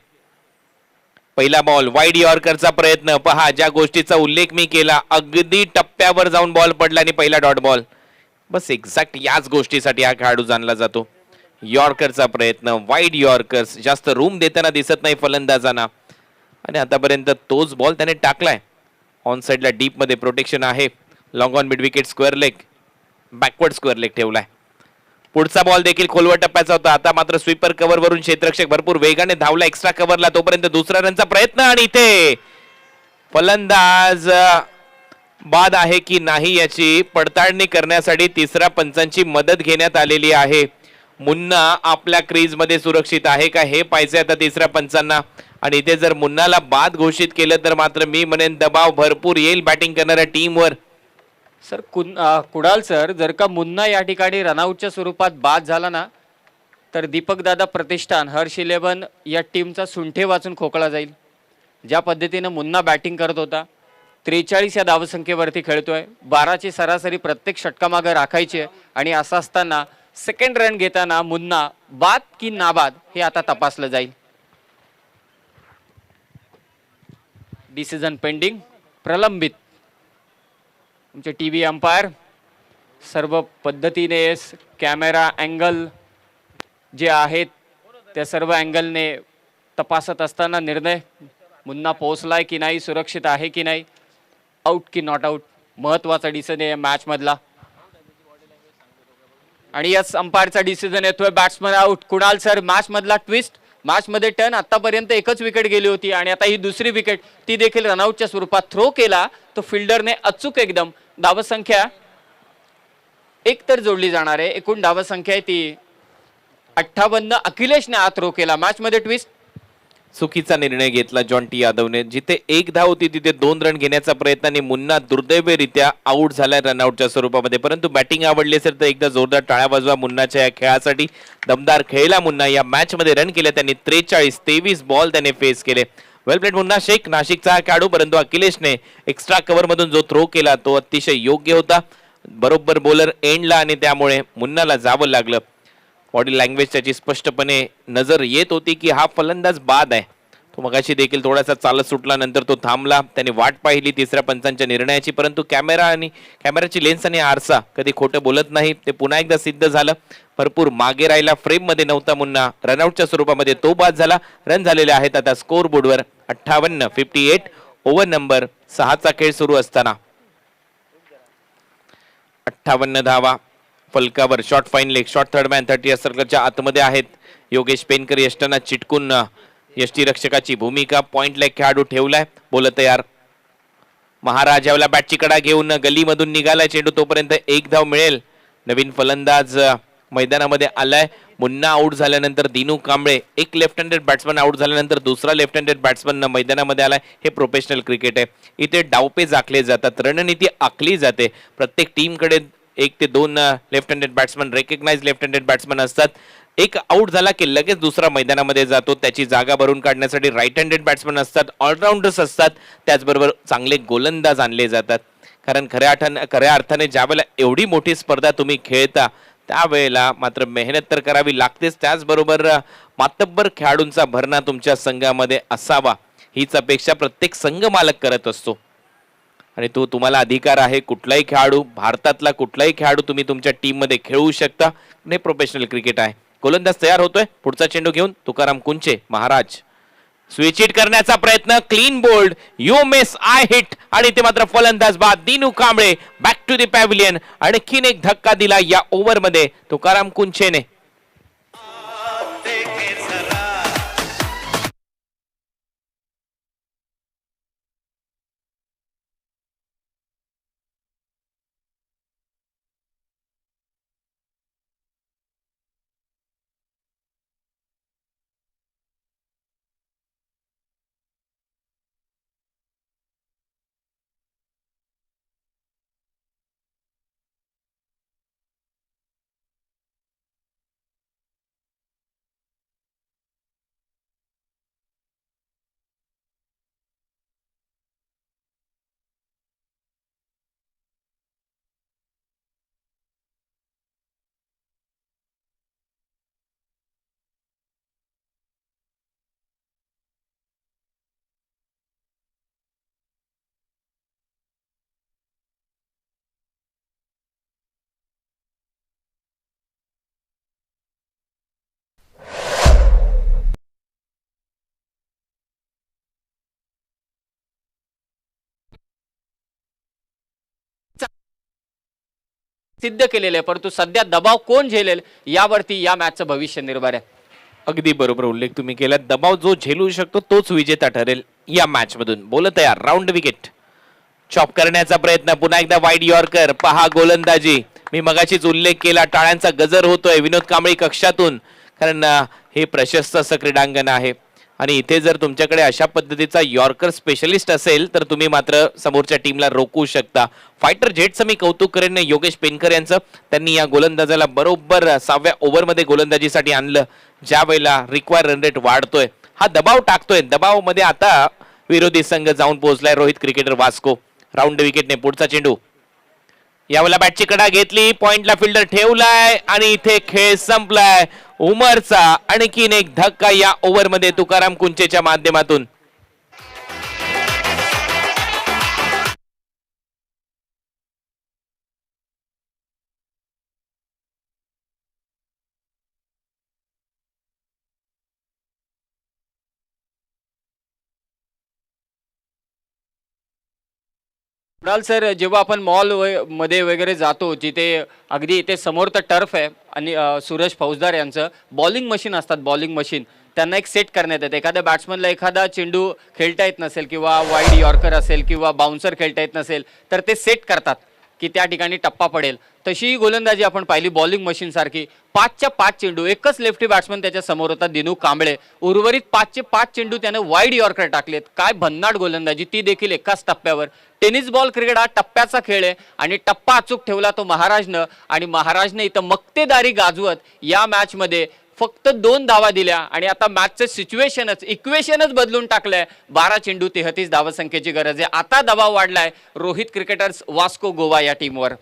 C: पहिला बॉल वाईड, यॉर्करचा प्रयत्न. पहा ज्या गोष्टीचा उल्लेख मी केला, अगदी टप्प्यावर जाऊन बॉल पडला आणि पहिला डॉट बॉल. बस एक्झॅक्ट याच गोष्टीसाठी हा खेळाडू जाणला जातो. यॉर्करचा प्रयत्न, वाईड यॉर्कर्स जास्त रूम देताना दिसत नाही फलंदाजांना आणि आतापर्यंत तोच बॉल त्याने टाकलाय. ऑन साइडला डीप मध्ये प्रोटेक्शन आहे. Long on mid wicket, square leg, backward square leg ठेवलाय. पुढचा बॉल देखील खोलवर टप्प्याचा होता. आता मात्र स्वीपर कव्हर वरून क्षेत्ररक्षक भरपूर वेगाने धावला एक्स्ट्रा कव्हरला. तोपर्यंत दुसरा रनचा प्रयत्न आणि इथे फलंदाज बाद आहे की नाही याची पडताळणी करण्यासाठी तिसऱ्या पंचांची मदत घेण्यात आलेली आहे. मुन्ना आपल्या क्रीज मध्ये सुरक्षित आहे का हे पाहायचे आता तिसऱ्या पंचांना. आणि इथे जर मुन्नाला बाद घोषित केलं तर मात्र मी म्हणेन दबाव भरपूर येईल बॅटिंग करणाऱ्या टीमवर.
B: सर कुणाल सर, जर का मुन्ना या ठिकाणी रनआउटच्या स्वरूपात बाद झाला ना तर दीपक दादा प्रतिष्ठान, हर्ष 11 या टीमचा सुंठे वाचून खोकला जाईल. ज्या पद्धतीनं मुन्ना बॅटिंग करत होता, 43 या धावसंख्येवरती खेळतोय, 12ची सरासरी प्रत्येक षटकामागे राखायची आहे आणि असं असताना सेकंड रन घेताना मुन्ना बाद की नाबाद हे आता तपासलं जाईल. डिसिजन पेंडिंग, प्रलंबित. तुमचे टीव्ही अंपायर सर्व पद्धतीने कॅमेरा अँगल जे आहेत त्या सर्व अँगलने तपासत असताना निर्णय मुन्ना पोहोचलाय की नाही, सुरक्षित आहे की नाही, आउट की नॉट आउट, महत्वाचा डिसिजन आहे मॅच मधला. आणि याच अंपायरचा डिसिजन येतोय batsman out. Kunal sir, match मधला ट्विस्ट, मॅच मध्ये टर्न. आतापर्यंत एकच विकेट गेली होती आणि आता ही दुसरी विकेट, ती देखील रनआउटच्या स्वरूपात थ्रो केला तो फिल्डरने अचूक एकदम. धावसंख्या 1 तर जोडली जाणार आहे. एकूण धावसंख्या आहे ती 58. अखिलेशने हा थ्रो केला. मॅच मध्ये ट्विस्ट
C: चुकीचा निर्णय घेतला जॉन टी यादवने. जिथे एक धाव होती तिथे 2 रन घेण्याचा प्रयत्न आणि मुन्ना दुर्दैवीरित्या आऊट झालाय रनआउटच्या स्वरूपामध्ये. परंतु बॅटिंग आवडली असेल तर एकदा जोरदार टाळ्या वाजवा मुन्नाच्या या खेळासाठी. दमदार खेळला मुन्ना. या मॅच मध्ये रन केले त्यांनी 43 बॉल त्याने फेस केले. वेल प्लेड मुन्ना शेख. नाशिकचा हा खेळाडू. परंतु अखिलेशने एक्स्ट्रा कव्हर मधून जो थ्रो केला तो अतिशय योग्य होता. बरोबर बॉलर एंडला आणि त्यामुळे मुन्नाला जावं लागलं. बॉडी लँग्वेज त्याची स्पष्टपणे नजर येत होती की हा फलंदाज बाद आहे. तो मगाशी देखील थोडासा चालत सुटला, नंतर तो थांबला. त्याने वाट पाहिली तिसऱ्या पंचांच्या निर्णयाची. परंतु कॅमेराची लेन्स आणि आरसा कधी खोटं बोलत नाही. ते पुन्हा एकदा सिद्ध झालं. भरपूर मागे राहिला. फ्रेम मध्ये नव्हता मुन्ना. रनआउटच्या स्वरूपामध्ये तो बाद झाला. रन झालेले आहेत आता स्कोर बोर्डवर 58. ओव्हर नंबर 6चा खेळ सुरू असताना 58 धावा फलकावर. Short fine leg. Short third man 30 सर्कलच्या आतमध्ये आहेत. योगेश पेनकर यष्टांना चिटकून यष्टीरक्षकाची भूमिका. पॉइंट लेग खेळाडू ठेवलाय. बोल तयार. महाराज यावला बॅटची कडा घेऊन गलीमधून निघालाय चेंडू. तोपर्यंत एक धाव मिळेल. नवीन फलंदाज मैदानामध्ये आलाय. मुन्ना आऊट झाल्यानंतर दिनू कांबळे, एक लेफ्ट हँडेड बॅट्समन आऊट झाल्यानंतर दुसरा लेफ्ट हँडेड बॅट्समन मैदानामध्ये आलाय. हे प्रोफेशनल क्रिकेट आहे. इथे डावपेच आखले जातात. रणनीती आखली जाते. प्रत्येक टीमकडे 1 ते 2 left handed batsman, recognise left handed batsman असतात. एक आऊट झाला की लगेच दुसरा मैदानामध्ये जातो. त्याची जागा भरून काढण्यासाठी राईट हँडेड बॅट्समन असतात, ऑलराऊंडर्स असतात. त्याचबरोबर चांगले गोलंदाज आणले जातात. कारण खऱ्या अर्थाने ज्यावेळेला एवढी मोठी स्पर्धा तुम्ही खेळता त्यावेळेला मात्र मेहनत तर करावी लागतेच. त्याचबरोबर मातब्बर खेळाडूंचा भरणा तुमच्या संघामध्ये असावा हीच अपेक्षा प्रत्येक संघ मालक करत असतो. आणि तुम्हाला अधिकार आहे. कुठलाही खेळाडू, भारतातला कुठलाही खेळाडू तुम्ही तुमच्या टीम मध्ये खेळवू शकता. हे प्रोफेशनल क्रिकेट आहे. गोलंदाज तयार होतोय. पुढचा चेंडू घेऊन तुकाराम कुंचे. महाराज स्विच हिट करण्याचा प्रयत्न. Clean bowled. You miss I hit. आणि ते मात्र फलंदाज बाद. Dinu Kamble back to the pavilion. आणखीन एक धक्का दिला या ओव्हर मध्ये तुकाराम कुंचेने.
B: सिद्ध केलेलं आहे. परंतु सध्या दबाव कोण झेलेल यावरती या मॅचचं भविष्य निर्भर आहे.
C: अगदी बरोबर उल्लेख तुम्ही केला. दबाव जो झेलू शकतो तोच विजेता ठरेल या मॅच मधून. बोल तयार. Round wicket. चॉप करण्याचा प्रयत्न. पुन्हा एकदा वाईड यॉर्कर. पहा गोलंदाजी. मी मगाशीच उल्लेख केला. टाळ्यांचा गजर होतोय विनोद कांबळे कक्षातून. कारण हे प्रशस्त असं क्रीडांगण आहे आणि इथे जर तुमच्याकडे अशा पद्धतीचा यॉर्कर स्पेशलिस्ट असेल तर तुम्ही मात्र समोरच्या टीमला रोखू शकता. फायटर जेटचं मी कौतुक करेन योगेश पेनकर यांचं. त्यांनी या गोलंदाजाला बरोबर 6व्या ओव्हरमध्ये गोलंदाजीसाठी आणलं ज्या वेळेला रिक्वायर रन रेट वाढतोय. हा दबाव टाकतोय. दबाव मध्ये आता विरोधी संघ जाऊन पोहोचलाय. रोहित क्रिकेटर वास्को. राऊंड विकेटने पुढचा चेंडू. यावेळेला बॅटची कडा घेतली. पॉइंटला फिल्डर ठेवलाय आणि इथे खेळ संपलाय. उमरचा आणखीन एक धक्का या ओव्हरमध्ये तुकाराम कुंचेच्या माध्यमातून.
B: कुणाल सर, जेव्हा आपण मॉल मध्ये वगैरे जातो जिथे अगदी इथे समोर तर टर्फ आहे आणि सूरज फौजदार यांचं बॉलिंग मशीन असतात. बॉलिंग मशीन त्यांना एक सेट करण्यात येते. एखाद्या बॅट्समनला एखादा चेंडू खेळता येत नसेल किंवा वाईड यॉर्कर असेल किंवा बाउन्सर खेळता येत नसेल तर ते सेट करतात की त्या ठिकाणी टप्पा पडेल, तशी ही गोलंदाजी आपण पाहिली बॉलिंग मशीन सारखी. 5च्या 5 चेंडू, एकच लेफ्टी बॅट्समन त्याच्या समोर होता दिनू कांबळे, उर्वरित 5चे 5 चेंडू त्याने वाईड यॉर्कर टाकलेत. काय भन्नाट गोलंदाजी, ती देखील एकाच टप्प्यावर. टेनिस बॉल क्रिकेट हा टप्प्याचा खेळ आहे आणि टप्पा अचूक ठेवला तो महाराजनं, आणि महाराजने इथं मक्तेदारी गाजवत या मॅचमध्ये फक्त 2 धावा दिल्या आणि आता मॅचचं इक्वेशनच बदलून टाकलंय. 12 चेंडू 33 धावसंख्येची गरज आहे. आता दबाव वाढलाय रोहित क्रिकेटर्स वास्को गोवा या टीमवर.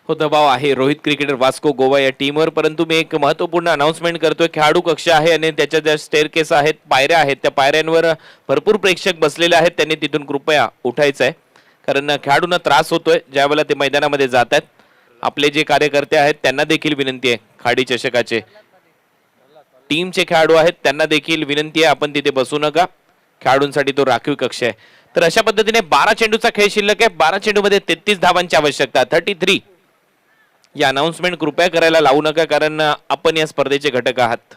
C: हो, दबाव आहे रोहित क्रिकेटर वास्को गोवा या टीमवर. परंतु मी एक महत्वपूर्ण अनाउन्समेंट करतोय. खेळाडू कक्ष आहे आणि त्याच्या ज्या स्टेअरकेस आहेत, पायऱ्या आहेत, त्या पायऱ्यांवर भरपूर प्रेक्षक बसलेले आहेत. त्यांनी तिथून कृपया उठायचं आहे, कारण खेळाडूंना त्रास होतोय ज्यावेळेला ते मैदानामध्ये जात आहेत. आपले जे कार्यकर्ते आहेत त्यांना देखील विनंती आहे, खाडी चषकाचे टीमचे खेळाडू आहेत त्यांना देखील विनंती आहे, आपण तिथे बसू नका. खेळाडूंसाठी तो राखीव कक्ष आहे. तर अशा पद्धतीने 12 चेंडूचा खेळ शिल्लक आहे. 12 चेंडूमध्ये 33 धावांची आवश्यकता, 33. या अनाउन्समेंट कृपया करायला लावू नका, कारण आपण या स्पर्धेचे घटक आहात.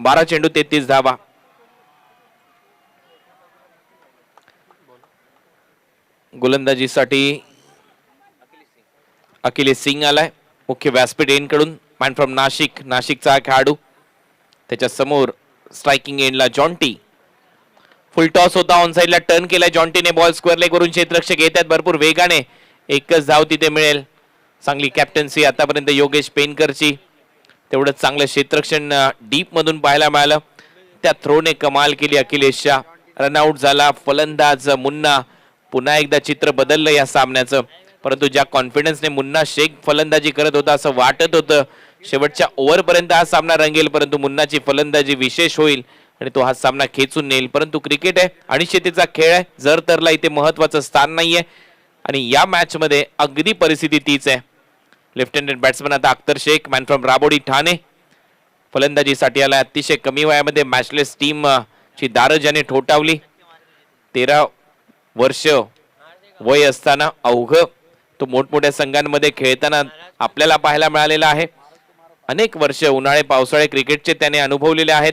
C: 12 चेंडू 33 धावा. गोलंदाजीसाठी अखिलेश सिंग आलाय मुख्य व्यासपीठ एंड कडून. मॅन फ्रॉम नाशिक, नाशिकचा खेळाडू. त्याच्या समोर स्ट्रायकिंग एंडला जॉन्टी. फुल टॉस होता, ऑन साइडला टर्न केलाय जॉन्टीने. बॉल स्क्वेअर लेग वरून क्षेत्ररक्षक येत आहेत भरपूर वेगाने. एकच धाव तिथे मिळेल. चांगली कॅप्टन्सी आतापर्यंत योगेश पेनकरची. तेवढंच चांगलं क्षेत्ररक्षण डीप मधून पाहायला मिळालं. त्या थ्रोने कमाल केली अखिलेशच्या. रनआउट झाला फलंदाज मुन्ना. पुन्हा एकदा चित्र बदललं या सामन्याचं. परंतु ज्या कॉन्फिडन्सने मुन्ना शेख फलंदाजी करत होता असं वाटत होतं शेवटच्या ओव्हरपर्यंत हा सामना रंगेल, परंतु मुन्नाची फलंदाजी विशेष होईल आणि तो हा सामना खेचून नेईल. परंतु क्रिकेट आहे, अनिश्चिततेचा खेळ आहे. जर तरला इथे महत्वाचं स्थान नाहीये आणि या मॅच मध्ये अगदी परिस्थिती तीच आहे. लेफ्ट हँडेड बॅट्समन आता अख्तर शेख, मॅन फ्रॉम राबोडी ठाणे, फलंदाजीसाठी आला. अतिशय कमी वयामध्ये मॅचलेस टीम ची दारं ज्याने ठोठावली. 13 वर्ष वय असताना अवघ तो मोठमोठ्या संघांमध्ये खेळताना आपल्याला पाहायला मिळालेला आहे. अनेक वर्ष उन्हाळे पावसाळे क्रिकेटचे त्याने अनुभवलेले आहेत.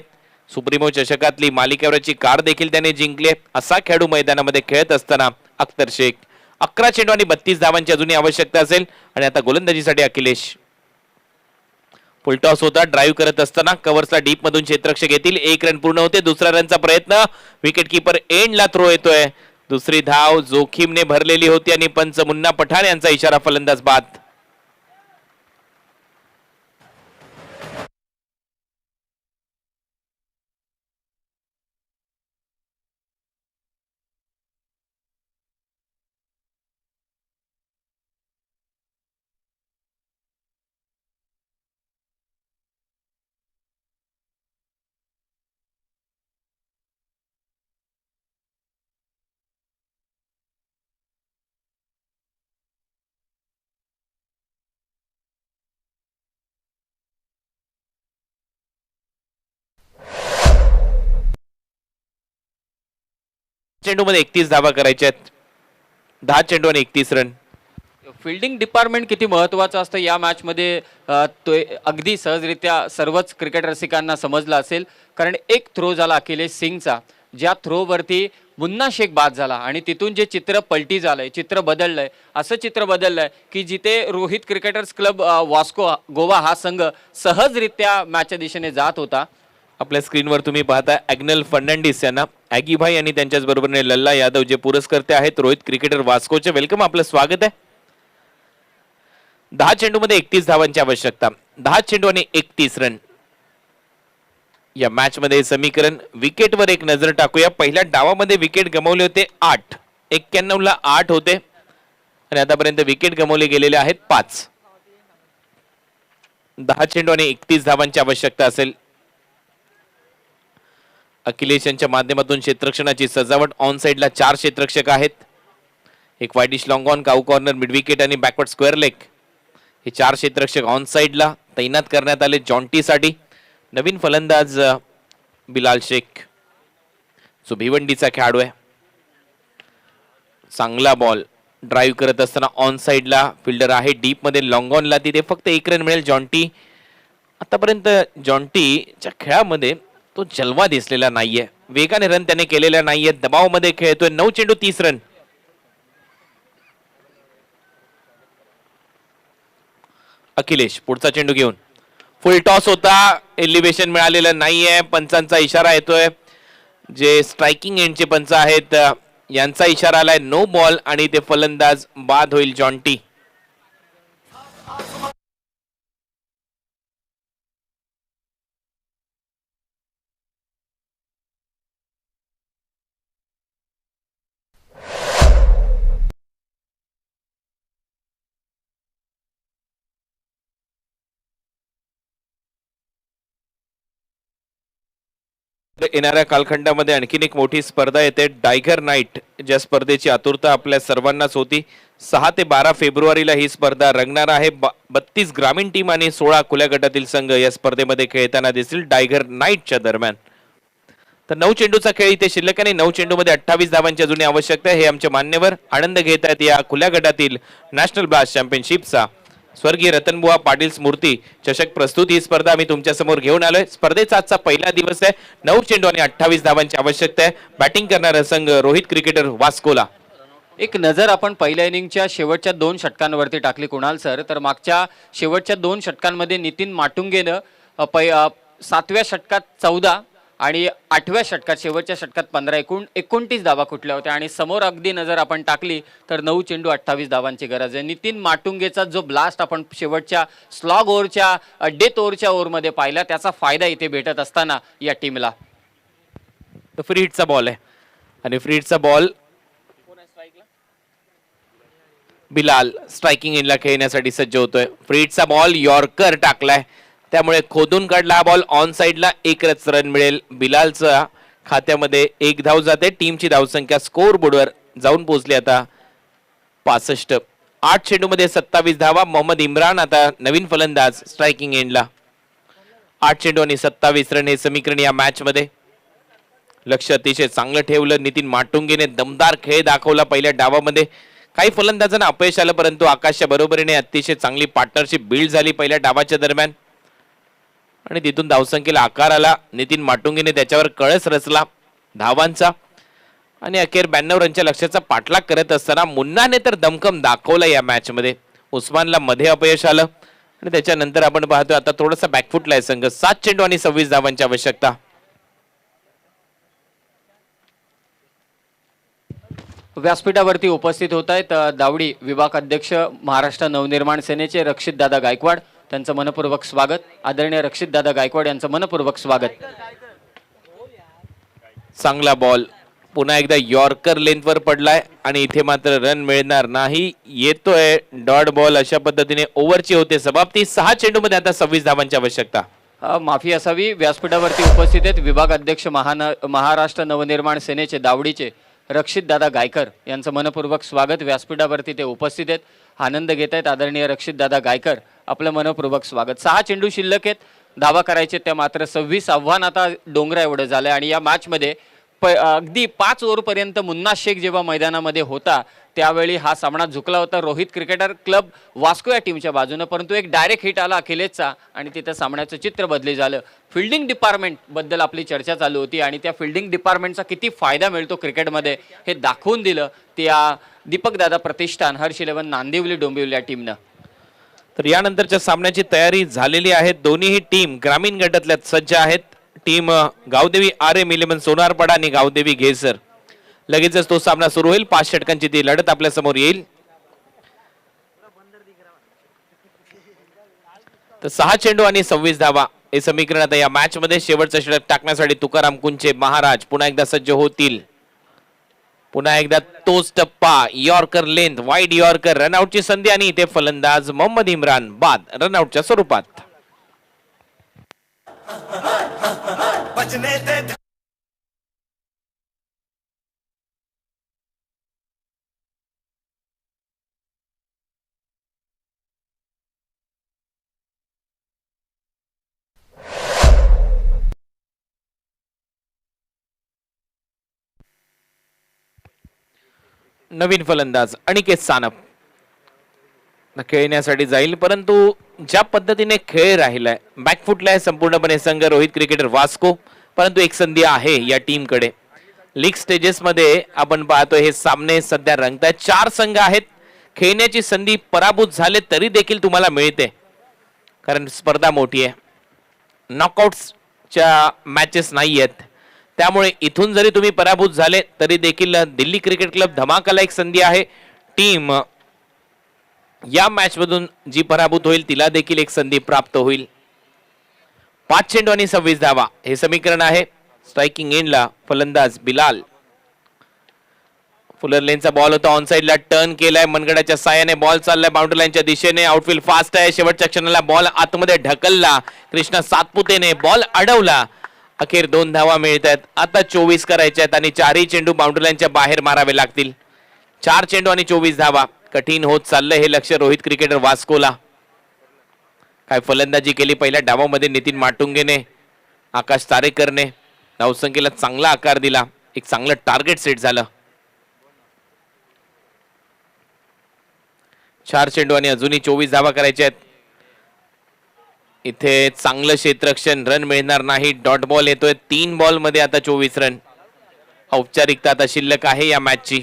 C: सुप्रीमो चषकातली मालिकेवरची कार देखील त्याने जिंकली. असा खेळाडू मैदानामध्ये खेळत असताना अख्तर शेख. 11 चेंडू आणि 32 धावांची अजूनही आवश्यकता असेल. आणि आता गोलंदाजीसाठी अखिलेश. फुलटॉस होता, ड्राईव्ह करत असताना कव्हर्सला डीप मधून क्षेत्ररक्षक येतील. 1 रन पूर्ण होते. दुसरा रनचा प्रयत्न, विकेट कीपर एंडला थ्रो येतोय. दुसरी धाव जोखीमने भरलेली होती आणि पंच मुन्ना पठाण यांचा इशारा, फलंदाज बाद. चेंडूमध्ये 31 धावा करायच्या आहेत. 10 चेंडू आणि 31 रन.
B: फिल्डिंग डिपार्टमेंट किती महत्त्वाचं असतं या मॅचमध्ये तो अगदी सहजरित्या सर्वच क्रिकेट रसिकांना समजला असेल. कारण एक थ्रो झाला अखिलेश सिंगचा, ज्या थ्रोवरती मुन्ना शेख बाद झाला आणि तिथून जे चित्र पलटी झालंय, चित्र बदललंय. असं चित्र बदललंय की जिथे रोहित क्रिकेटर्स क्लब वास्को गोवा हा संघ सहजरित्या मॅचच्या दिशेने जात होता.
C: आपल्या स्क्रीनवर तुम्ही पाहता ॲग्नल फर्नांडिस यांना ॲगीभाई आणि त्यांच्याच बरोबरने लल्ला यादव जे पुरस्कर्ते आहेत रोहित क्रिकेटर वास्कोचे. वेलकम, आपलं स्वागत आहे. 10 चेंडूमध्ये 31 धावांची आवश्यकता. 10 चेंडू आणि 31 रन. या मॅच मध्ये समीकरण. विकेटवर एक नजर टाकूया. पहिल्या डावामध्ये विकेट गमावले होते 8, 91 ला 8 होते आणि आतापर्यंत विकेट गमावले गेलेले आहेत 5. 10 चेंडू आणि 31 धावांची आवश्यकता असेल. अखिलेश यांच्या माध्यमातून क्षेत्ररक्षणाची सजावट. ऑन साइडला 4 क्षेत्ररक्षक आहेत. एक widish long on, cow corner, mid wicket आणि बॅकवर्ड स्क्वेअर लेग. हे 4 क्षेत्ररक्षक ऑन साइडला तैनात करण्यात आले जॉन्टीसाठी. नवीन फलंदाज बिलाल शेख जो भिवंडीचा खेळाडू आहे. चांगला बॉल ड्राईव्ह करत असताना ऑन साइडला फिल्डर आहे. डीप मध्ये लॉंग ऑनला तिथे फक्त 1 रन मिळेल. जॉन्टी आतापर्यंत जॉन्टीच्या खेळामध्ये तो जलवा दिसलेला नाहीये. वेगाने रन त्याने केलेला नाहीये. दबावामध्ये खेळतोय. 9 चेंडू 30 रन. अखिलेश पुढचा चेंडू घेऊन फुल टॉस होता, एलिव्हेशन मिळालेलं नाहीये, पंचांचा इशारा येतोय. जे स्ट्रायकिंग एंडचे पंच आहेत यांचा इशारा आलाय नो बॉल आणि ते फलंदाज बाद होईल जॉन्टी. येणाऱ्या कालखंडामध्ये आणखीन एक मोठी स्पर्धा येते, टायगर नाईट. ज्या स्पर्धेची आतुरता आपल्या सर्वांनाच होती. 6 ते 12 फेब्रुवारीला ही स्पर्धा रंगणार आहे. 32 ग्रामीण टीम आणि 16 खुल्या गटातील संघ या स्पर्धेमध्ये खेळताना दिसतील टायगर नाईटच्या दरम्यान. तर 9 चेंडूचा खेळ इथे शिल्लक आहे. 9 चेंडूमध्ये 28 धावांची अजूनही आवश्यकता आहे. हे आमचे मान्यवर आनंद घेत आहेत या खुल्या गटातील नॅशनल ब्लास्ट चॅम्पियनशिपचा. स्वर्गीय रतनबुवा पाटील स्मृती चषक प्रस्तुत ही स्पर्धा आम्ही तुमच्या समोर घेऊन आलोय. स्पर्धेचा आजचा पहिला दिवस आहे. 9 चेंडू आणि 28 धावांची आवश्यकता आहे. बॅटिंग करणारा संघ रोहित क्रिकेटर वास्कोला.
B: एक नजर आपण पहिल्या इनिंगच्या शेवटच्या 2 षटकांवरती टाकली कुणाल सर, तर मागच्या शेवटच्या 2 षटकांमध्ये नितीन माटुंगेनं 7व्या षटकात 14 आणि 8व्या षटकात शेवटच्या षटकात 15 एकूण 29 धावा कुठल्या होत्या. आणि समोर अगदी नजर आपण टाकली तर 9 चेंडू 28 धावांची गरज आहे. नितीन माटुंगेचा जो ब्लास्ट आपण शेवटच्या स्लॉग ओव्हरच्या डेथ ओव्हरच्या ओव्हरमध्ये पाहिला त्याचा फायदा इथे भेटत असताना या टीमला.
C: फ्री हिटचा बॉल आहे आणि फ्री हिटचा बॉल बिलाल स्ट्रायकिंग एंडला खेळण्यासाठी सज्ज होतोय. फ्री हिटचा बॉल यॉर्कर टाकलाय त्यामुळे खोदून काढला हा बॉल. ऑन साइडला 1 रन मिळेल. बिलालच्या खात्यामध्ये 1 धाव जाते. टीमची धावसंख्या स्कोर बोर्डवर जाऊन पोहोचली आता 65. 8 चेंडूमध्ये 27 धावा. मोहम्मद इम्रान आता नवीन फलंदाज स्ट्रायकिंग एंडला. 8 चेंडू आणि 27 रन हे समीकरण या मॅच मध्ये. लक्ष अतिशय चांगलं ठेवलं. नितीन माटुंगेने दमदार खेळ दाखवला पहिल्या डावामध्ये. काही फलंदाजांना अपयश आलं परंतु आकाशच्या बरोबरीने अतिशय चांगली पार्टनरशिप बिल्ड झाली पहिल्या डावाच्या दरम्यान आणि तिथून धावसंख्येला आकार आला. नितीन माटुंगेने त्याच्यावर कळस रचला धावांचा आणि अखेर 92 रनच्या लक्ष्याचा पाठलाग करत असताना मुन्नाने तर दमखम दाखवला या मॅच मध्ये. उस्मानला मध्ये अपयश आलं आणि त्याच्यानंतर आपण पाहतोय आता थोडासा बॅकफुटला आहे संघ. 7 चेंडू आणि 26 धावांची आवश्यकता.
B: व्यासपीठावरती उपस्थित होत आहेत दावडी विभाग अध्यक्ष महाराष्ट्र नवनिर्माण सेनेचे रक्षितदादा गायकवाड. त्यांचं मनपूर्वक स्वागत. आदरणीय रक्षितदादा गायकवाड यांचं मनपूर्वक स्वागत.
C: चांगला बॉल पुन्हा एकदा यॉर्कर लेंथवर पडलाय आणि इथे मात्र रन मिळणार नाही. येतोय डॉट बॉल. अशा पद्धतीने ओव्हरची होते समाप्ती. 6 चेंडूमध्ये आता 26 धावांची आवश्यकता.
B: माफी असावी. व्यासपीठावरती उपस्थित आहेत विभाग अध्यक्ष महाराष्ट्र नवनिर्माण सेनेचे दावडीचे रक्षितदादा गायकर यांचं मनपूर्वक स्वागत. व्यासपीठावरती ते उपस्थित आहेत, आनंद घेत आहेत. आदरणीय रक्षितदादा गायकर आपलं मनपूर्वक स्वागत. 6 चेंडू शिल्लक आहेत. धावा करायचे त्या मात्र 26. आव्हान आता डोंगरा एवढं झालंय आणि या मॅचमध्ये अगदी 5 ओव्हरपर्यंत मुन्ना शेख जेव्हा मैदानामध्ये होता त्यावेळी हा सामना झुकला होता रोहित क्रिकेटर क्लब वास्को या टीमच्या बाजूने, परंतु एक डायरेक्ट हिट आला अखिलेशचा आणि तिथं सामन्याचं चित्र बदली झालं. फिल्डिंग डिपार्टमेंट बद्दल आपली चर्चा चालू होती आणि त्या फिल्डिंग डिपार्टमेंटचा किती फायदा मिळतो क्रिकेटमध्ये हे दाखवून दिलं त्या दीपकदादा प्रतिष्ठान हर्ष 11 नांदिवली डोंबिवली या टीमनं.
C: तर यानंतरच्या सामन्याची तयारी झालेली आहे. दोन्ही टीम ग्रामीण गटातल्या सज्ज आहेत. टीम गावदेवी RM11 सोनारपाडा आणि गावदेवी घेसर. लगेचच तो सामना सुरू होईल. 5 षटकांची ती लढत आपल्या समोर येईल. तर 6 चेंडू आणि 26 धावा हे समीकरण आता या मॅच मध्ये. शेवटचं षटक टाकण्यासाठी तुकाराम कुंचे महाराज पुन्हा एकदा सज्ज होतील. पुन्हा एकदा तोच टप्पा. Yorker length wide yorker. रनआउटची संधी आणि इथे फलंदाज मोहम्मद इम्रान बाद रनआउटच्या स्वरूपात.
D: बचने ते
C: नवीन फलंदाज अनिकेत सानप खेळण्यासाठी जाईल, परंतु ज्या पद्धतीने खेळ राहिलाय बॅकफुटला आहे संपूर्णपणे संघ रोहित क्रिकेटर वास्को. परंतु एक संधी आहे या टीमकडे. लीग स्टेजेस मध्ये आपण पाहतोय हे सामने सध्या रंगतायत. 4 संघ आहेत. खेळण्याची संधी पराभूत झाले तरी देखील तुम्हाला मिळते. कारण स्पर्धा मोठी आहे, नॉकआउट्सच्या मॅचेस नाही आहेत. त्यामुळे इथून जरी तुम्ही पराभूत झाले तरी देखील दिल्ली क्रिकेट क्लब धमाकाला एक संधी आहे. टीम या मॅच मधून जी पराभूत होईल तिला देखील एक संधी प्राप्त होईल. 5 चेंडू आणि 26 धावा हे समीकरण आहे. स्ट्रायकिंग एंडला फलंदाज बिलाल. फुलर लेनचा बॉल होता, ऑन साइडला टर्न केलाय, मनगडाच्या साह्याने बॉल चाललाय बाउंड्री लाईनच्या दिशेने. आउटफील्ड फास्ट आहे, शेवटच्या क्षणाला बॉल आतमध्ये ढकलला कृष्णा सातपुतेने, बॉल अडवला. अखेर 2 धावा मिळत आहेत. आता 24 करायच्या आहेत आणि 4ही चेंडू बाउंड्री लाईनच्या बाहेर मारावे लागतील. 4 चेंडू आणि 24 धावा. कठीण होत चाललंय हे लक्ष रोहित क्रिकेटर वास्कोला. काय फलंदाजी केली पहिल्या डावामध्ये नितीन माटुंगेने, आकाश तारेकरने धावसंख्येला चांगला आकार दिला, एक चांगलं टार्गेट सेट झालं. 4 चेंडू आणि अजूनही 24 धावा करायच्या आहेत. इथे चांगलं क्षेत्ररक्षण, रन मिळणार नाही. डॉट बॉल येतोय 3 बॉल मध्ये आता 24 रन. औपचारिकता आता शिल्लक आहे या मॅचची.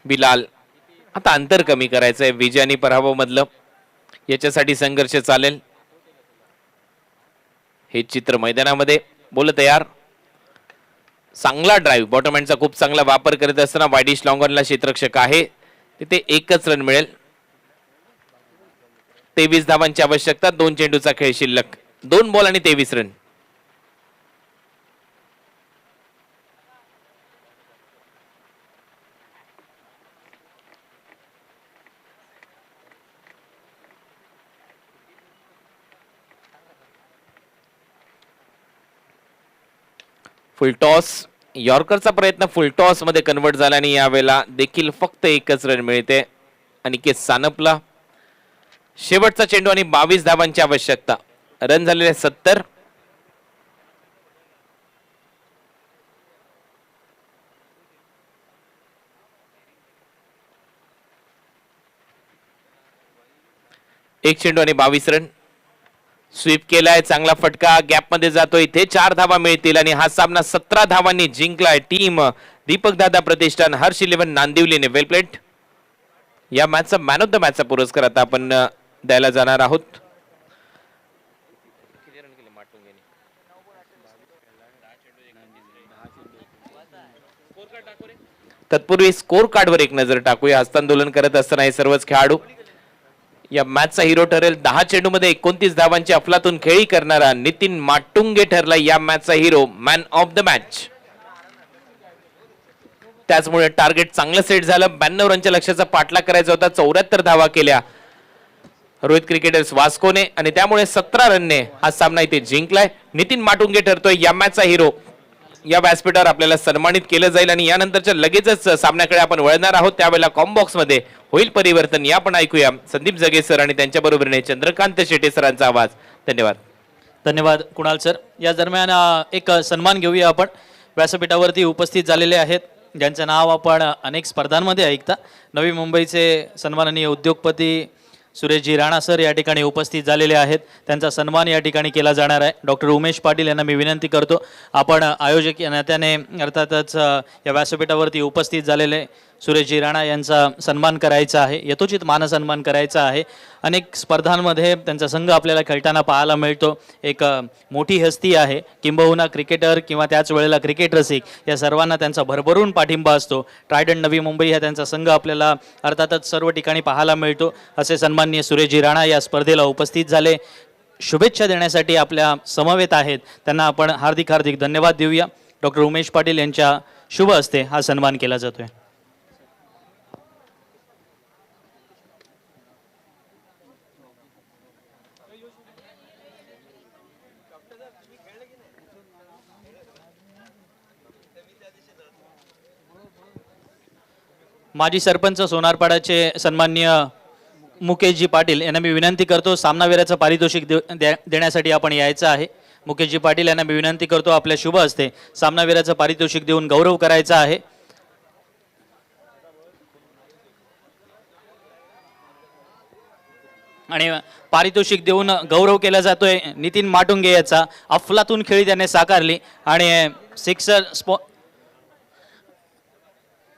C: बिलाल आता अंतर कमी करायचंय विजय आणि पराभव मधलं, याच्यासाठी संघर्ष चालेल. हे चित्र मैदानामध्ये. बोल तयार. चांगला ड्राईव्ह, बॉटम हँडचा खूप चांगला वापर करत असताना वाईडिश लॉंगॉनला क्षेत्ररक्षक आहे, तिथे एकच रन मिळेल. 23 धावांची आवश्यकता. 2 चेंडूचा खेळ शिल्लक. 2 बॉल आणि 23 रन. फुलटॉस, यॉर्करचा प्रयत्न फुलटॉस मध्ये कन्वर्ट झाला आणि यावेळेला देखील फक्त एकच रन मिळते. अनिकेत सानपला. शेवटचा चेंडू आणि 22 धावांची आवश्यकता. रन झालेले 70. एक चेंडू आणि 22 रन. स्वीप केलाय, चांगला फटका गॅप मध्ये जातो. इथे 4 धावा मिळतील आणि हा सामना 17 धावांनी जिंकलाय टीम दीपक दादा प्रतिष्ठान हर्ष 11 नांदिवलीने. वेल प्लेट. या मॅचचा मॅन ऑफ द मॅचचा पुरस्कार आता आपण द्यायला जाणार आहोत. तत्पूर्वी स्कोर कार्डवर एक नजर टाकूया. हस्तांदोलन करत असताना हे सर्वच खेळाडू. या मॅचचा हिरो ठरेल 10 चेंडू मध्ये 29 धावांची अफलातून खेळी करणारा नितीन माटुंगे ठरला या मॅचचा hero, man of the match. त्याचमुळे टार्गेट चांगलं सेट झालं. 92 रनच्या लक्ष्याचा पाठलाग करायचा होता. 74 धावा केल्या रोहित क्रिकेटर्स वास्कोने आणि त्यामुळे 17 रनने हा सामना इथे जिंकलाय. नितीन माटुंगे ठरतोय या मॅचचा हिरो. या व्यासपीठावर आपल्याला सन्मानित केलं जाईल आणि यानंतरच्या लगेचच सामन्याकडे आपण वळणार आहोत. त्यावेळेला कॉम्बॉक्स मध्ये होईल परिवर्तन. या पण ऐकूया संदीप जगे सर आणि त्यांच्या बरोबरीने चंद्रकांत शेटे सरांचा आवाज. धन्यवाद.
F: धन्यवाद कुणाल सर. या दरम्यान एक सन्मान घेऊया आपण. व्यासपीठावरती उपस्थित झालेले आहेत ज्यांचं नाव आपण अनेक स्पर्धांमध्ये ऐकता. नवी मुंबईचे सन्माननीय उद्योगपती सुरेशजी राणा सर या ठिकाणी उपस्थित झालेले आहेत. त्यांचा सन्मान या ठिकाणी केला जाणार आहे. डॉक्टर उमेश पाटील यांना मी विनंती करतो, आपण आयोजक या नात्याने अर्थातच या व्यासपीठावरती उपस्थित झालेले सुरेशजी राणा यांचा सन्मान करायचा आहे, यथोचित मानसन्मान करायचा आहे. अनेक स्पर्धांमध्ये त्यांचा संघ आपल्याला खेळताना पाहायला मिळतो. एक मोठी हस्ती आहे, किंबहुना क्रिकेटर किंवा त्याच वेळेला क्रिकेट रसिक या सर्वांना त्यांचा भरभरून पाठिंबा असतो. ट्रायडंट नवी मुंबई हा त्यांचा संघ आपल्याला अर्थातच सर्व ठिकाणी पाहायला मिळतो. असे सन्माननीय सुरेशजी राणा या स्पर्धेला उपस्थित झाले, शुभेच्छा देण्यासाठी आपल्या समवेत आहेत. त्यांना आपण हार्दिक हार्दिक धन्यवाद देऊया. डॉक्टर उमेश पाटील यांच्या शुभ हस्ते हा सन्मान केला जातोय. माजी सरपंच सोनारपाडाचे सन्माननीय मुकेशजी पाटील यांना मी विनंती करतो, सामनावीराचं पारितोषिक देण्यासाठी आपण यायचं आहे. मुकेशजी पाटील यांना मी विनंती करतो, आपल्या शुभ हस्ते सामनावीराचं पारितोषिक देऊन गौरव करायचा आहे. आणि पारितोषिक देऊन गौरव केला जातोय नितीन माटुंगे याचा. अफलातून खेळी त्याने साकारली आणि सिक्सर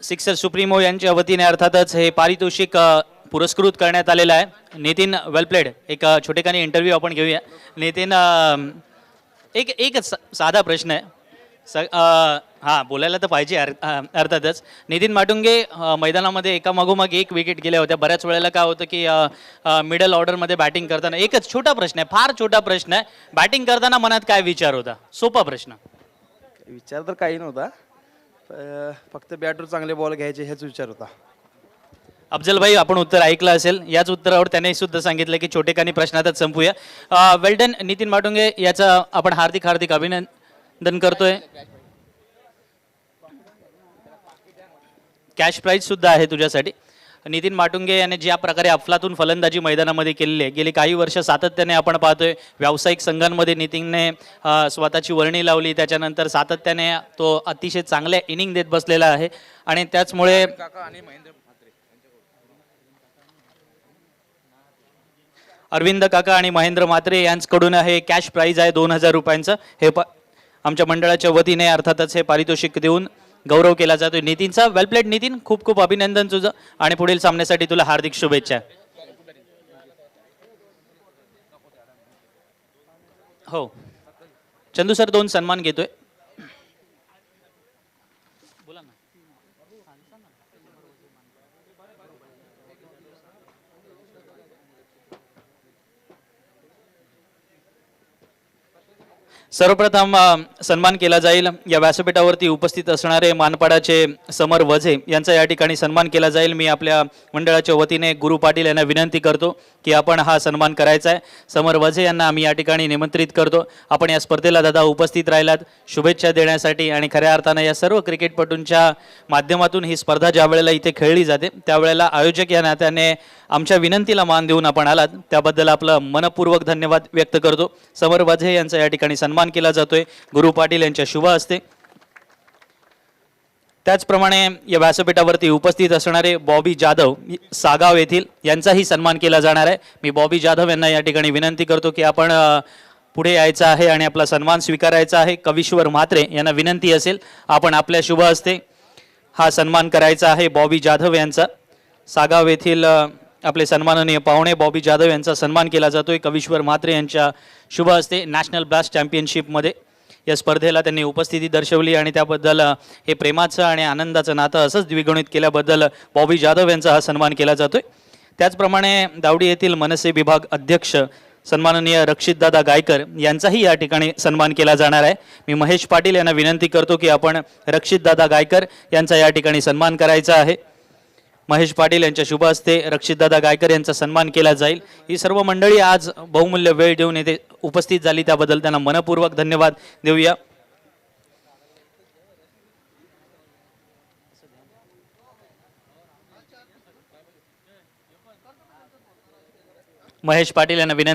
F: सिक्सर सुप्रीमो यांच्या वतीने अर्थातच हे पारितोषिक पुरस्कृत करण्यात आलेलं आहे. नितीन वेल प्लेड. एक छोटेखानी इंटरव्ह्यू आपण घेऊया. नितीन, एक एक साधा प्रश्न आहे. हां, बोलायला तर पाहिजे अर्थातच. नितीन माटुंगे मैदानामध्ये एकामागोमाग एक विकेट गेल्या होत्या. बऱ्याच वेळेला काय होतं की मिडल ऑर्डरमध्ये बॅटिंग करताना एकच छोटा प्रश्न आहे, फार छोटा प्रश्न आहे. बॅटिंग करताना मनात काय विचार होता? सोपा प्रश्न.
G: विचार तर काही नव्हता, फक्त बॅटवर चांगले बॉल घ्यायचे हेच विचार होता.
F: अफजल भाई, आपण उत्तर ऐकलं असेल. याच उत्तरावर त्याने सुद्धा सांगितलं की छोटेखानी प्रश्नातच संपूया. वेल्डन नितीन माटुंगे, याचं आपण हार्दिक हार्दिक अभिनंदन करतोय. कॅश प्राईज सुद्धा आहे तुझ्यासाठी. नितीन माटुंगे याने ज्या प्रकारे अफलातून फलंदाजी मैदानामध्ये केलेली आहे, गेली काही वर्ष सातत्याने आपण पाहतोय व्यावसायिक संघांमध्ये नितीनने स्वतःची वर्णी लावली. त्याच्यानंतर सातत्याने तो अतिशय चांगल्या इनिंग देत बसलेला आहे आणि त्याचमुळे अरविंद काका आणि महेंद्र म्हात्रे यांच्याकडून हे कॅश प्राईज आहे 2000 रुपयांचं. हे आमच्या मंडळाच्या वतीने अर्थातच हे पारितोषिक देऊन गौरव केला जातोय नितीनचा. वेल प्लेड नितीन, खूप खूप अभिनंदन तुझं आणि पुढील सामन्यासाठी तुला हार्दिक शुभेच्छा. हो, चंदू सर 2 सन्मान घेतोय. सर्वप्रथम सन्मान केला जाईल या व्यासपीठावरती उपस्थित असणारे मानपाडाचे समर वझे यांचा या ठिकाणी सन्मान केला जाईल. मी आपल्या मंडळाच्या वतीने गुरु पाटील यांना विनंती करतो की आपण हा सन्मान करायचा आहे. समर वझे यांना आम्ही या ठिकाणी निमंत्रित करतो. आपण या स्पर्धेला दादा उपस्थित राहिलात शुभेच्छा देण्यासाठी आणि खऱ्या अर्थानं या सर्व क्रिकेटपटूंच्या माध्यमातून ही स्पर्धा ज्या वेळेला इथे खेळली जाते त्यावेळेला आयोजक या नात्याने आमच्या विनंतीला मान देऊन आपण आलात त्याबद्दल आपलं मनपूर्वक धन्यवाद व्यक्त करतो. समर वझे यांचा या ठिकाणी सन्मान केला जातोय गुरु पाटील यांच्या शुभ हस्ते. त्याचप्रमाणे या व्यासपीठावरती उपस्थित असणारे बॉबी जाधव सागाव येथील यांचाही सन्मान केला जाणार आहे. मी बॉबी जाधव यांना या ठिकाणी विनंती करतो की आपण पुढे यायचं आहे आणि आपला सन्मान स्वीकारायचा आहे. कविश्वर म्हात्रे यांना विनंती असेल आपण आपल्या शुभ हस्ते हा सन्मान करायचा आहे. बॉबी जाधव यांचा सागाव येथील आपले सन्माननीय पाहुणे बॉबी जाधव यांचा सन्मान केला जातोय कविश्वर म्हात्रे यांच्या शुभ हस्ते. नॅशनल ब्लास्ट चॅम्पियनशिपमध्ये या स्पर्धेला त्यांनी उपस्थिती दर्शवली आणि त्याबद्दल हे प्रेमाचं आणि आनंदाचं नातं असंच द्विगुणित केल्याबद्दल बॉबी जाधव यांचा हा सन्मान केला जातोय. त्याचप्रमाणे दावडी येथील मनसे विभाग अध्यक्ष सन्माननीय रक्षितदादा गायकर यांचाही या ठिकाणी सन्मान केला जाणार आहे. मी महेश पाटील यांना विनंती करतो की आपण रक्षितदादा गायकर यांचा या ठिकाणी सन्मान करायचा आहे. महेश पाटील यांच्या शुभ हस्ते रक्षितदादा गायकर यांचा सन्मान केला जाईल. ही सर्व मंडळी आज बहुमूल्य वेळ देऊन येथे उपस्थित झाली त्याबद्दल त्यांना मनपूर्वक धन्यवाद देऊया. महेश पाटील यांना विनंती